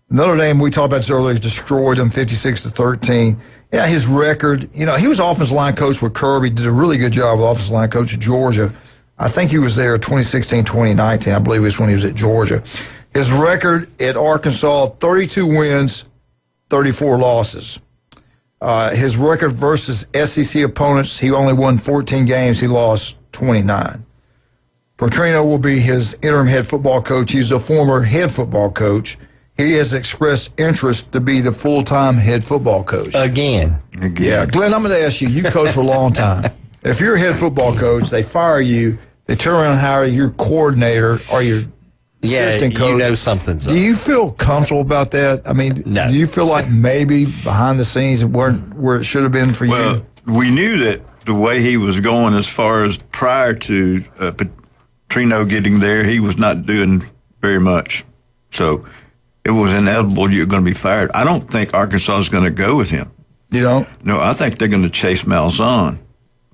Notre Dame, we talked about this earlier, destroyed him 56-13. Yeah, his record, he was offensive line coach with Kirby, did a really good job with offensive line coach at Georgia. I think he was there 2016, 2019. I believe it was when he was at Georgia. His record at Arkansas, 32 wins, 34 losses. His record versus SEC opponents, he only won 14 games. He lost 29. Petrino will be his interim head football coach. He's a former head football coach. He has expressed interest to be the full-time head football coach. Again. Yeah, Glenn, I'm going to ask you. You coached for a long time. If you're a head football coach, they fire you, they turn around and hire your coordinator or your assistant coach. You know something's up. Do you feel comfortable about that? I mean, No. do you feel like maybe behind the scenes weren't where it should have been for you? We knew that the way he was going as far as prior to Petrino getting there, he was not doing very much. So it was inevitable you're going to be fired. I don't think Arkansas is going to go with him. You don't? No, I think they're going to chase Malzahn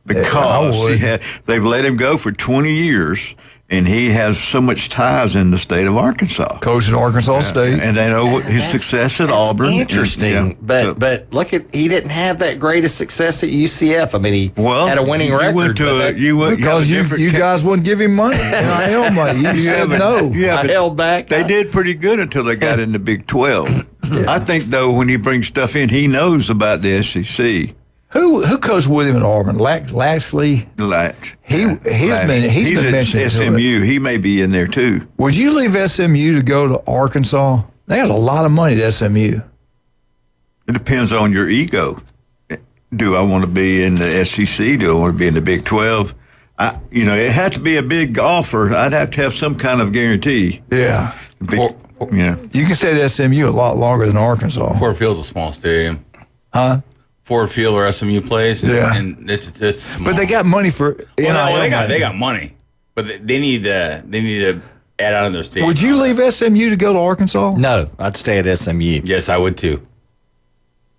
because they've let him go for 20 years, and he has so much ties in the state of Arkansas. Coach at Arkansas State. And they know what his success at Auburn. Interesting, but look at he didn't have that greatest success at UCF. I mean, he had a winning record. Because you guys wouldn't give him money. NIL money. You said no. I held back. They did pretty good until they got in the Big 12. I think, though, when he brings stuff in, he knows about the SEC. Who coached with him at Auburn? Laxley? He's been mentioned. At SMU. He may be in there, too. Would you leave SMU to go to Arkansas? They got a lot of money at SMU. It depends on your ego. Do I want to be in the SEC? Do I want to be in the Big 12? It had to be a big offer. I'd have to have some kind of guarantee. Yeah. Yeah. You can stay at SMU a lot longer than Arkansas. Ford Field's a small stadium. Huh? Ford Field where SMU plays. Yeah. And it's small. But they got money for NIL. They got money. But they need to add on to their stadium. Would you leave SMU to go to Arkansas? No, I'd stay at SMU. Yes, I would too.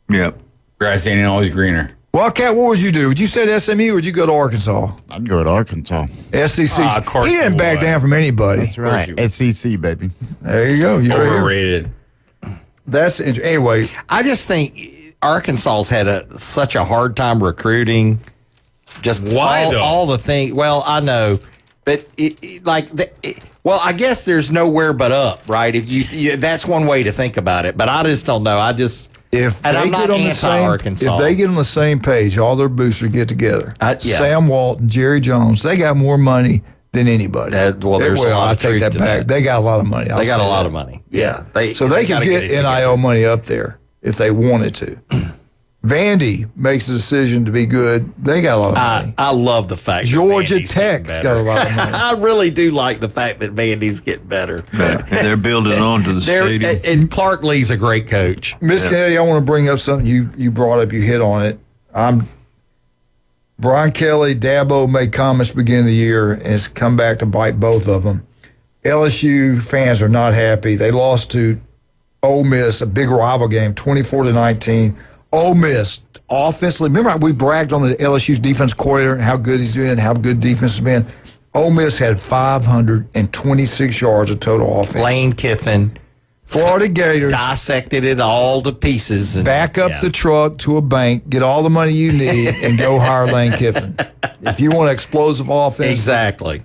Yep. Grass ain't always greener. Wildcat, what would you do? Would you stay at SMU or would you go to Arkansas? I'd go to Arkansas. SEC. Of course He didn't you back would. down from anybody. That's right. SEC, baby. There you go. You're Overrated. Anyway. I just think Arkansas's had such a hard time recruiting. Just Why, all the things. Well, I know, but I guess there's nowhere but up, right? If you that's one way to think about it. But I just don't know. If I'm they not get on the same, anti-Arkansas. if they get on the same page, all their boosters get together. Yeah. Sam Walton, Jerry Jones, they got more money than anybody. There's a lot I of take truth that to back. that. They got a lot of money. They got a lot of money. Yeah. So they can gotta get it NIL together. money up there if they wanted to. Vandy makes a decision to be good. They got a lot of money. I love the fact Georgia that Vandy's Tech's getting got a better. lot of money. I really do like the fact that Vandy's getting better. And they're building on to the stadium. And Clark Lee's a great coach. Miss Kennedy, I want to bring up something you brought up. You hit on it. Brian Kelly, Dabo made comments beginning of the year, and it's come back to bite both of them. LSU fans are not happy. They lost to Ole Miss, a big rival game, 24-19. Ole Miss, offensively, remember how we bragged on the LSU's defense coordinator and how good he's been, how good defense has been? Ole Miss had 526 yards of total offense. Lane Kiffin. Florida Gators dissected it all to pieces. And, back up the truck to a bank, get all the money you need, and go hire Lane Kiffin. If you want explosive offense. Exactly.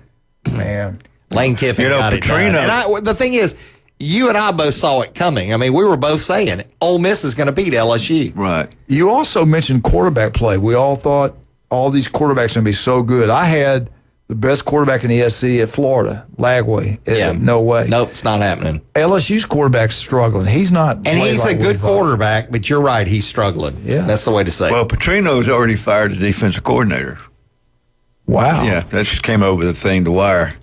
Man. Lane Kiffin got it done. And the thing is, you and I both saw it coming. I mean, we were both saying Ole Miss is going to beat LSU. Right. You also mentioned quarterback play. We all thought all these quarterbacks are going to be so good. I had the best quarterback in the SC at Florida, Lagway. Yeah. No way. Nope, it's not happening. LSU's quarterback's struggling. He's not. And he's a good quarterback, but you're right, he's struggling. Yeah. That's the way to say it. Well, Petrino's already fired the defensive coordinator. Wow. Yeah, that just came over the thing to wire.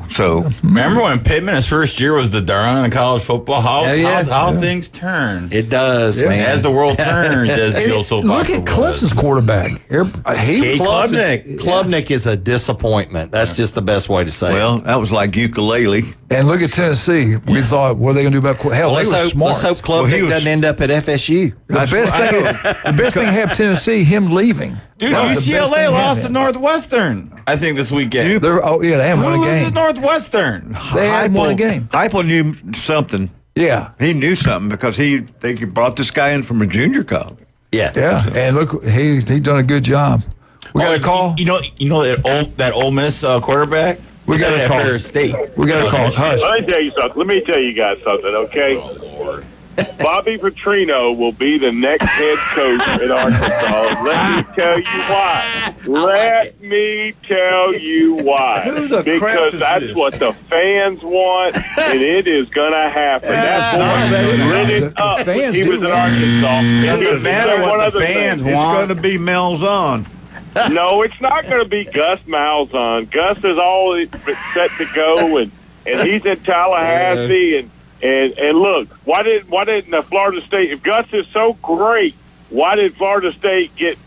So remember when Pittman, his first year, was the darling of college football? How things turn. It does, man. As the world turns, as the old soap Look at Clemson's quarterback. Klubnik is a disappointment. That's just the best way to say it. Well, that was like ukulele. And look at Tennessee. We thought, what are they going to do about hell? Let's they were smart. Let's hope Klubnik doesn't end up at FSU. The best thing have Tennessee, him leaving. Dude, UCLA lost to Northwestern, I think, this weekend. They haven't won a Who game. loses Northwestern? They hadn't won a game. Heupel knew something. Yeah. He knew something because they brought this guy in from a junior college. Yeah. Yeah, and look, he's done a good job. We got a call? You know that Ole Miss quarterback? We got to call Ferris State. We got to call. Hush. Let me tell you something. Let me tell you guys something, okay? Bobby Petrino will be the next head coach at Arkansas. Let me tell you why. Let me tell you why. Who the crap Because is that's this? what the fans want, and it is going to happen. That boy lit it up when he was at Arkansas. It doesn't matter what the fans want. It's going to be Malzahn. No, it's not going to be Gus Malzahn. Gus is all set to go, and he's in Tallahassee. And look, why didn't the Florida State? If Gus is so great, why did Florida State get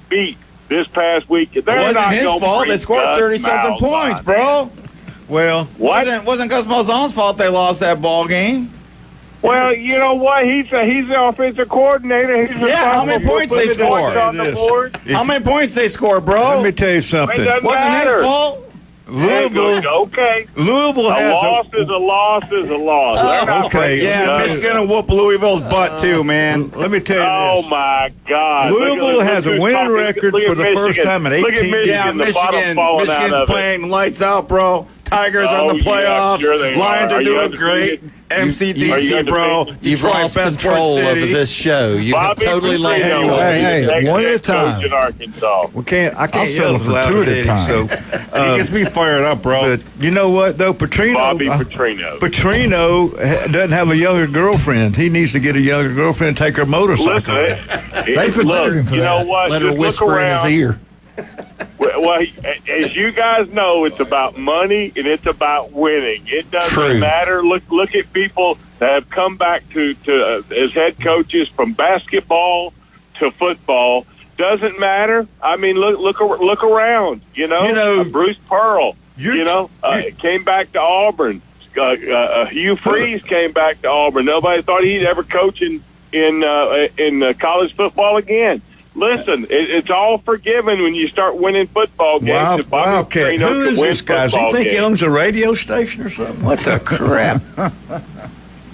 beat this past week? They're It wasn't not his gonna fault. They beat scored Gus 30-something Malzahn. points, bro. Well, Wasn't Gus Malzahn's fault they lost that ball game? Well, you know what? He's the offensive coordinator. He's Yeah, how many responsible points for they putting points scored? on the board. How many points they scored, bro? let me tell you something. It doesn't Wasn't matter. his fault? Louisville, Okay. Louisville A has loss is a loss is a loss. They're not okay. breaking Yeah, Gus. Michigan will whoop Louisville's butt too, man. Let me tell you Oh this. my God! Louisville Look at has a who's winning talking. record Look at for the first Michigan. time in Look at 18 Michigan, Yeah, the bottom Michigan. falling Michigan's out of it. playing lights out, bro. Tigers on the Oh, yeah, playoffs. sure they Lions are. are Are you doing undefeated? great. MCDC, Are you bro. undefeated? You've Detroit lost best control sports over city. this show. You have Bobby totally lost Petrino control. will be Hey, the next one at a head coach time. in Arkansas. I can't I'll settle yell for as loud two as at a Eddie, time. so He gets me fired up, bro. but you know what though, Petrino Bobby Petrino. Petrino doesn't have a younger girlfriend. He needs to get a younger girlfriend and take her motorcycle. Listen, They forgive him for you know that. what? Let her Just look whisper in his around. ear. Well, as you guys know, it's about money and it's about winning. It doesn't True. matter. Look at people that have come back to as head coaches from basketball to football. Doesn't matter. I mean, look around. You know, Bruce Pearl. Came back to Auburn. Hugh Freeze came back to Auburn. Nobody thought he'd ever coach in college football again. Listen, it's all forgiven when you start winning football games. Wow, And Bobby Wildcat. Petrino Who can is win this guy? Does he football think he games. owns a radio station or something? What the crap?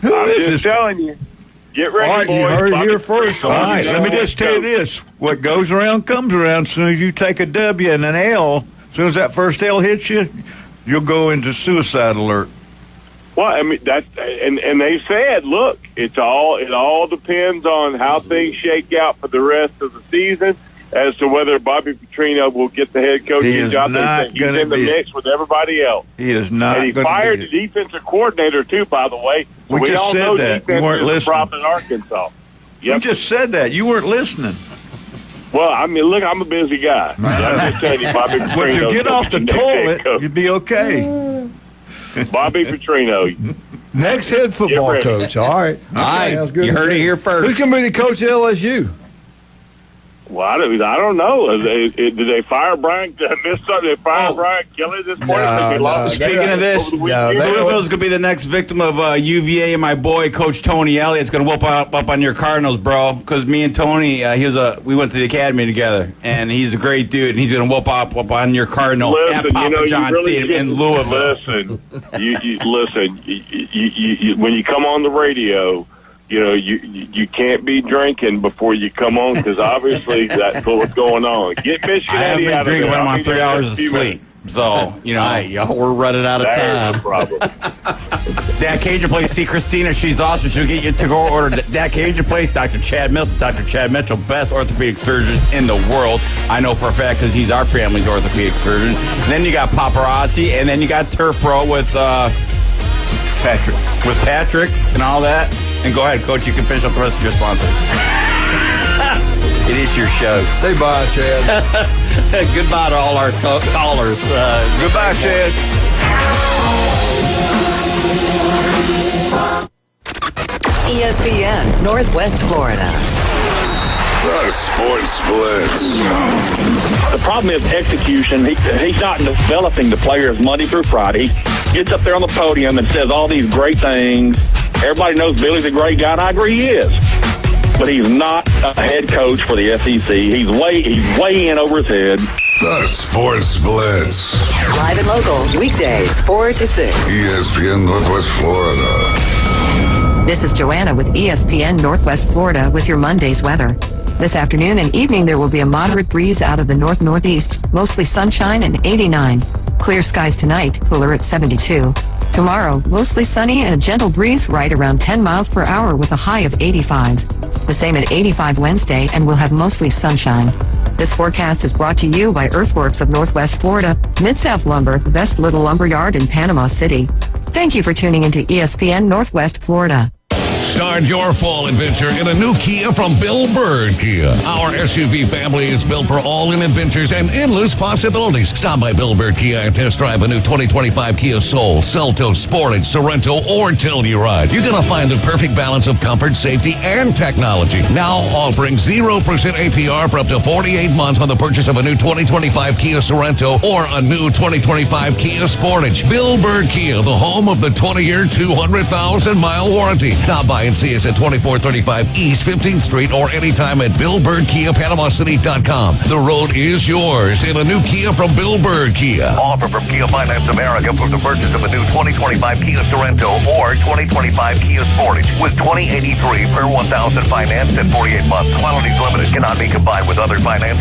Who I'm is just this? telling you. Get ready, All right, boys. you heard it Bobby here first. Petrino All right, is let me the just head tell you coach. this. What goes around comes around. As soon as you take a W and an L, as soon as that first L hits you, you'll go into suicide alert. Well, I mean that's and they said, look, it all depends on how things shake out for the rest of the season as to whether Bobby Petrino will get the head He coaching is job. not He's gonna in the be it. mix with everybody else. He is not And he going to fired be the it. defensive coordinator too, by the way. So We just all said know that. You defense weren't is a listening. problem in Arkansas. You Yep. just said that. You weren't listening. Well, I mean, look, I'm a busy guy. I'm just telling you, Bobby Petrino. Well, if you get off the toilet, you'd be okay. Bobby Petrino. Next head football ready. coach. All right. All right, Sounds good you to heard me. it here first. Who's going to be the coach at LSU? Well, I don't know. Did they fire Brian? They fired Brian Kelly this morning. No, They lost no, Speaking of this, no, they- Louisville's going to be the next victim of UVA, and my boy, Coach Tony Elliott's going to whoop up on your Cardinals, bro. Because me and Tony, we went to the academy together, and he's a great dude, and he's going to whoop up on your Cardinal at Listen, Papa you John really Stadium in Louisville. Listen, listen. You when you come on the radio, you can't be drinking before you come on because obviously that's what's going on. Get Michigan I haven't Eddie been out of drinking, there. but I'm I'll on be 3 there in hours a of few sleep. So, Y'all, we're running out of There's the time. problem. that Cajun place, see Christina, she's awesome. She'll get you to go order that Cajun place. Dr. Chad Mitchell, best orthopedic surgeon in the world. I know for a fact because he's our family's orthopedic surgeon. And then you got Paparazzi, and then you got Turf Pro with Patrick and all that. And go ahead, Coach. You can finish up the rest of your sponsor. It is your show. Say bye, Chad. Goodbye to all our callers. Goodbye, Chad. ESPN Northwest Florida. The Sports Blitz. The problem is execution. He's not developing the players Monday through Friday. He gets up there on the podium and says all these great things. Everybody knows Billy's a great guy, and I agree he is. But he's not a head coach for the SEC. He's way in over his head. The Sports Blitz. Live and local, weekdays, 4 to 6. ESPN Northwest Florida. This is Joanna with ESPN Northwest Florida with your Monday's weather. This afternoon and evening there will be a moderate breeze out of the north-northeast, mostly sunshine and 89. Clear skies tonight, cooler at 72. Tomorrow, mostly sunny and a gentle breeze right around 10 miles per hour with a high of 85. The same at 85 Wednesday, and we'll have mostly sunshine. This forecast is brought to you by Earthworks of Northwest Florida, Mid-South Lumber, the best little lumber yard in Panama City. Thank you for tuning into ESPN Northwest Florida. Start your fall adventure in a new Kia from Bill Bird Kia. Our SUV family is built for all in adventures and endless possibilities. Stop by Bill Bird Kia and test drive a new 2025 Kia Soul, Seltos, Sportage, Sorento, or Telluride. You're going to find the perfect balance of comfort, safety, and technology. Now offering 0% APR for up to 48 months on the purchase of a new 2025 Kia Sorento or a new 2025 Kia Sportage. Bill Bird Kia, the home of the 20-year, 200,000-mile warranty. Stop by and see us at 2435 East 15th Street or anytime at BillBirdKiaPanamaCity.com. The road is yours in a new Kia from Bill Bird Kia. Offer from Kia Finance America for the purchase of a new 2025 Kia Sorento or 2025 Kia Sportage with $20.83 per 1,000 financed and 48 months. Quantities limited. Cannot be combined with other finance.